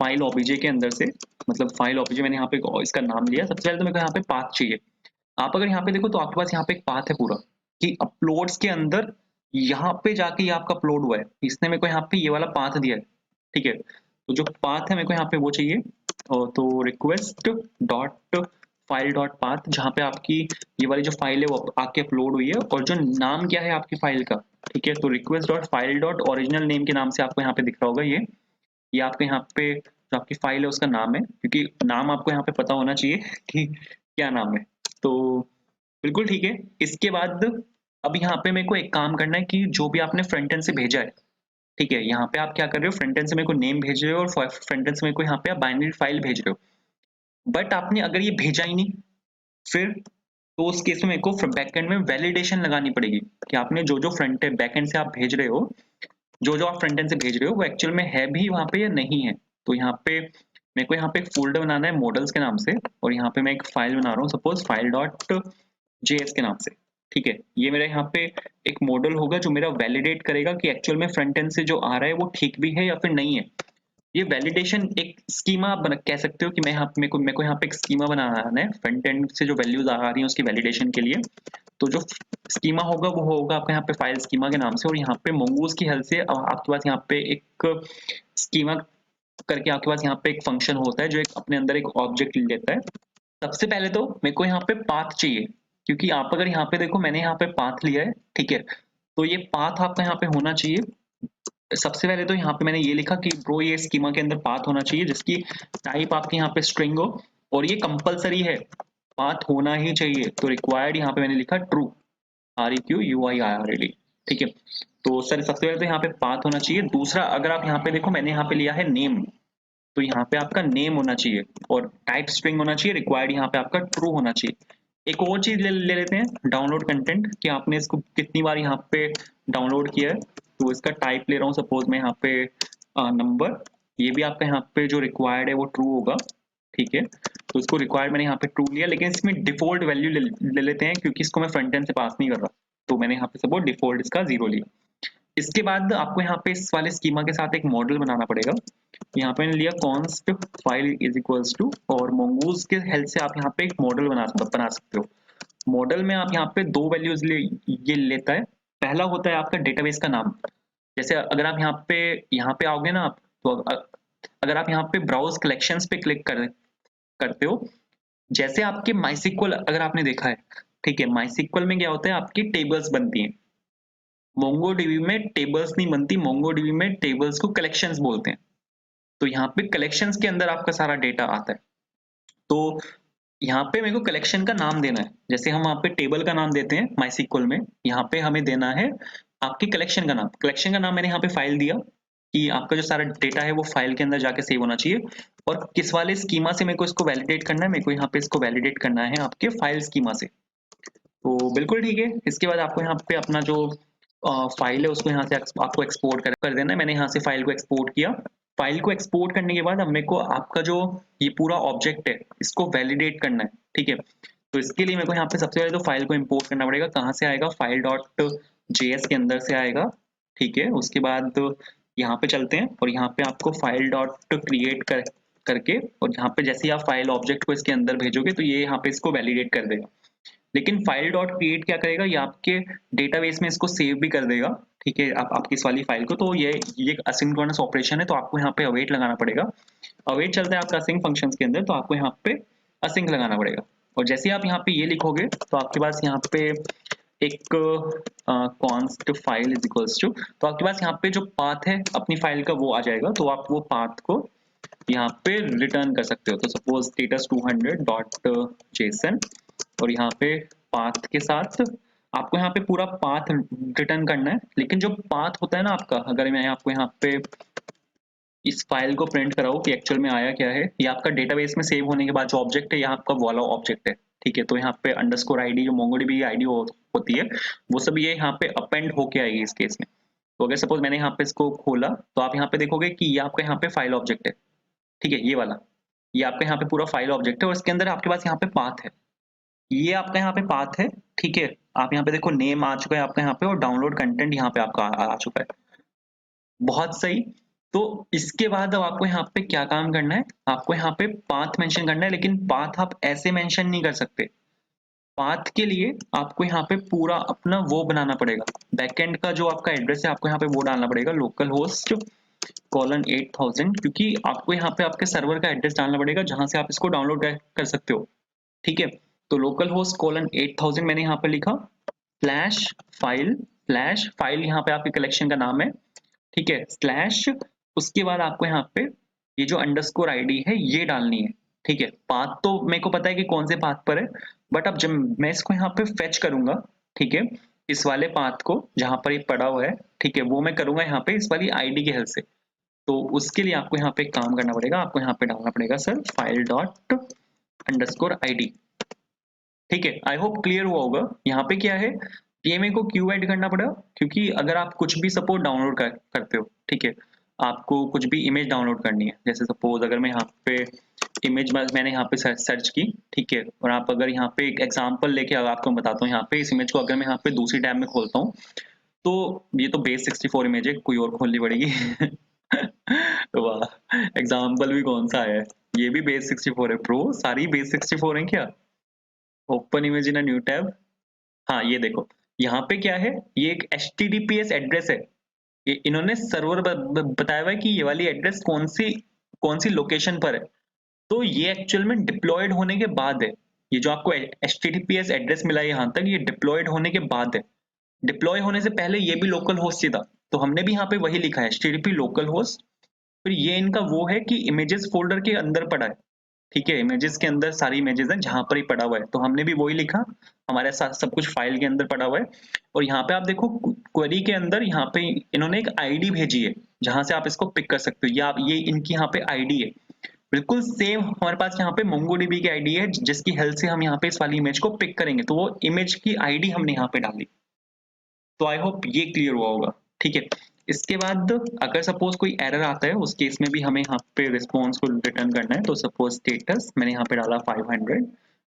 फाइल ओबीजे के अंदर से, मतलब फाइल ओबीजे मैंने यहाँ पे इसका नाम लिया। सबसे पहले तो मेरे को यहाँ पे पाथ चाहिए। आप अगर यहाँ पे देखो तो आपके पास यहाँ पे एक पाथ है पूरा, कि अपलोड्स के अंदर यहाँ पे जाके ये आपका अपलोड हुआ है। इसने मेरे को यहाँ पे ये वाला पाथ दिया है, ठीक है। तो जो पाथ है मेरे को यहाँ पे वो चाहिए, और तो request dot file dot path, जहाँ पे आपकी ये वाली जो फाइल है वो आके अपलोड हुई है, और जो नाम क्या है आपकी फाइल का, ठीक है। तो request dot file dot original name के नाम से आपको यहाँ पे दिख रहा होगा ये आपके यहाँ पे जो आपकी फाइल है उसका नाम है, क्योंकि नाम आपको यहाँ पे पता होना चाहिए कि क्या नाम है। तो बिल्कुल ठीक है। इसके बाद अब यहाँ पे मेरे को एक काम करना है कि जो भी आपने फ्रंट एंड से भेजा है, ठीक है, यहाँ पे आप क्या कर रहे हो, फ्रंट एंड से मेरे को नेम भेज रहे हो और फ्रंट एंड से मेरे को यहाँ पे आप बाइनरी फाइल भेज रहे हो। बट आपने अगर ये भेजा ही नहीं, फिर तो उस केस में मेरे को बैकएंड में वैलिडेशन लगानी पड़ेगी कि आपने जो जो फ्रंट एंड बैकएंड से आप भेज रहे हो, जो जो आप फ्रंट एंड से भेज रहे हो वो एक्चुअल में है भी वहां पे या नहीं है। तो यहाँ पे मेरे को यहाँ पे एक फोल्डर बनाना है मॉडल्स के नाम से, और यहाँ पे मैं एक फाइल बना रहा हूँ सपोज फाइल डॉट जेएस के नाम से, ठीक है। ये मेरा यहाँ पे एक मॉडल होगा जो मेरा वैलिडेट करेगा कि एक्चुअल में फ्रंट एंड से जो आ रहा है वो ठीक भी है या फिर नहीं है। ये वैलिडेशन एक स्कीमा आप कह सकते हो कि मेरे को यहाँ पे एक स्कीमा बनाना है फ्रंट एंड से जो वैल्यूज आ रही है उसकी वैलिडेशन के लिए। तो जो स्कीमा होगा वो होगा आपका यहाँ पे फाइल स्कीमा के नाम से, और यहाँ पे मोंगूज की हेल्प से आपके पास यहाँ पे एक स्कीमा करके आपके पास यहाँ पे एक फंक्शन होता है जो एक अपने अंदर एक ऑब्जेक्ट लेता है। सबसे पहले तो मेरे को यहाँ पे पाथ चाहिए, क्योंकि आप अगर यहाँ पे देखो मैंने यहाँ पे पाथ लिया है, ठीक है। तो ये पाथ आपका यहाँ पे होना चाहिए। सबसे पहले तो यहाँ पे मैंने ये लिखा कि ब्रो ये स्कीमा के अंदर पाथ होना चाहिए जिसकी टाइप आपके यहाँ पे स्ट्रिंग हो, और ये कंपलसरी है, पाथ होना ही चाहिए। तो रिक्वायर्ड यहाँ पे मैंने लिखा ट्रू, REQUIRED, ठीक है। तो सर सबसे पहले तो यहाँ पे पाथ होना चाहिए। दूसरा, अगर आप यहाँ पे देखो मैंने यहाँ पे लिया है नेम, तो यहाँ पे आपका नेम होना चाहिए और टाइप स्ट्रिंग होना चाहिए। रिक्वायर्ड यहाँ पे आपका ट्रू होना चाहिए। एक और चीज ले लेते हैं, डाउनलोड कंटेंट, कि आपने इसको कितनी बार यहाँ पे डाउनलोड किया है। तो इसका टाइप ले रहा हूँ सपोज मैं यहाँ पे नंबर, ये भी आपका यहाँ पे जो रिक्वायर्ड है वो ट्रू होगा, ठीक है। तो इसको रिक्वायर्ड मैंने यहाँ पे ट्रू लिया, लेकिन इसमें डिफॉल्ट वैल्यू ले लेते हैं क्योंकि इसको मैं फ्रंट एंड से पास नहीं कर रहा। तो मैंने यहाँ पे सपोज डिफॉल्ट इसका 0 लिया। इसके बाद आपको यहाँ पे इस वाले स्कीमा के साथ एक मॉडल बनाना पड़ेगा। यहाँ पे मैंने लिया const file is equals to, और मोंगूज के हेल्प से आप यहाँ पे एक मॉडल बना सकते हो। मॉडल में आप यहाँ पे दो वैल्यूज ये लेता है। पहला होता है आपका डेटाबेस का नाम। जैसे अगर आप यहाँ पे आओगे ना आप, तो अगर आप यहाँ पे ब्राउज कलेक्शंस पे क्लिक करते हो, जैसे आपके माइसिक्वल अगर आपने देखा है, ठीक है, माइसिक्वल में क्या होता है आपकी टेबल्स बनती हैं। मोंगोडीबी में टेबल्स नहीं बनती, मोंगोडीबी में टेबल्स को कलेक्शंस बोलते हैं। तो यहाँ पे कलेक्शंस के अंदर आपका सारा डेटा आता है। तो यहाँ पे मेरे को कलेक्शन का नाम देना है, जैसे हम वहाँ पे टेबल का नाम देते हैं माइसिक्वल में, यहाँ पे हमें देना है आपकी कलेक्शन का नाम। कलेक्शन का नाम मैंने यहाँ पे फाइल दिया कि आपका जो सारा डेटा है वो फाइल के अंदर जाके सेव होना चाहिए। और किस वाले स्कीमा से मेरे को इसको वैलिडेट करना है, मेरे को यहाँ पे इसको वैलिडेट करना है आपके फाइल स्कीमा से। तो बिल्कुल ठीक है। इसके बाद आपको यहाँ पे अपना जो फाइल है उसको यहाँ से आपको एक्सपोर्ट कर देना है। मैंने यहाँ से फाइल को एक्सपोर्ट किया। फाइल को एक्सपोर्ट करने के बाद अब मेरे को आपका जो ये पूरा ऑब्जेक्ट है इसको वैलिडेट करना है, ठीक है। तो इसके लिए मेरे को यहाँ पे सबसे पहले तो फाइल को इंपोर्ट करना पड़ेगा। कहाँ से आएगा, फाइल डॉट जेएस के अंदर से आएगा, ठीक है। उसके बाद यहाँ पे चलते हैं और यहाँ पे आपको फाइल डॉट क्रिएट करके, और यहाँ पे जैसे ही आप फाइल ऑब्जेक्ट को इसके अंदर भेजोगे तो ये यहाँ पे इसको वैलिडेट कर देगा। लेकिन फाइल डॉट क्रिएट क्या करेगा, ये आपके डेटाबेस में इसको सेव भी कर देगा, ठीक है, आप आपकी इस वाली फाइल को। तो ये एक असिंक्रोनस ऑपरेशन है, तो आपको यहाँ पे अवेट लगाना पड़ेगा। अवेट चलता है आपका असिंक फंक्शंस के अंदर, तो आपको यहाँ पे असिंक लगाना पड़ेगा। और जैसे आप यहाँ पे ये लिखोगे तो आपके पास यहाँ पे एक const file is equals to, तो आपके पास यहाँ पे जो पाथ है अपनी फाइल का वो आ जाएगा। तो आप वो पाथ को यहाँ पे रिटर्न कर सकते हो। तो सपोज स्टेटस 200 डॉट जेसन, और यहाँ पे पाथ के साथ आपको यहाँ पे पूरा पाथ रिटर्न करना है। लेकिन जो पाथ होता है ना आपका, अगर मैं आपको यहाँ पे इस फाइल को प्रिंट कराऊं कि एक्चुअल में आया क्या है, ये आपका डेटाबेस में सेव होने के बाद जो ऑब्जेक्ट है, यहाँ आपका वाला ऑब्जेक्ट है, ठीक है। तो यहाँ पे अंडरस्कोर आईडी जो मोंगोडीबी आईडी होती है वो सब ये यहाँ पे अपेंड होके आएगी इस केस में। तो अगर सपोज मैंने यहाँ पे इसको खोला तो आप यहाँ पे देखोगे कि ये आपका यहाँ पे फाइल ऑब्जेक्ट है, ठीक है, ये वाला, ये आपका यहाँ पे पूरा फाइल ऑब्जेक्ट है, और इसके अंदर आपके पास यहाँ पे पाथ है, ये आपका यहाँ पे पाथ है, ठीक है। आप यहाँ पे देखो नेम आ चुका है आपका यहाँ पे, और डाउनलोड कंटेंट यहाँ पे आपका आ चुका है। बहुत सही। तो इसके बाद अब आपको यहाँ पे क्या काम करना है, आपको यहाँ पे पाथ मेंशन करना है, लेकिन पाथ आप ऐसे मेंशन नहीं कर सकते। पाथ के लिए आपको यहाँ पे पूरा अपना वो बनाना पड़ेगा, बैकएंड का जो आपका एड्रेस है आपको यहाँ पे वो डालना पड़ेगा, लोकल होस्ट कॉलन 8000, क्योंकि आपको यहाँ पे आपके सर्वर का एड्रेस डालना पड़ेगा जहां से आप इसको डाउनलोड कर सकते हो। ठीक है, तो लोकल होस्ट कॉलन 8000 मैंने यहाँ पे लिखा, फ्लैश फाइल यहाँ पे आपके कलेक्शन का नाम है। ठीक है, स्लैश, उसके बाद आपको यहाँ पे ये जो अंडरस्कोर आईडी है ये डालनी है। ठीक है, पाथ तो मेरे को पता है कि कौन से पाथ पर है, बट अब जब मैं इसको यहाँ पे फेच करूंगा, ठीक है, इस वाले पाथ को जहां पर ये पड़ा हुआ है, ठीक है, वो मैं करूंगा यहाँ पे इस वाली आईडी की हेल्प से। तो उसके लिए आपको यहाँ पे एक काम करना पड़ेगा, आपको यहाँ पे डालना पड़ेगा sir file dot underscore ID. ठीक है, आई होप क्लियर हुआ होगा। यहाँ पे क्या है, ये मेरे को क्यों ऐड करना पड़ा, क्योंकि अगर आप कुछ भी सपोज डाउनलोड करते हो, ठीक है, आपको कुछ भी इमेज डाउनलोड करनी है, जैसे सपोज अगर मैं यहाँ पे इमेज मैंने यहाँ पे सर्च की, ठीक है, और आप अगर यहाँ पे एक एग्जांपल लेके आपको बताता हूँ, यहाँ पे इस इमेज को अगर मैं यहाँ पे दूसरी टैब में खोलता हूँ, तो ये तो बेस 64 इमेज है, कोई और खोलनी पड़ेगी। वाह, एग्जांपल भी कौन सा है, ये भी बेस 64 है प्रो, सारी बेस 64 है क्या। Open image in a new tab, हाँ ये देखो, यहाँ पे क्या है, ये एक HTTPS एड्रेस है, ये इन्होंने सर्वर बताया हुआ है कि ये वाली एड्रेस कौन सी लोकेशन पर है। तो ये एक्चुअल में डिप्लॉयड होने के बाद है, ये जो आपको HTTPS एड्रेस मिला है यहाँ तक, ये डिप्लॉयड होने के बाद है। डिप्लॉय होने से पहले ये भी लोकल होस्ट ही था, तो हमने भी यहाँ पे वही लिखा है HTTP लोकल होस्ट। फिर ये इनका वो है कि इमेजेस फोल्डर के अंदर पड़ा है। ठीक है, इमेजेस के अंदर सारी इमेजेस हैं जहां पर ही पड़ा हुआ है, तो हमने भी वही लिखा, हमारे साथ सब कुछ फाइल के अंदर पड़ा हुआ है। और यहाँ पे आप देखो क्वेरी के अंदर यहाँ पे इन्होंने एक आईडी भेजी है जहां से आप इसको पिक कर सकते हो, या ये इनकी यहाँ पे आईडी है, बिल्कुल सेम हमारे पास यहाँ पे मोंगोडीबी की आईडी है जिसकी हेल्प से हम यहाँ पे इस वाली इमेज को पिक करेंगे, तो वो इमेज की आईडी हमने यहाँ पे डाली। तो आई होप ये क्लियर हुआ होगा। ठीक है, इसके बाद अगर सपोज कोई एरर आता है उस केस में भी हमें यहाँ पे रिस्पॉन्स को रिटर्न करना है, तो सपोज स्टेटस मैंने यहाँ पे डाला 500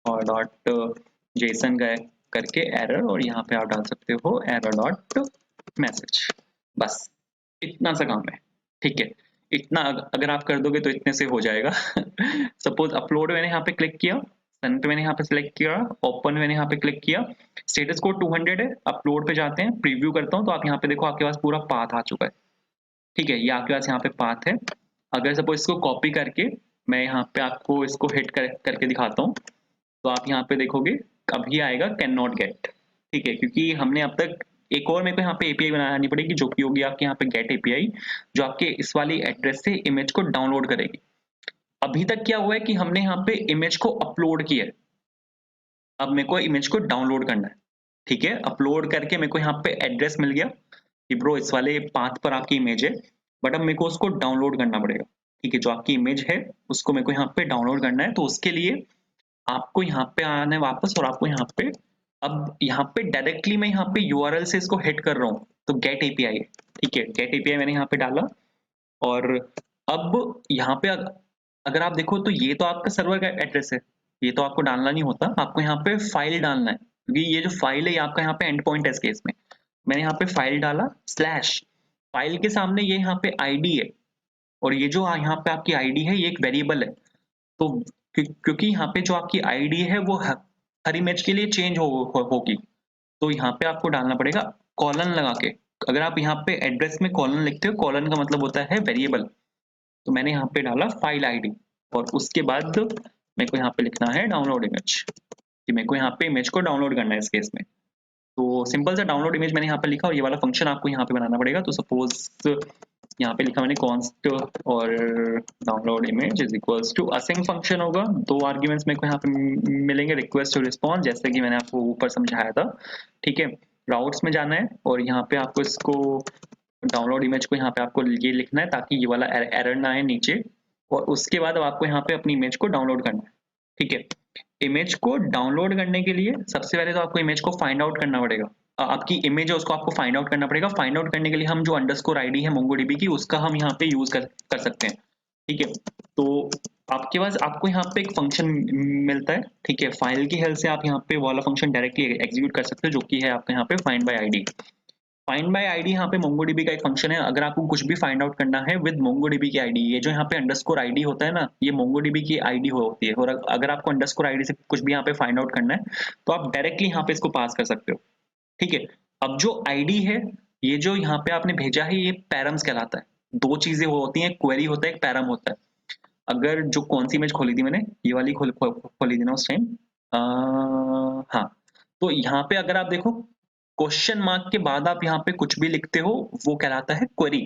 और डॉट जेसन करके एरर, और यहाँ पे आप डाल सकते हो एरर डॉट मैसेज, बस इतना सा काम है। ठीक है, इतना अगर आप कर दोगे तो इतने से हो जाएगा। सपोज अपलोड मैंने यहाँ पे क्लिक किया, सन पे मैंने यहाँ पे सिलेक्ट किया, ओपन मैंने यहाँ पे क्लिक किया, स्टेटस कोड 200 है, अपलोड पे जाते हैं, प्रीव्यू करता हूँ, तो आप यहाँ पे देखो आपके पास पूरा पाथ आ चुका है। ठीक है, ये आपके पास यहाँ पे पाथ है। अगर सपोज इसको कॉपी करके मैं यहाँ पे आपको इसको हिट करके दिखाता हूँ, तो आप यहाँ पे देखोगे अभी आएगा कैन नॉट गेट। ठीक है, क्योंकि हमने अब तक एक और मेरे को यहाँ पे एपीआई बनानी पड़ेगी जो कि होगी आपके यहाँ पे गेट एपीआई, जो आपके इस वाली एड्रेस से इमेज को डाउनलोड करेगी। अभी तक क्या हुआ है कि हमने यहाँ पे इमेज को अपलोड किया है, अब मेरे को इमेज को डाउनलोड करना है। ठीक है, अपलोड करके मेरे को यहाँ पे एड्रेस मिल गया कि ब्रो इस वाले पाथ पर आपकी इमेज है, बट अब मेरे को उसको डाउनलोड करना पड़ेगा। ठीक है, जो आपकी इमेज है उसको मेरे को यहाँ पे डाउनलोड करना है, तो उसके लिए आपको यहाँ पे आना है वापस, और आपको यहाँ पे अब यहाँ पे डायरेक्टली मैं यहाँ पे यूआरएल से इसको हिट कर रहा हूँ, तो गेट एपीआई है। ठीक है, गेट एपीआई मैंने यहाँ पे डाला, और अब यहाँ पे अगर आप देखो तो ये तो आपका सर्वर का एड्रेस है, ये तो आपको डालना नहीं होता, आपको यहाँ पे फाइल डालना है, क्योंकि ये जो फाइल है ये आपका यहाँ पे एंड पॉइंट है इस केस में। मैंने यहाँ पे फाइल डाला, स्लैश फाइल के सामने ये यहाँ पे आईडी है, और ये जो यहाँ पे आपकी आईडी है ये एक वेरिएबल है। तो क्योंकि यहाँ पे जो आपकी आईडी है वो हर इमेज के लिए चेंज होगी, तो यहाँ पे आपको डालना पड़ेगा कॉलन लगा के। अगर आप यहाँ पे एड्रेस में कॉलन लिखते हो, कॉलन का मतलब होता है वेरिएबल, तो मैंने यहाँ पे डाला फाइल आईडी, और उसके बाद मेरे को यहाँ पे लिखना है डाउनलोड इमेज, कि मेरे को यहाँ पे इमेज को डाउनलोड करना है इस केस में। तो सिंपल सा डाउनलोड इमेज मैंने यहाँ पे लिखा, और ये वाला फंक्शन आपको यहाँ पे बनाना पड़ेगा। तो सपोज यहाँ पे लिखा मैंने कॉन्स्ट और download image is equals to async function होगा, दो आर्ग्यूमेंट्स मेरे को यहाँ पे मिलेंगे, रिक्वेस्ट टू रिस्पॉन्स, जैसे कि मैंने आपको ऊपर समझाया था। ठीक है, राउट्स में जाना है, और यहाँ पे आपको इसको डाउनलोड इमेज को यहाँ पे आपको ये लिखना है ताकि ये वाला एरर ना आए नीचे, और उसके बाद अब आपको यहाँ पे अपनी इमेज को डाउनलोड करना है। ठीक है, इमेज को डाउनलोड करने के लिए सबसे पहले तो आपको इमेज को फाइंड आउट करना पड़ेगा, आपकी इमेज है उसको आपको फाइंड आउट करना पड़ेगा। फाइंड आउट करने के लिए हम जो अंडरस्कोर आईडी है मोंगोडीबी की, उसका हम यहाँ पे यूज कर सकते हैं। ठीक है, तो आपके पास आपको यहाँ पे एक फंक्शन मिलता है। ठीक है, फाइल की हेल्प से आप यहाँ पे वाला फंक्शन डायरेक्टली एग्जीक्यूट कर सकते हो, जो कि है आपका यहाँ पे find by ID. Find by ID यहाँ पे मोंगोडीबी का एक फंक्शन है। अगर आपको कुछ भी फाइंड आउट करना है विद मोंगोडीबी की आईडी, ये जो यहाँ पे अंडरस्कोर आईडी होता है ना, ये मोंगोडीबी की आईडी होती है। और अगर आपको अंडरस्कोर आईडी से कुछ भी यहाँ पे फाइंड आउट करना है तो आप डायरेक्टली यहाँ पे इसको पास कर सकते हो। ठीक है, अब जो आईडी है, ये जो यहाँ पे आपने भेजा है, ये पैरम्स कहलाता है। दो चीजें होती हैं, क्वेरी होता है, एक पैरम होता है। अगर जो कौन सी इमेज खोली थी मैंने, ये वाली खोली थी ना उस टाइम, हाँ, तो यहाँ पे अगर आप देखो क्वेश्चन मार्क के बाद आप यहाँ पे कुछ भी लिखते हो वो कहलाता है क्वेरी।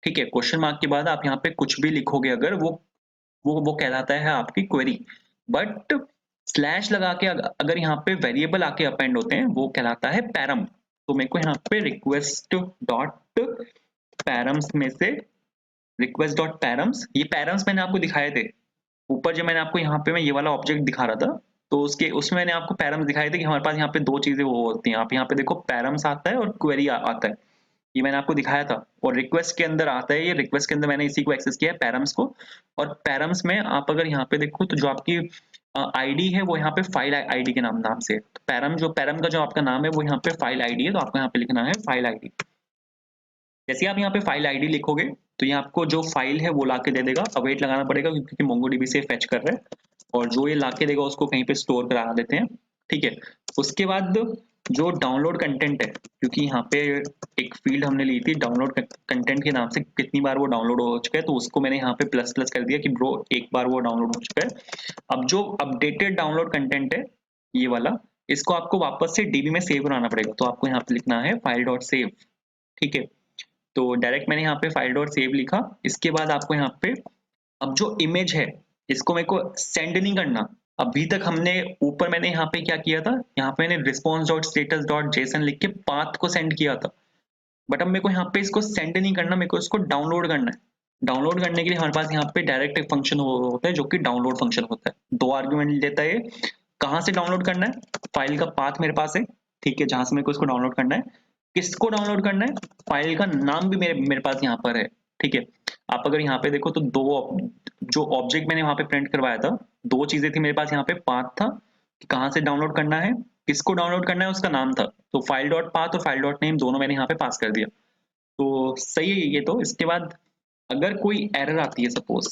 ठीक है, क्वेश्चन मार्क के बाद आप यहाँ पे कुछ भी लिखोगे अगर, वो कहलाता है आपकी क्वेरी। बट स्लैश लगा के अगर यहाँ पे वेरिएबल आके अपेंड होते हैं वो कहलाता है पैरम। तो मेरे को यहाँ पे रिक्वेस्ट डॉट पैरम्स में से, रिक्वेस्ट डॉट पैरम्स, ये पैरम्स मैंने आपको दिखाए थे ऊपर, जो मैंने आपको यहाँ पे मैं ये वाला ऑब्जेक्ट दिखा रहा था, तो उसके उसमें मैंने आपको पैरम्स दिखाए थे कि हमारे पास यहाँ पे दो चीजें वो होती हैं। आप यहाँ पे देखो पैरम्स आता है और क्वेरी आता है, ये मैंने आपको दिखाया था। और रिक्वेस्ट के अंदर आता है, ये रिक्वेस्ट के अंदर मैंने इसी को एक्सेस किया है पैरम्स को। और पैरम्स में आप अगर यहाँ पे देखो तो जो आपकी आईडी है वो यहाँ पे फाइल आईडी के नाम से, तो पैरम का जो आपका नाम है वो यहाँ पे फाइल आईडी है, तो आपको यहाँ पे लिखना है फाइल आईडी। जैसे आप यहाँ पे फाइल आईडी लिखोगे तो ये आपको जो फाइल है वो लाके दे देगा। अवेट लगाना पड़ेगा क्योंकि मोंगोडीबी से फेच कर रहे हैं, और जो ये लाके देगा उसको कहीं पे स्टोर करा देते हैं। ठीक है, उसके बाद जो डाउनलोड कंटेंट है, क्योंकि यहाँ पे एक फील्ड हमने ली थी डाउनलोड कंटेंट के नाम से, कितनी बार वो डाउनलोड हो चुका है, तो उसको मैंने यहाँ पे प्लस प्लस कर दिया कि ब्रो एक बार वो डाउनलोड हो चुका है। अब जो अपडेटेड डाउनलोड कंटेंट है ये वाला, इसको आपको वापस से डीबी में सेव कराना पड़ेगा, तो आपको यहाँ पे लिखना है फाइल डॉट सेव। ठीक है, तो डायरेक्ट मैंने यहाँ पे फाइल डॉट सेव लिखा। इसके बाद आपको यहाँ पे अब जो इमेज है इसको मेरे को सेंड नहीं करना। अभी तक हमने ऊपर मैंने यहाँ पे क्या किया था, यहाँ पे मैंने response dot status dot JSON लिख के पाथ को सेंड किया था। बट अब मेरे को यहाँ पे इसको सेंड नहीं करना, मेरे को इसको डाउनलोड करना है। डाउनलोड करने के लिए हमारे पास यहाँ पे डायरेक्ट एक फंक्शन होता है जो कि डाउनलोड फंक्शन होता है। दो आर्ग्यूमेंट लेता है। कहाँ से डाउनलोड करना है, फाइल का पाथ मेरे पास है, ठीक है, जहां से मेरे को इसको डाउनलोड करना है। किसको डाउनलोड करना है, फाइल का नाम भी मेरे पास यहाँ पर है। ठीक है, आप अगर यहाँ पे देखो तो जो ऑब्जेक्ट मैंने वहां पे प्रिंट करवाया था, दो चीजें थी मेरे पास। यहाँ पे पाथ था कि कहाँ से डाउनलोड करना है, किसको डाउनलोड करना है, उसका नाम था। तो फाइल डॉट पाथ और फाइल डॉट नेम दोनों मैंने यहाँ पे पास कर दिया, तो सही है ये। तो इसके बाद अगर कोई एरर आती है सपोज,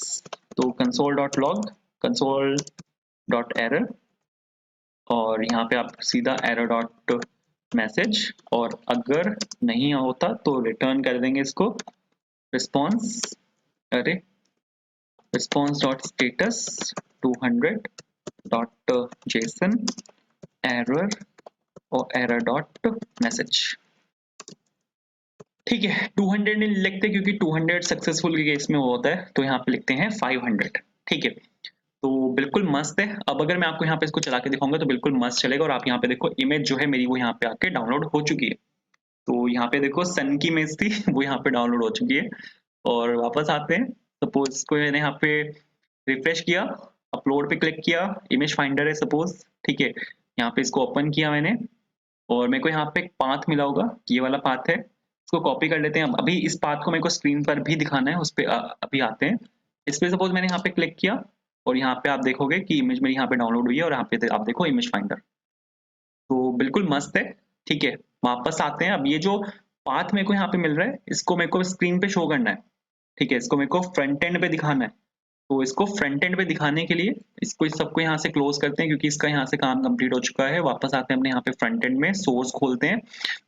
तो console dot log console dot error, और यहाँ पे आप सीधा एरर डॉट मैसेज, और अगर नहीं होता तो रिटर्न कर देंगे इसको रिस्पॉन्स, अरे response dot status 200 dot JSON error, और एरर डॉट मैसेज। ठीक है, 200 नहीं लिखते क्योंकि 200 सक्सेसफुल के केस में वो होता है, तो यहाँ पे लिखते हैं 500। ठीक है, तो बिल्कुल मस्त है। अब अगर मैं आपको यहाँ पे इसको चला के दिखाऊंगा तो बिल्कुल मस्त चलेगा। और आप यहाँ पे देखो इमेज जो है मेरी वो यहाँ पे आके डाउनलोड हो चुकी है। तो यहाँ पे देखो सन की इमेज थी वो यहाँ पे डाउनलोड हो चुकी है। और वापस आते हैं, सपोज इसको मैंने यहाँ पे रिफ्रेश किया, अपलोड पे क्लिक किया, इमेज फाइंडर है सपोज। ठीक है, यहाँ पे इसको ओपन किया मैंने, और मेरे को यहाँ पे एक पाथ मिला होगा, ये वाला पाथ है, इसको कॉपी कर लेते हैं। अभी इस पाथ को मेरे को स्क्रीन पर भी दिखाना है, उस पर अभी आते हैं। इस पे सपोज मैंने यहाँ पे क्लिक किया, और यहाँ पे आप देखोगे कि इमेज मेरी यहाँ पे डाउनलोड हुई है, और यहाँ पे आप देखो इमेज फाइंडर, तो बिल्कुल मस्त है। ठीक है, वापस आते हैं। अब ये जो पाथ मेरे को यहाँ पे मिल रहा है, इसको मेरे को स्क्रीन पे शो करना है। ठीक है, इसको मेरे को फ्रंट एंड पे दिखाना है। तो इसको फ्रंट एंड पे दिखाने के लिए इसको इस सबको यहाँ से क्लोज करते हैं, क्योंकि इसका यहाँ से काम कंप्लीट हो चुका है। वापस आते हैं अपने यहाँ पे फ्रंट एंड में, सोर्स खोलते हैं,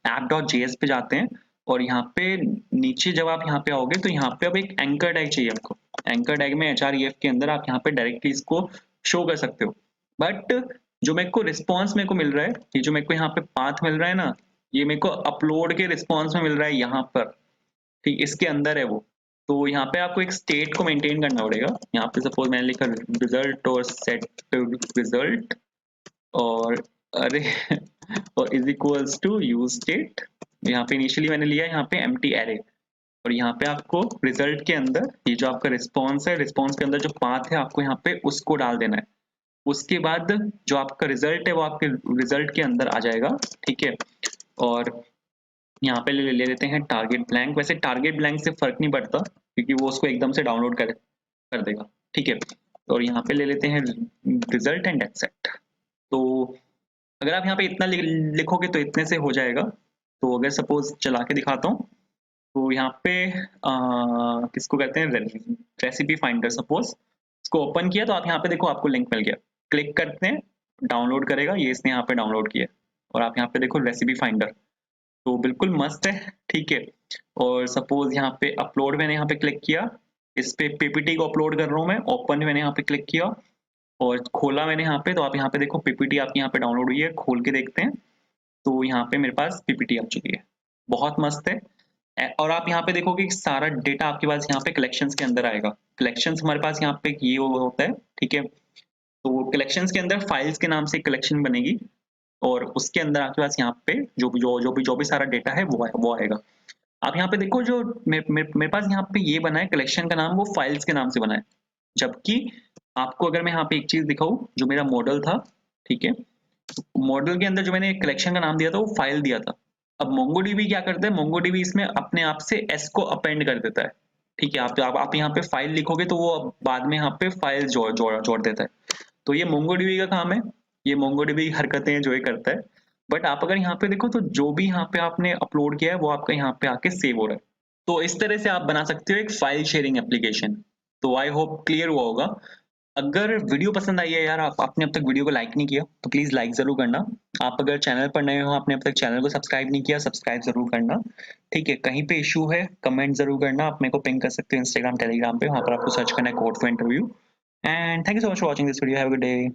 app.js पे जाते हैं, और यहाँ पे नीचे जब आप यहाँ पे आओगे तो यहाँ पे अब एक एंकर टैग चाहिए हमको। एंकर टैग में href के अंदर आप यहाँ पे डायरेक्टली इसको शो कर सकते हो। बट जो मेरे को रिस्पॉन्स मेरे को मिल रहा है, ये जो मेरे को यहाँ पे पाथ मिल रहा है ना, ये मेरे को अपलोड के रिस्पॉन्स में मिल रहा है यहाँ पर। ठीक, इसके अंदर है वो। तो यहाँ पे आपको एक स्टेट को मेंटेन करना पड़ेगा। यहाँ पे सपोज मैंने लिखा रिजल्ट और सेट रिजल्ट, और अरे और is equals to use state. यहाँ पे इनिशियली मैंने लिया यहाँ पे एम्प्टी एरे, और यहाँ पे आपको रिजल्ट के अंदर ये जो आपका रिस्पॉन्स है, रिस्पॉन्स के अंदर जो पाथ है आपको यहाँ पे उसको डाल देना है। उसके बाद जो आपका रिजल्ट है वो आपके रिजल्ट के अंदर आ जाएगा। ठीक है, और यहाँ पे ले लेते हैं टारगेट ब्लैंक। वैसे टारगेट ब्लैंक से फर्क नहीं पड़ता क्योंकि वो उसको एकदम से डाउनलोड कर देगा। ठीक है, और यहाँ पे ले लेते हैं रिजल्ट एंड एक्सेप्ट। तो अगर आप यहाँ पे इतना लिखोगे तो इतने से हो जाएगा। तो अगर सपोज चला के दिखाता हूँ, तो यहाँ पे किसको कहते हैं, रेसिपी फाइंडर सपोज, इसको ओपन किया तो आप यहाँ पे देखो आपको लिंक मिल गया, क्लिक करते हैं, डाउनलोड करेगा, ये इसने यहाँ पे डाउनलोड किया और आप यहाँ पे देखो रेसिपी फाइंडर, तो बिल्कुल मस्त है, ठीक है। और सपोज यहाँ पे अपलोड, मैंने यहाँ पे क्लिक किया, इस पे पीपीटी को अपलोड कर रहा हूँ मैं, ओपन मैंने यहाँ पे क्लिक किया और खोला मैंने यहाँ पे, तो आप यहाँ पे देखो पीपीटी आपकी यहाँ पे डाउनलोड हुई है, खोल के देखते हैं, तो यहाँ पे मेरे पास पीपीटी आ चुकी है, बहुत मस्त है। और आप यहाँ पे देखोगे कि सारा डेटा आपके पास यहाँ पे कलेक्शंस के अंदर आएगा, कलेक्शंस हमारे पास यहाँ पे ये होता है, ठीक है। तो कलेक्शंस के अंदर फाइल्स के नाम से कलेक्शन बनेगी और उसके अंदर आपके पास यहाँ पे जो भी सारा डेटा है वो आएगा। आप यहाँ पे देखो जो मेरे पास यहाँ पे ये बना है कलेक्शन का नाम, वो फाइल्स के नाम से बना है, जबकि आपको अगर मैं यहाँ पे एक चीज दिखाऊं, जो मेरा मॉडल था, ठीक है, मॉडल के अंदर जो मैंने कलेक्शन का नाम दिया था वो फाइल दिया था। अब मोंगोडीबी क्या करता है, मोंगोडीबी इसमें अपने आप से एस को अपेंड कर देता है, ठीक है। आप यहाँ पे फाइल लिखोगे तो वो बाद में यहाँ पे फाइल जोड़ देता है। तो ये मोंगोडीबी का काम है, ये मोंगोडीबी हरकतें जो ये करता है। बट आप अगर यहाँ पे देखो तो जो भी यहाँ पे आपने अपलोड किया है वो आपका यहाँ पे आके सेव हो रहा है। तो इस तरह से आप बना सकते हो एक फाइल शेयरिंग एप्लीकेशन। तो आई होप क्लियर हुआ होगा। अगर वीडियो पसंद आई है यार, आपने अब तक वीडियो को लाइक नहीं किया तो प्लीज लाइक जरूर करना। आप अगर चैनल पर नए हो, आपने अब तक चैनल को सब्सक्राइब नहीं किया, सब्सक्राइब जरूर करना, ठीक है। कहीं पे इशू है कमेंट जरूर करना, आप मेरे को पिंग कर सकते हो इंस्टाग्राम टेलीग्राम पे, वहां पर आपको सर्च करना है code for interview. And thank you so much for watching this video, have a good day.